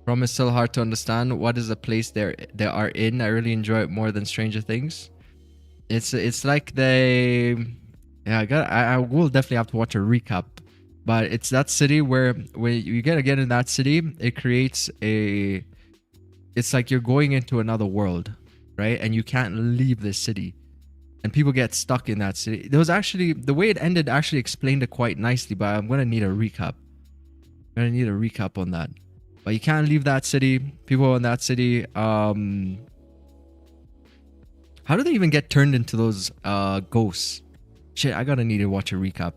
From is still hard to understand. What is the place they are in? I really enjoy it more than Stranger Things. It's like they, yeah, I will definitely have to watch a recap, but it's that city where you gotta get in that city, it creates it's like you're going into another world, right? And you can't leave this city, and people get stuck in that city. There was actually, the way it ended actually explained it quite nicely, but I'm gonna need a recap. On that. But you can't leave that city. People in that city, how do they even get turned into those ghosts? Shit, I gotta need to watch a recap.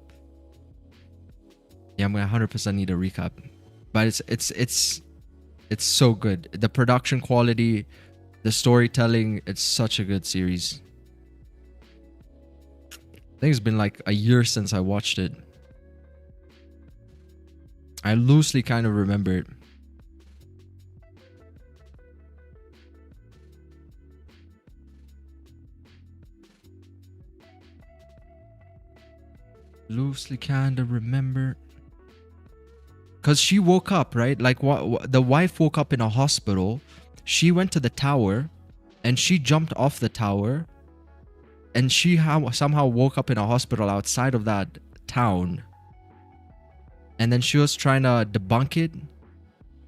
Yeah, I'm gonna 100% need a recap. But it's so good. The production quality, the storytelling, it's such a good series. I think it's been like a year since I watched it. I loosely kind of remember it. Loosely kind of remember, because she woke up, right? Like what the wife woke up in a hospital. She went to the tower and she jumped off the tower, and she somehow woke up in a hospital outside of that town, and then she was trying to debunk it,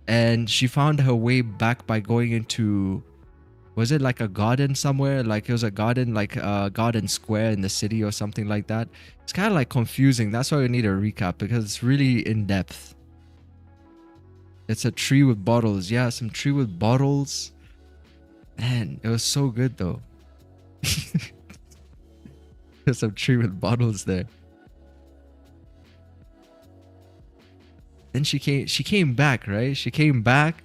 and she found her way back by going into, was it like a garden somewhere? Like it was a garden, like a garden square in the city or something like that. It's kind of like confusing. That's why we need a recap, because it's really in depth. It's a tree with bottles. Yeah, some tree with bottles. Man, it was so good though. There's some tree with bottles there. Then she came back, right? She came back.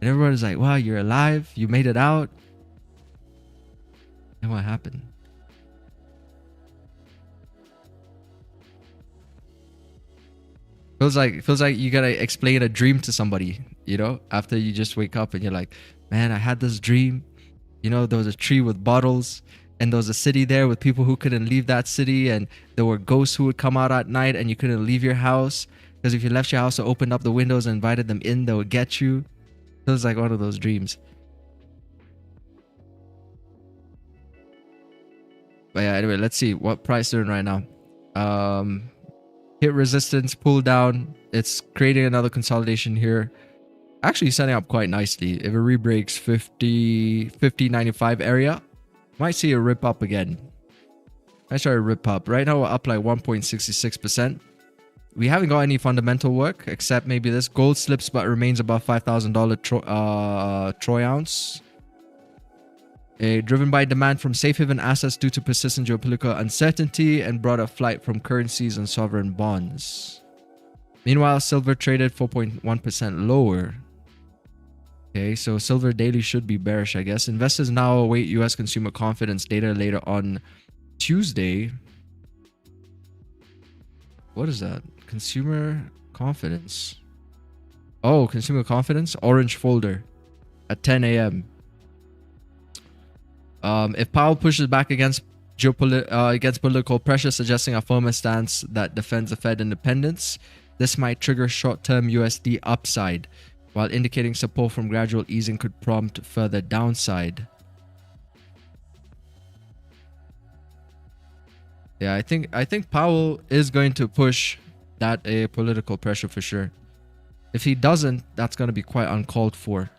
And everybody's like, wow, you're alive. You made it out. And what happened? Feels like you gotta explain a dream to somebody, you know, after you just wake up and you're like, man, I had this dream. You know, there was a tree with bottles, and there was a city there with people who couldn't leave that city, and there were ghosts who would come out at night, and you couldn't leave your house because if you left your house or opened up the windows and invited them in, they would get you. Feels like one of those dreams. But yeah, anyway, let's see what price they're in right now. Hit resistance, pull down. It's creating another consolidation here. Actually setting up quite nicely. If it rebreaks 50.95 area, might see a rip up again. Might try to rip up. Right now we're up like 1.66%. We haven't got any fundamental work except maybe this. Gold slips but remains above $5,000 troy ounce. Driven by demand from safe haven assets due to persistent geopolitical uncertainty and broader flight from currencies and sovereign bonds. Meanwhile, silver traded 4.1% lower. Okay, so silver daily should be bearish, I guess. Investors now await US consumer confidence data later on Tuesday. What is that? Consumer confidence. Oh, consumer confidence? Orange folder at 10 a.m. If Powell pushes back against political pressure, suggesting a firmer stance that defends the Fed independence, this might trigger short-term USD upside, while indicating support from gradual easing could prompt further downside. Yeah, I think Powell is going to push that political pressure for sure. If he doesn't, that's going to be quite uncalled for.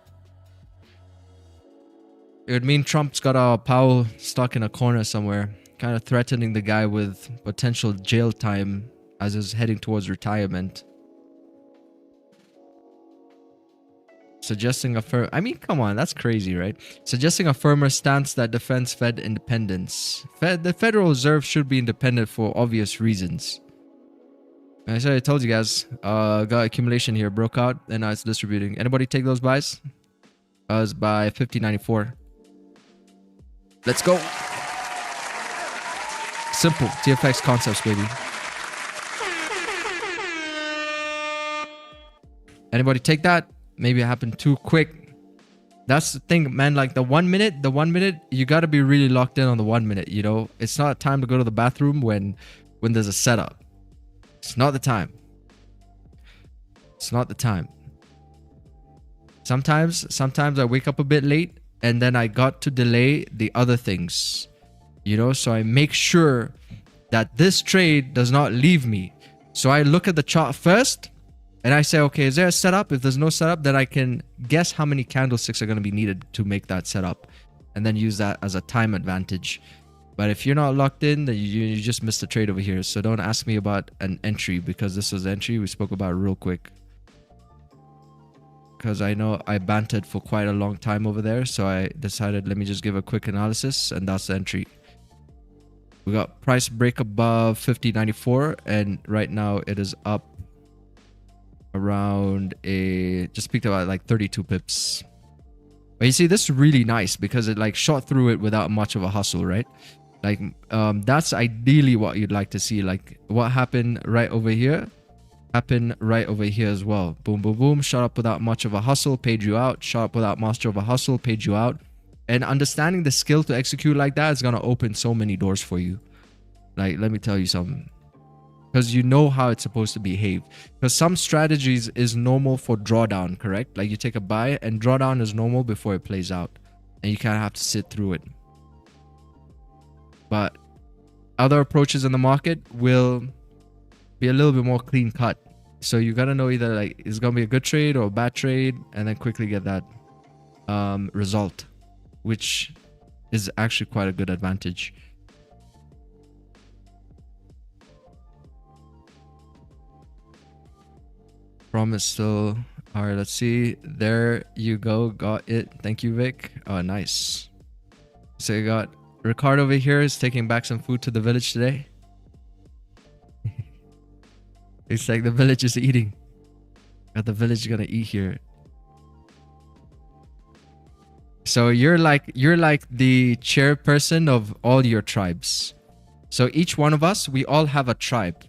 It would mean Trump's got Powell stuck in a corner somewhere, kind of threatening the guy with potential jail time as he's heading towards retirement. Suggesting a I mean, come on, that's crazy, right? Suggesting a firmer stance that defends Fed independence. The Federal Reserve should be independent for obvious reasons. I said I told you guys, got accumulation here, broke out, and now it's distributing. Anybody take those buys? It's by 50.94. Let's go. Simple TFX concepts, baby. Anybody take that? Maybe it happened too quick. That's the thing, man. Like the 1 minute, you got to be really locked in on the 1 minute, you know? It's not time to go to the bathroom when there's a setup. It's not the time. It's not the time. Sometimes I wake up a bit late and then I got to delay the other things, you know? So I make sure that this trade does not leave me. So I look at the chart first and I say, okay, is there a setup? If there's no setup, then I can guess how many candlesticks are going to be needed to make that setup and then use that as a time advantage. But if you're not locked in, then you just missed the trade over here. So don't ask me about an entry because this was entry. We spoke about it real quick. Because I know I bantered for quite a long time over there. So I decided, let me just give a quick analysis. And that's the entry. We got price break above 50.94. And right now it is up around just peaked about like 32 pips. But you see, this is really nice because it like shot through it without much of a hustle, right? Like that's ideally what you'd like to see. Like what happened right over here happened right over here as well. Boom, boom, boom. Shot up without much of a hustle, paid you out. Shot up without much of a hustle, paid you out. And understanding the skill to execute like that is going to open so many doors for you. Like, let me tell you something. Because you know how it's supposed to behave. Because some strategies is normal for drawdown, correct? Like you take a buy and drawdown is normal before it plays out. And you kind of have to sit through it. But other approaches in the market will be a little bit more clean cut. So you got to know either like it's going to be a good trade or a bad trade and then quickly get that result, which is actually quite a good advantage. Promise still. All right, let's see. There you go. Got it. Thank you, Vic. Oh, nice. So you got Ricardo over here is taking back some food to the village today. It's like the village is eating. Got the village gonna eat here. So you're like the chairperson of all your tribes. So each one of us, we all have a tribe.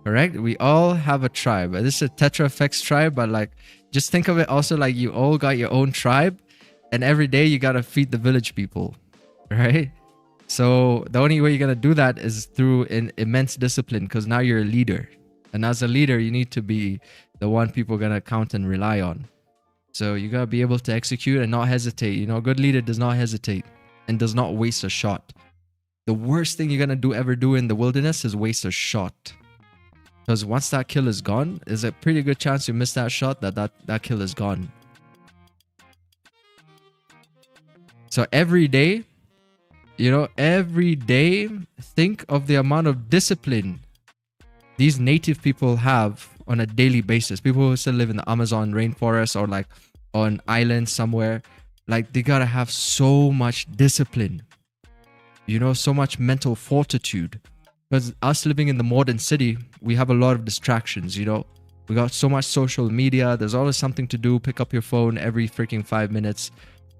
Correct? We all have a tribe. This is a TetraFX tribe, but like just think of it also like you all got your own tribe and every day you gotta feed the village people. Right? So the only way you're gonna do that is through an immense discipline because now you're a leader. And as a leader, you need to be the one people are gonna count and rely on. So you gotta be able to execute and not hesitate. You know, a good leader does not hesitate and does not waste a shot. The worst thing you're gonna ever do in the wilderness is waste a shot. Because once that kill is gone, there's a pretty good chance you miss that shot that kill is gone. So every day, every day, think of the amount of discipline these native people have on a daily basis. People who still live in the Amazon rainforest or like on islands somewhere, like they gotta have so much discipline, so much mental fortitude. Because us living in the modern city, we have a lot of distractions, We got so much social media. There's always something to do. Pick up your phone every freaking 5 minutes.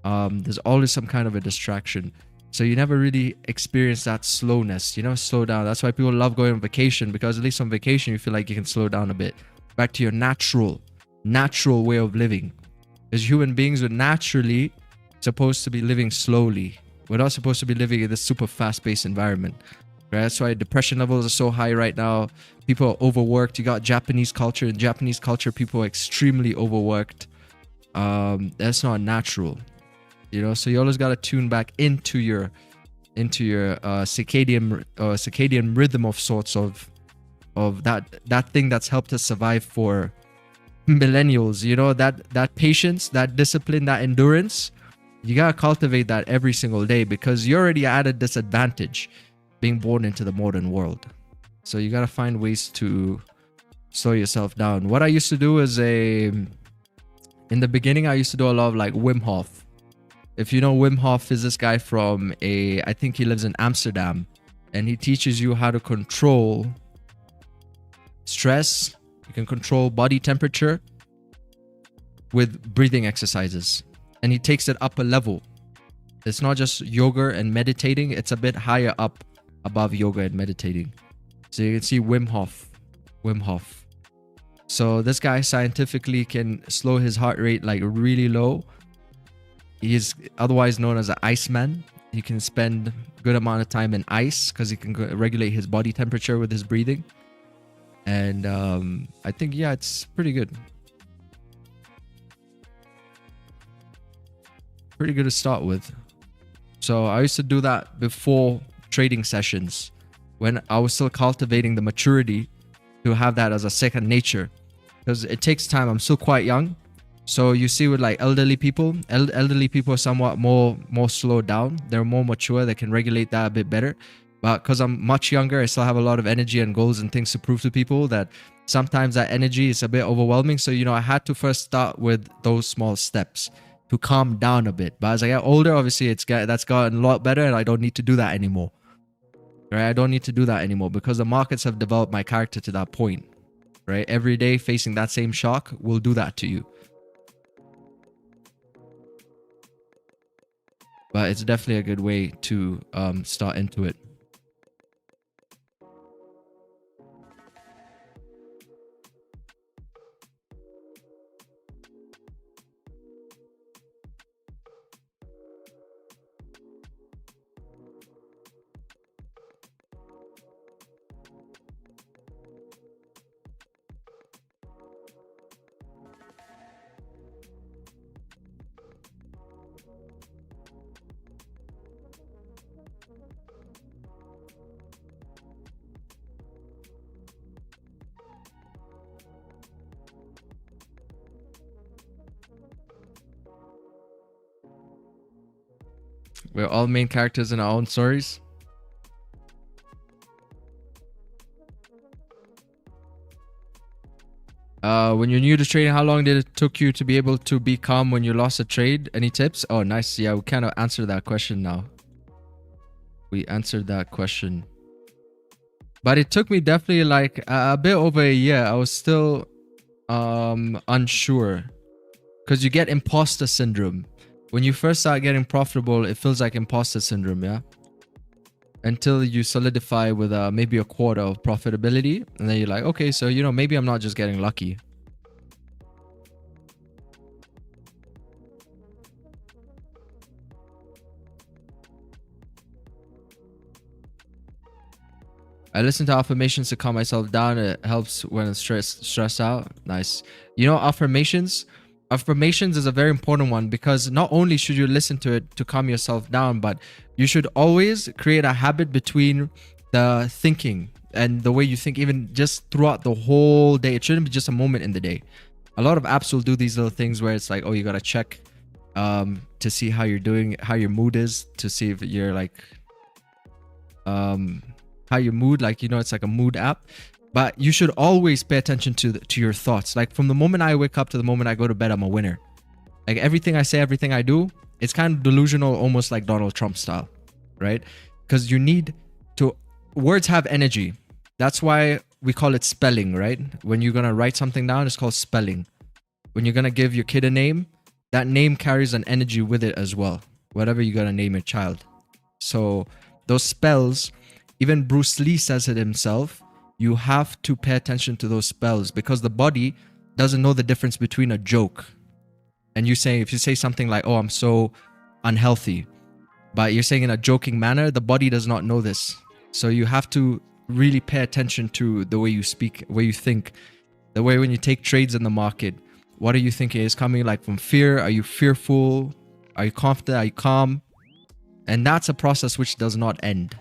There's always some kind of a distraction. So you never really experience that slowness, slow down. That's why people love going on vacation, because at least on vacation, you feel like you can slow down a bit. Back to your natural way of living. Because human beings are naturally supposed to be living slowly. We're not supposed to be living in this super fast-paced environment. Right? That's why depression levels are so high right now. People are overworked. You got Japanese culture. In Japanese culture, people are extremely overworked. That's not natural. So you always got to tune back into your circadian rhythm of sorts of that thing that's helped us survive for millennials. That patience, that discipline, that endurance. You got to cultivate that every single day, because you're already at a disadvantage being born into the modern world. So you got to find ways to slow yourself down. What I used to do is in the beginning, I used to do a lot of like Wim Hof. If you know, Wim Hof is this guy from I think he lives in Amsterdam, and he teaches you how to control stress. You can control body temperature with breathing exercises, and he takes it up a level. It's not just yoga and meditating. It's a bit higher up above yoga and meditating. So you can see Wim Hof. So this guy scientifically can slow his heart rate like really low. He is otherwise known as an Iceman. He can spend a good amount of time in ice because he can regulate his body temperature with his breathing. And I think, yeah, it's pretty good. Pretty good to start with. So I used to do that before trading sessions, when I was still cultivating the maturity to have that as a second nature, because it takes time. I'm still quite young. So you see with like elderly people are somewhat more slowed down. They're more mature. They can regulate that a bit better. But because I'm much younger, I still have a lot of energy and goals and things to prove to people that sometimes that energy is a bit overwhelming. So, I had to first start with those small steps to calm down a bit. But as I get older, obviously that's gotten a lot better, and I don't need to do that anymore. Right? I don't need to do that anymore because the markets have developed my character to that point. Right? Every day facing that same shock will do that to you. But it's definitely a good way to start into it. We're all main characters in our own stories. When you're new to trading, how long did it took you to be able to be calm when you lost a trade? Any tips? Oh, nice. Yeah, we kind of answered that question now. We answered that question. But it took me definitely like a bit over a year. I was still unsure. Because you get imposter syndrome. When you first start getting profitable, it feels like imposter syndrome, yeah? Until you solidify with maybe a quarter of profitability. And then you're like, okay, so, maybe I'm not just getting lucky. I listen to affirmations to calm myself down. It helps when I'm stressed out. Nice. Affirmations is a very important one, because not only should you listen to it to calm yourself down, but you should always create a habit between the thinking and the way you think, even just throughout the whole day. It shouldn't be just a moment in the day. A lot of apps will do these little things where it's like, oh, you got to check to see how you're doing, how your mood is, to see if you're like how your mood, like, you know, it's like a mood app. But you should always pay attention to your thoughts. Like from the moment I wake up to the moment I go to bed, I'm a winner. Like everything I say, everything I do, it's kind of delusional, almost like Donald Trump style, right? Because you need to, words have energy. That's why we call it spelling, right? When you're going to write something down, it's called spelling. When you're going to give your kid a name, that name carries an energy with it as well, whatever you're going to name your child. So those spells, even Bruce Lee says it himself, you have to pay attention to those spells because the body doesn't know the difference between a joke. And you say, if you say something like, oh, I'm so unhealthy, but you're saying in a joking manner, the body does not know this. So you have to really pay attention to the way you speak, the way you think, the way when you take trades in the market, what are you thinking? Is coming like from fear? Are you fearful? Are you confident? Are you calm? And that's a process which does not end.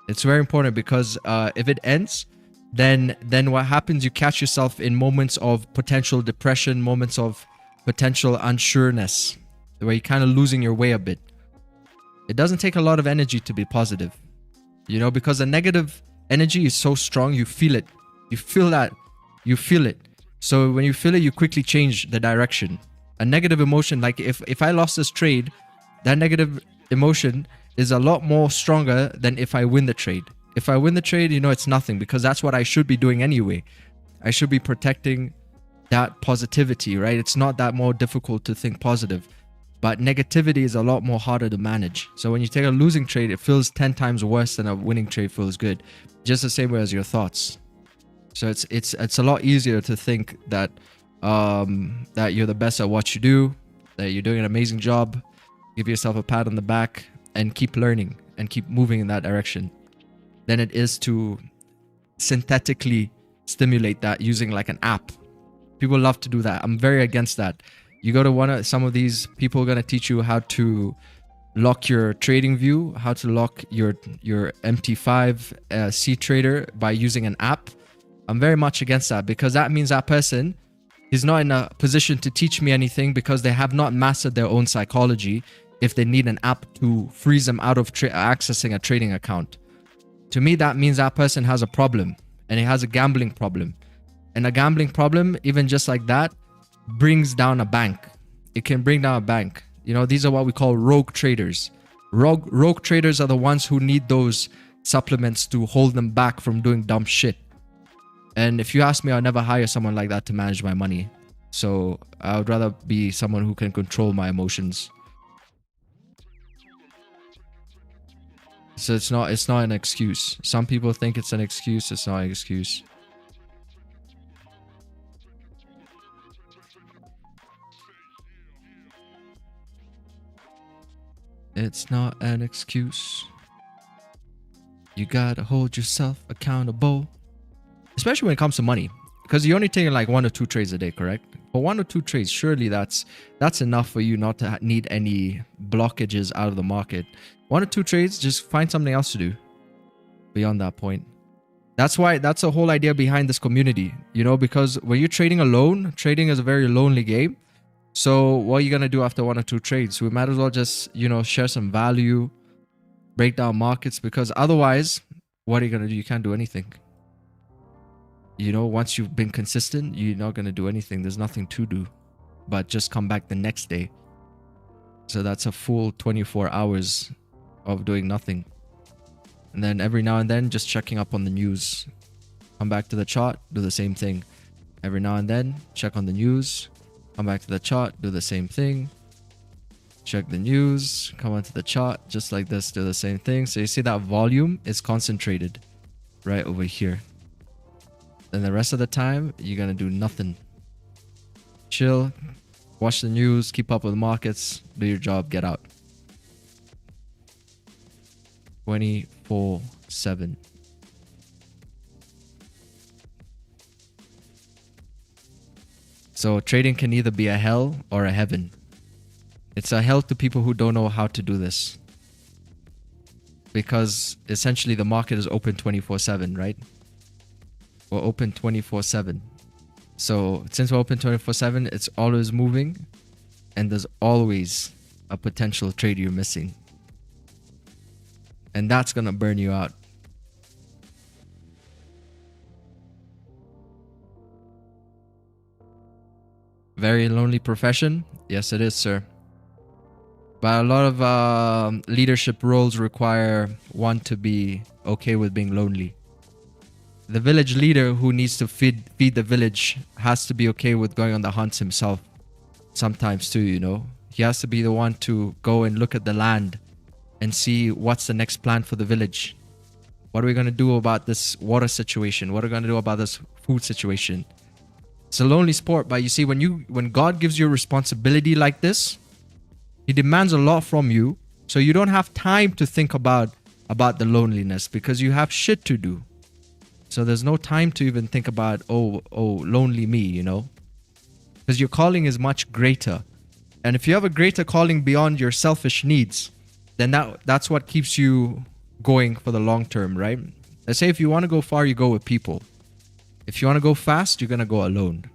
It's very important because if it ends, then what happens, you catch yourself in moments of potential depression, moments of potential unsureness, where you're kind of losing your way a bit. It doesn't take a lot of energy to be positive, you know, because the negative energy is so strong, you feel it. You feel that. You feel it. So when you feel it, you quickly change the direction. A negative emotion, like if I lost this trade, that negative emotion is a lot more stronger than if I win the trade. If I win the trade, you know, it's nothing because that's what I should be doing anyway. I should be protecting that positivity, right? It's not that more difficult to think positive, but negativity is a lot more harder to manage. So when you take a losing trade, it feels 10 times worse than a winning trade feels good. Just the same way as your thoughts. So it's a lot easier to think that that you're the best at what you do, that you're doing an amazing job, give yourself a pat on the back, and keep learning and keep moving in that direction, than it is to synthetically stimulate that using like an app. People love to do that. I'm very against that. You go to some of these people are going to teach you how to lock your trading view, how to lock your MT5 C trader by using an app. I'm very much against that because that means that person is not in a position to teach me anything because they have not mastered their own psychology if they need an app to freeze them out of accessing a trading account. To me, that means that person has a problem and he has a gambling problem. And a gambling problem, even just like that, brings down a bank. It can bring down a bank. You know, these are what we call rogue traders. Rogue traders are the ones who need those supplements to hold them back from doing dumb shit. And if you ask me, I'll never hire someone like that to manage my money. So I would rather be someone who can control my emotions. So it's not an excuse. Some people think it's an excuse. It's not an excuse. It's not an excuse. You gotta hold yourself accountable. Especially when it comes to money. Because you're only taking like 1 or 2 trades a day, correct? For 1 or 2 trades, surely that's enough for you not to need any blockages out of the market. 1 or 2 trades, just find something else to do beyond that point. That's the whole idea behind this community, you know, because when you're trading alone, trading is a very lonely game. So what are you going to do after 1 or 2 trades? We might as well just, you know, share some value, break down markets, because otherwise, what are you going to do? You can't do anything. You know, once you've been consistent, you're not going to do anything. There's nothing to do but just come back the next day. So that's a full 24 hours of doing nothing. And then every now and then, just checking up on the news. Come back to the chart, do the same thing. Every now and then, check on the news. Come back to the chart, do the same thing. Check the news, come onto the chart, just like this, do the same thing. So you see that volume is concentrated right over here. Then the rest of the time, you're going to do nothing. Chill, watch the news, keep up with the markets, do your job, get out. 24/7. So trading can either be a hell or a heaven. It's a hell to people who don't know how to do this. Because essentially the market is open 24/7, right? We're open 24/7. So since we're open 24/7, it's always moving. and there's always a potential trade you're missing. And that's gonna burn you out. Very lonely profession? Yes, it is, sir. But a lot of leadership roles require one to be okay with being lonely. The village leader who needs to feed the village has to be okay with going on the hunts himself. Sometimes too, you know. He has to be the one to go and look at the land and see what's the next plan for the village. What are we going to do about this water situation? What are we going to do about this food situation? It's a lonely sport, but you see, when God gives you a responsibility like this, He demands a lot from you, so you don't have time to think about the loneliness because you have shit to do. So there's no time to even think about, oh, lonely me, you know? Because your calling is much greater. And if you have a greater calling beyond your selfish needs, then that's what keeps you going for the long term, right? Let's say if you want to go far, you go with people. If you want to go fast, you're going to go alone.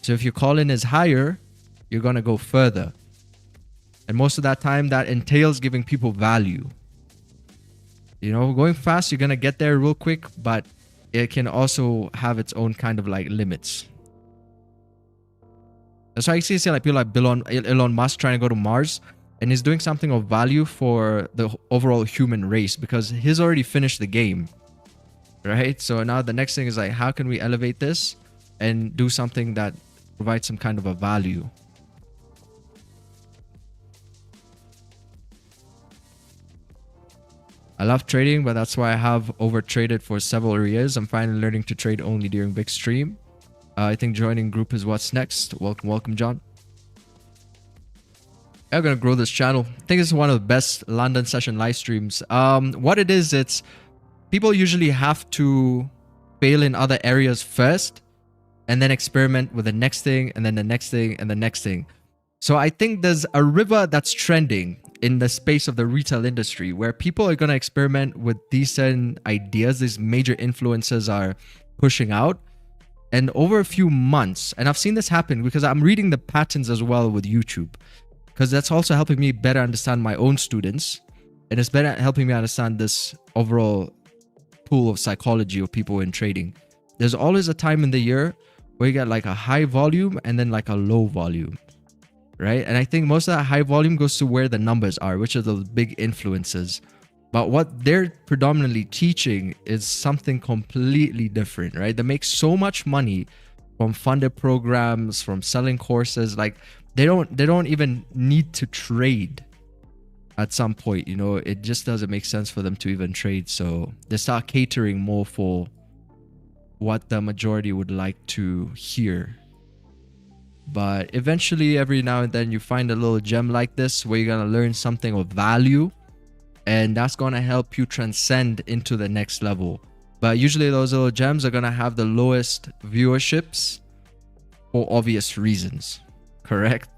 So if your calling is higher, you're going to go further. And most of that time, that entails giving people value. You know, going fast, you're going to get there real quick, but it can also have its own kind of like limits. That's why you see like people like Elon Musk trying to go to Mars, and he's doing something of value for the overall human race because he's already finished the game, right? So now the next thing is like, how can we elevate this and do something that provides some kind of a value? I love trading, but that's why I have over-traded for several years. I'm finally learning to trade only during big stream. I think joining group is what's next. Welcome, John. I'm going to grow this channel. I think this is one of the best London session live streams. What it is, it's people usually have to fail in other areas first and then experiment with the next thing and then the next thing and the next thing. So I think there's a river that's trending in the space of the retail industry where people are going to experiment with decent ideas these major influencers are pushing out. And over a few months, and I've seen this happen because I'm reading the patterns as well with YouTube, because that's also helping me better understand my own students, and it's better helping me understand this overall pool of psychology of people in trading. There's always a time in the year where you get like a high volume and then like a low volume, right? And I think most of that high volume goes to where the numbers are, which are those big influences. But what they're predominantly teaching is something completely different, right? They make so much money from funded programs, from selling courses. Like they don't even need to trade at some point, you know. It just doesn't make sense for them to even trade. So they start catering more for what the majority would like to hear. But eventually, every now and then, you find a little gem like this where you're going to learn something of value. And that's going to help you transcend into the next level. But usually those little gems are going to have the lowest viewerships for obvious reasons. Correct?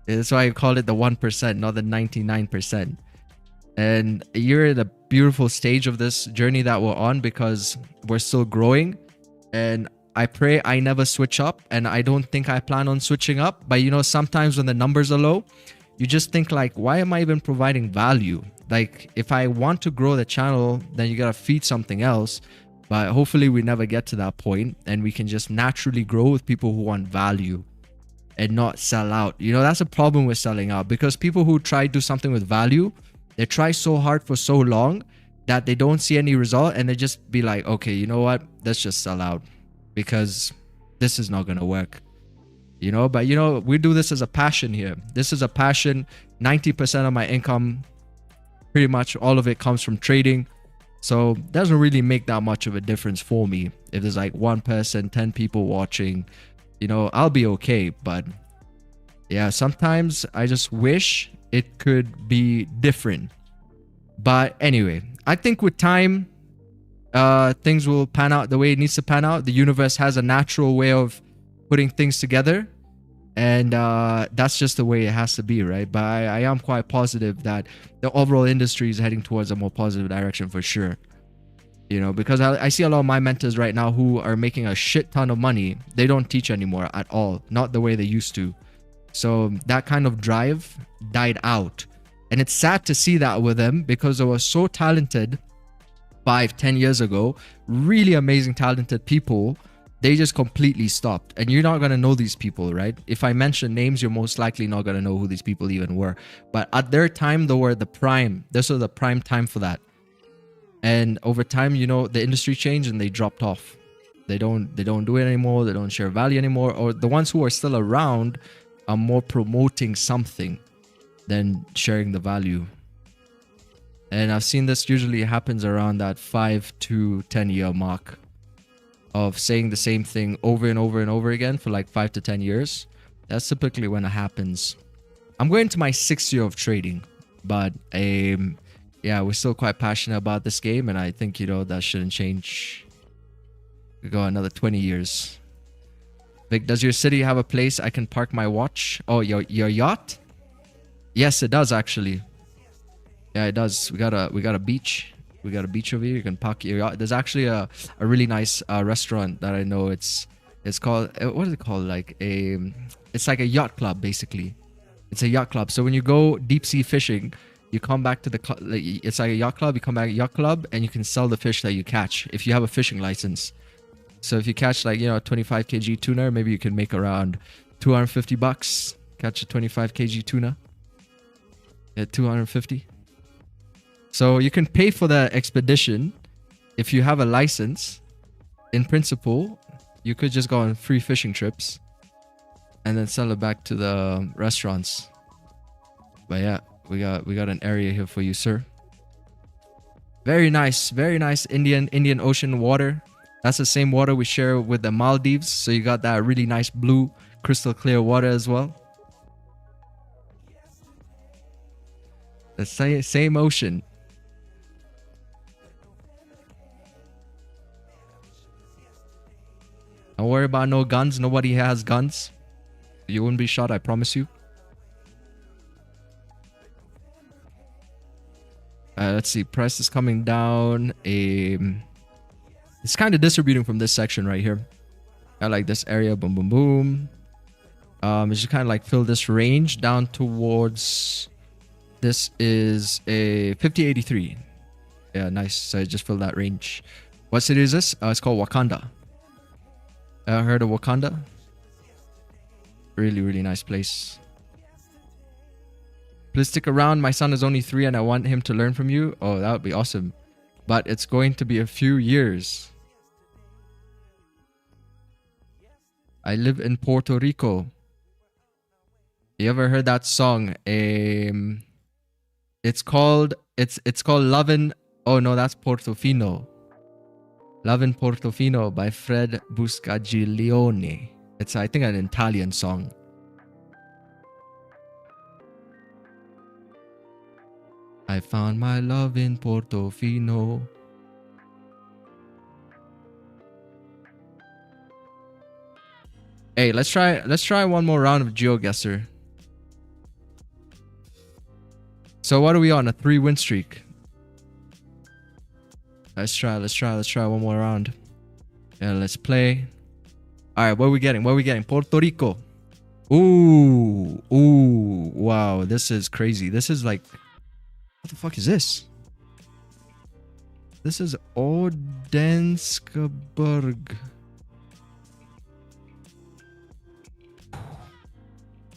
That's why I call it the 1%, not the 99%. And you're in a beautiful stage of this journey that we're on because we're still growing. And I pray I never switch up. And I don't think I plan on switching up. But you know, sometimes when the numbers are low, you just think like, why am I even providing value? Like, if I want to grow the channel, then you gotta feed something else. But hopefully we never get to that point and we can just naturally grow with people who want value and not sell out. You know, that's a problem with selling out, because people who try to do something with value, they try so hard for so long that they don't see any result and they just be like, okay, you know what? Let's just sell out because this is not gonna work. You know, but you know, we do this as a passion here. This is a passion. 90% of my income, pretty much all of it, comes from trading. So it doesn't really make that much of a difference for me. If there's like one person, 10 people watching, you know, I'll be okay. But yeah, sometimes I just wish it could be different. But anyway, I think with time, things will pan out the way it needs to pan out. The universe has a natural way of putting things together, and that's just the way it has to be, right? But I am quite positive that the overall industry is heading towards a more positive direction for sure, you know, because I see a lot of my mentors right now who are making a shit ton of money. They don't teach anymore at all, not the way they used to. So that kind of drive died out. And it's sad to see that with them because they were so talented 5-10 years ago. Really amazing, talented people. They just completely stopped. And you're not going to know these people, right? If I mention names, you're most likely not going to know who these people even were. But at their time, they were the prime. This was the prime time for that. And over time, you know, the industry changed and they dropped off. They don't do it anymore. They don't share value anymore. Or the ones who are still around are more promoting something than sharing the value. And I've seen this usually happens around that 5 to 10 year mark of saying the same thing over and over and over again for like 5 to 10 years. That's typically when it happens. I'm going to my 6th year of trading, but yeah, we're still quite passionate about this game, and I think, you know, that shouldn't change. We go another 20 years. Vic, does your city have a place I can park my watch? Oh, your yacht? Yes, it does actually. Yeah, it does. We got a beach. We got a beach over here. You can park your yacht. There's actually a really nice restaurant that I know. It's called, what is it called? Like it's like a yacht club basically. It's a yacht club. So when you go deep sea fishing, you come back to the club. It's like a yacht club. You come back to yacht club and you can sell the fish that you catch if you have a fishing license. So if you catch like, you know, 25 kg tuna, maybe you can make around $250. Catch a 25 kg tuna at 250. So you can pay for the expedition if you have a license. In principle, you could just go on free fishing trips and then sell it back to the restaurants. But yeah, we got an area here for you, sir. Very nice Indian Ocean water. That's the same water we share with the Maldives. So you got that really nice blue, crystal clear water as well. The same ocean. Don't worry about no guns. Nobody has guns. You wouldn't be shot, I promise you. Let's see. Price is coming down. It's kind of distributing from this section right here. I like this area. Boom, boom, boom. It's just kind of like fill this range down towards... This is a 5083. Yeah, nice. So I just filled that range. What city is this? It's called Wakanda. I heard of Wakanda. Really, really nice place. Please stick around. My son is only 3 and I want him to learn from you. Oh, that would be awesome. But it's going to be a few years. I live in Puerto Rico. You ever heard that song? It's called Lovin'. Oh no, that's Portofino. Lovin' Portofino by Fred Buscaglione. It's, I think, an Italian song. I found my love in Portofino. Hey, let's try one more round of Geoguessr. So what are we on? A 3-win streak. Let's try one more round. Yeah, let's play. Alright, what are we getting? Puerto Rico. Ooh, wow, this is crazy. This is like, what the fuck is this? This is Odenskberg.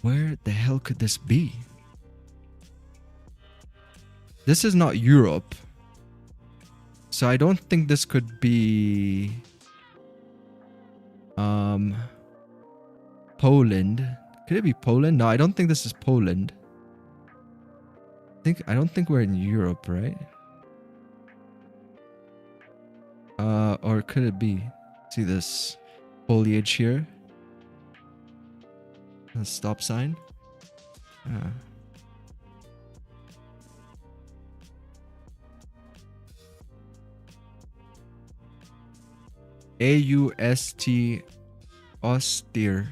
Where the hell could this be? This is not Europe. So I don't think this could be Poland. Could it be Poland? No, I don't think this is Poland. I don't think we're in Europe, right? Or could it be? See this foliage here? A stop sign. AUST austere.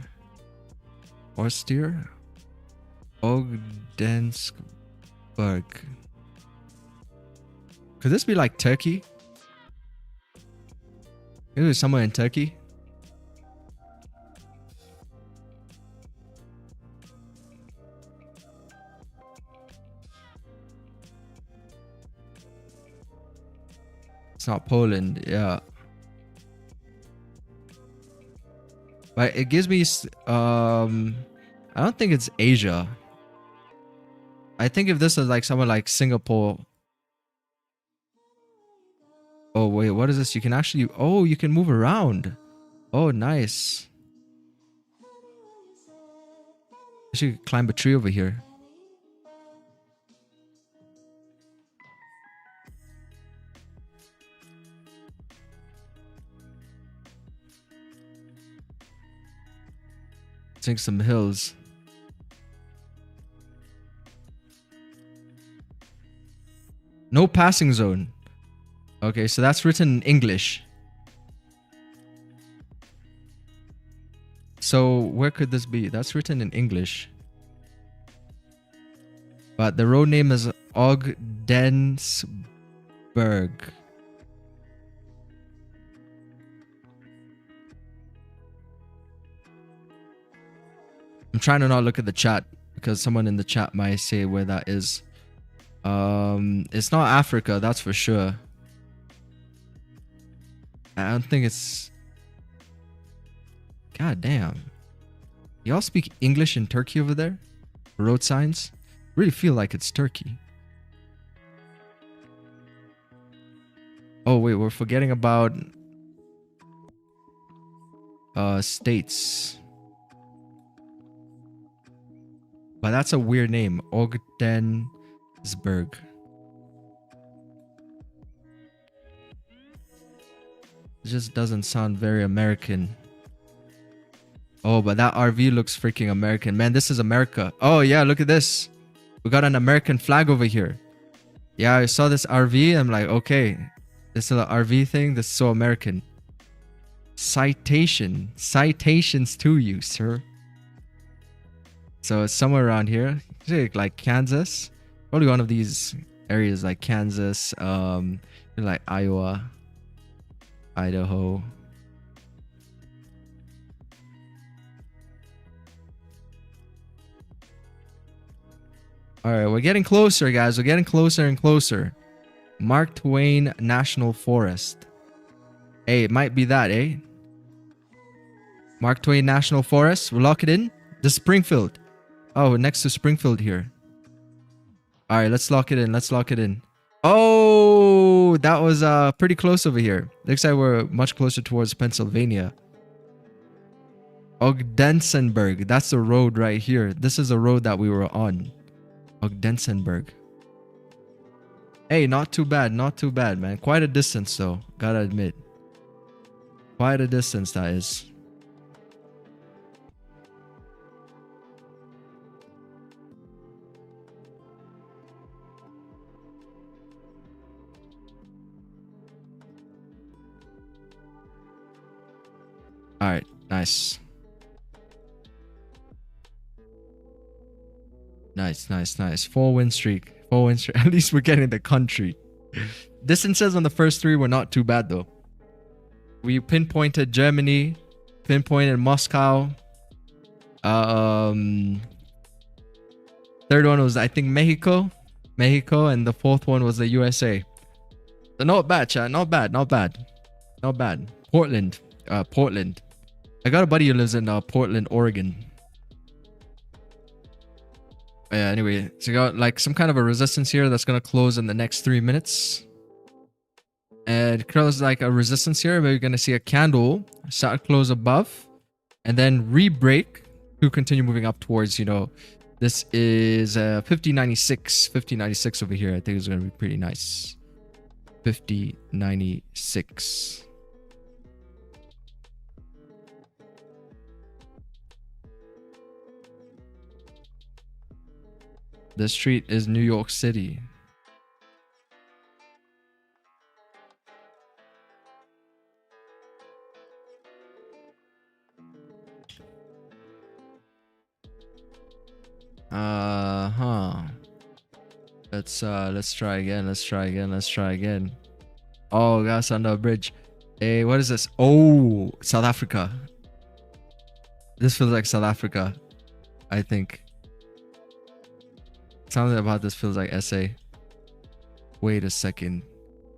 Ogdensburg. Could this be like Turkey? Maybe it's somewhere in Turkey. It's not Poland. Yeah. But it gives me I don't think it's Asia. I think if this is like someone like Singapore. Oh wait, what is this? You can actually, oh, you can move around. Oh, nice. I should climb a tree over here. Take some hills. No passing zone. Okay, so that's written in English. So where could this be? That's written in English. But the road name is Ogdensburg. I'm trying to not look at the chat because someone in the chat might say where that is. It's not Africa, that's for sure. I don't think it's... God damn. Y'all speak English in Turkey over there? Road signs? Really feel like it's Turkey. Oh wait, we're forgetting about states. But that's a weird name. Ogdensburg. It just doesn't sound very American. Oh, but that RV looks freaking American. Man, this is America. Oh yeah, look at this. We got an American flag over here. Yeah, I saw this RV. I'm like, okay, this is an RV thing. This is so American. Citation. Citations to you, sir. So it's somewhere around here. Like Kansas. Probably one of these areas like Kansas, like Iowa, Idaho. All right, we're getting closer, guys. We're getting closer and closer. Mark Twain National Forest. Hey, it might be that, eh? Mark Twain National Forest. We'll lock it in. The Springfield. Oh, we're next to Springfield here. All right, let's lock it in. Let's lock it in. Oh, that was pretty close over here. Looks like we're much closer towards Pennsylvania. Ogdensburg. That's the road right here. This is the road that we were on. Ogdensburg. Hey, not too bad. Not too bad, man. Quite a distance, though. Gotta admit. Quite a distance, that is. All right, nice. Nice, nice, nice. 4-win streak. 4-win streak. At least we're getting the country. Distances on the first three were not too bad, though. We pinpointed Germany, pinpointed Moscow. Third one was, I think, Mexico, and the fourth one was the USA. So not bad, chat. Not bad. Not bad. Not bad. Portland. Portland. I got a buddy who lives in Portland, Oregon. Yeah, anyway, so you got like some kind of a resistance here that's gonna close in the next 3 minutes. And close like a resistance here. We're gonna see a candle start close above, and then re-break to continue moving up towards, you know, this is 5096. 5096 over here. I think it's gonna be pretty nice. 5096. The street is New York City. Let's try again. Let's try again. Let's try again. Oh, guys, under a bridge. Hey, what is this? Oh, South Africa. This feels like South Africa, I think. Something about this feels like SA. Wait a second.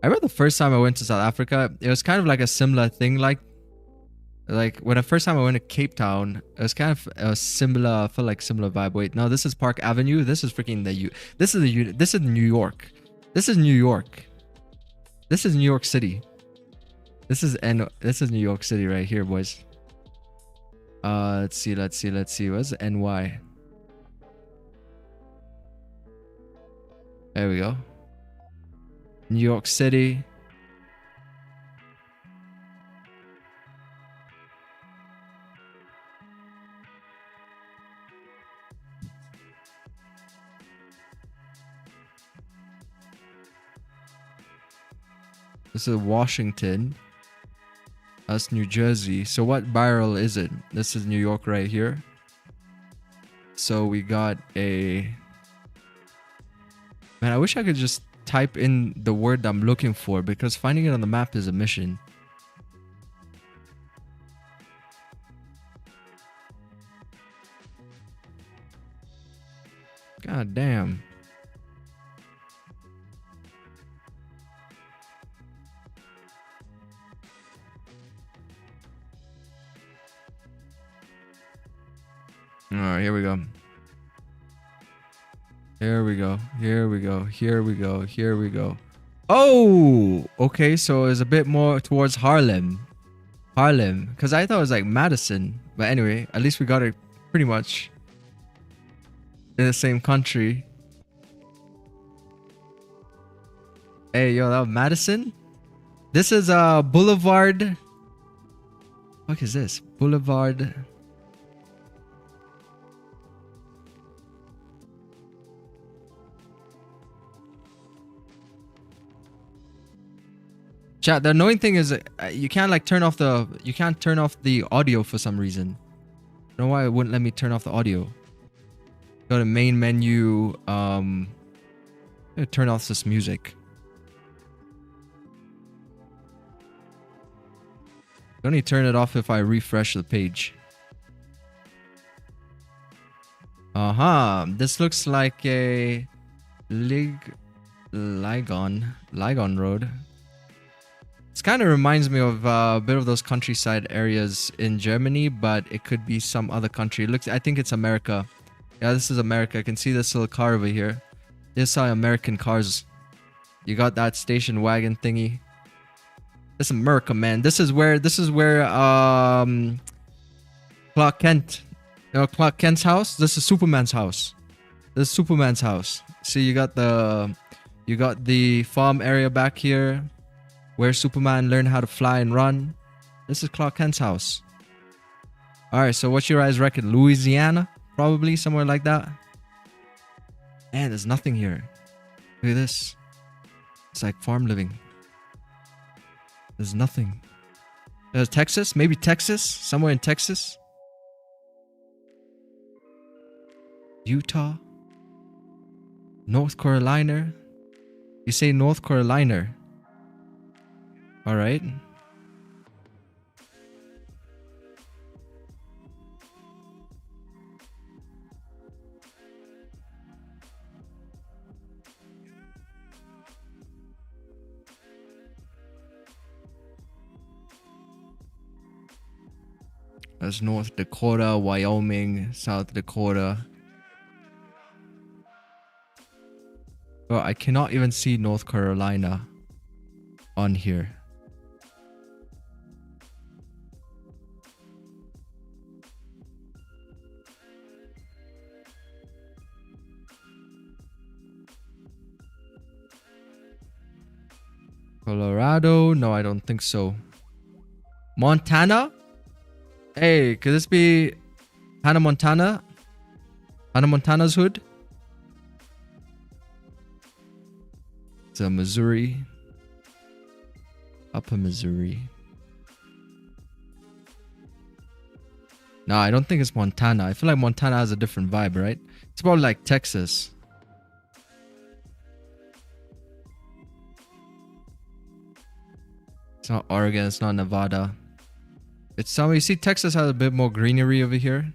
I remember the first time I went to South Africa, it was kind of like a similar thing. Like when the first time I went to Cape Town, it was kind of a similar, I felt like similar vibe. Wait, no, this is Park Avenue. This is freaking this is New York. This is New York. This is New York City. This is New York City right here, boys. Let's see. What's NY? There we go. New York City. This is Washington. That's New Jersey. So what barrel is it? This is New York right here. So we got a... Man, I wish I could just type in the word I'm looking for, because finding it on the map is a mission. God damn. Alright, here we go. Here we go. Here we go. Here we go. Here we go. Oh! Okay, so it's a bit more towards Harlem. Harlem. Because I thought it was like Madison. But anyway, at least we got it pretty much in the same country. Hey, yo, that was Madison? This is Boulevard. What is this? Boulevard. Chat, the annoying thing is you can't like turn off the audio for some reason. I don't know why it wouldn't let me turn off the audio. Go to main menu, turn off this music. Only turn it off if I refresh the page. This looks like a Ligon Road. This kind of reminds me of a bit of those countryside areas in Germany, but it could be some other country. I think it's America. Yeah, this is America. I can see this little car over here. This is how American cars. You got that station wagon thingy. This is America, man. This is where Clark Kent. You know Clark Kent's house? This is Superman's house. This is Superman's house. See, you got the farm area back here, where Superman learned how to fly and run. This is Clark Kent's house. Alright, so what's your guys' reckon? Louisiana? Probably, somewhere like that. Man, there's nothing here. Look at this. It's like farm living. There's nothing. There's Texas? Maybe Texas? Somewhere in Texas? Utah? North Carolina? You say North Carolina. Alright. That's North Dakota, Wyoming, South Dakota. Well, I cannot even see North Carolina on here. Colorado? No, I don't think so. Montana? Hey, could this be Hannah Montana? Hannah Montana's hood? It's Missouri. Upper Missouri. No, I don't think it's Montana. I feel like Montana has a different vibe, right? It's probably like Texas. It's not Oregon, it's not Nevada. It's somewhere. You see, Texas has a bit more greenery over here.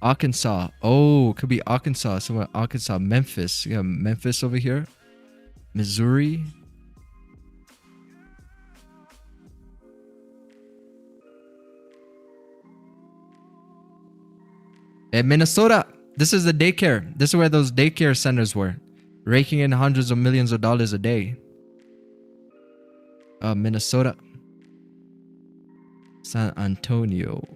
Arkansas. Oh, could be Arkansas. Somewhere Arkansas. Memphis. Yeah, Memphis over here. Missouri. Minnesota. This is the daycare. This is where those daycare centers were, raking in hundreds of millions of dollars a day. Minnesota. San Antonio.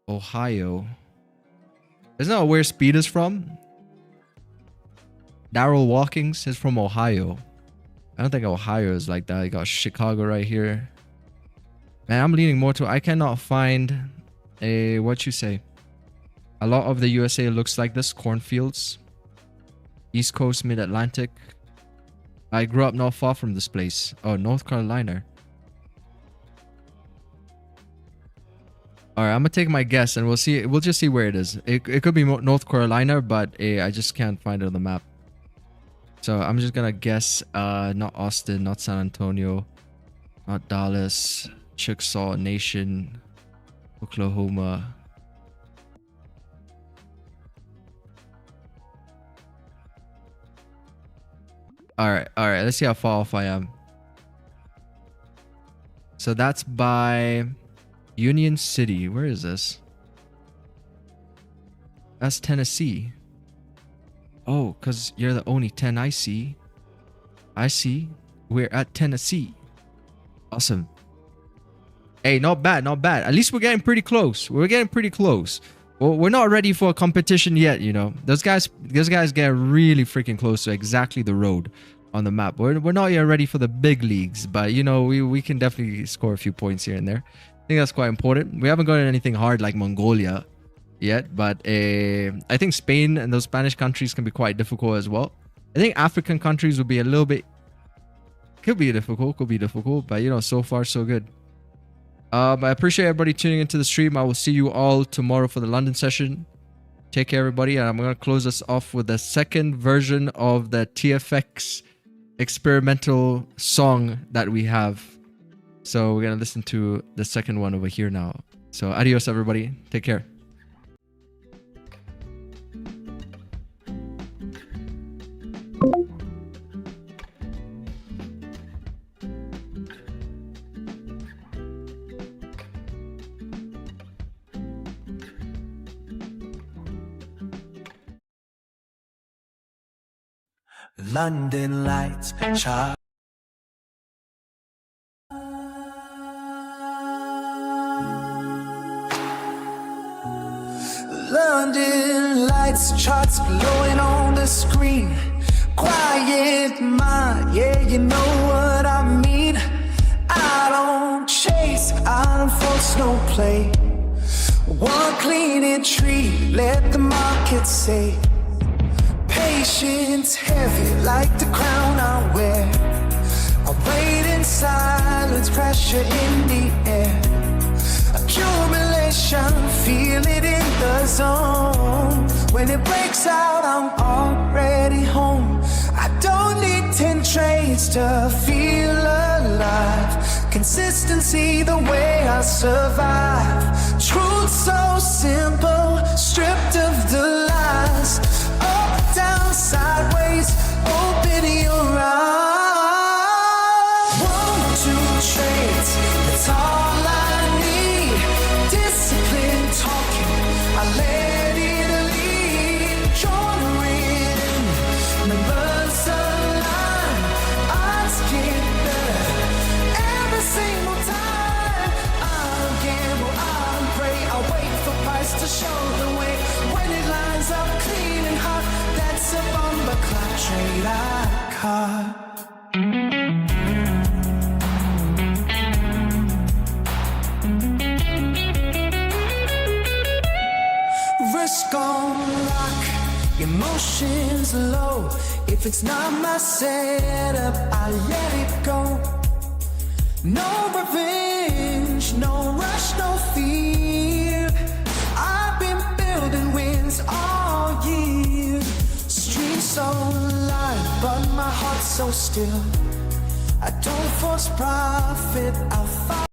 Ohio. Isn't that where Speed is from? Daryl Walkings is from Ohio. I don't think Ohio is like that. You got Chicago right here. Man, I'm leaning more to... I cannot find a... What you say? A lot of the USA looks like this. Cornfields. East Coast, Mid-Atlantic. I grew up not far from this place. Oh, North Carolina. Alright, I'm gonna take my guess and we'll see. We'll just see where it is. It could be North Carolina, but I just can't find it on the map. So I'm just gonna guess not Austin, not San Antonio, not Dallas, Chickasaw Nation, Oklahoma. Alright, let's see how far off I am. So that's by Union City. Where is this? That's Tennessee. Oh, because you're the only 10 I see. I see. We're at Tennessee. Awesome. Hey, not bad, not bad. At least we're getting pretty close. We're getting pretty close. Well, we're not ready for a competition yet, you know. Those guys get really freaking close to exactly the road on the map. We're not yet ready for the big leagues, but you know, we can definitely score a few points here and there. I think that's quite important. We haven't gotten anything hard like Mongolia yet, but I think Spain and those Spanish countries can be quite difficult as well. I think African countries would be a little bit... Could be difficult, but you know, so far so good. I appreciate everybody tuning into the stream. I will see you all tomorrow for the London session. Take care, everybody. And I'm going to close us off with the second version of the TetraFX experimental song that we have. So we're going to listen to the second one over here now. So adios, everybody. Take care. London lights, chart. London lights, charts glowing on the screen. Quiet mind, yeah, you know what I mean. I don't chase, I don't force no play. One clean entry, let the market say. Patience heavy like the crown I wear. I wait in silence, pressure in the air. Accumulation, feel it in the zone. When it breaks out, I'm already home. I don't need 10 trades to feel alive. Consistency, the way I survive. Truth so simple, stripped of the lies. Up, down, sideways, open your eyes. 1, 2 trades, that's all I need. Discipline talking, I let it lead. Drawn in, numbers align. Odds get better every single time. I'll gamble, I'll pray, I'll wait for price to show the way. When it lines up clean and hot, that's a bomber clock trade I caught. Risk on lock, emotions low. If it's not my setup, I let it go. No revenge, no rush, no fear. I've been building wins all year. Streets so light, but my heart's so still. I don't force profit, I fight.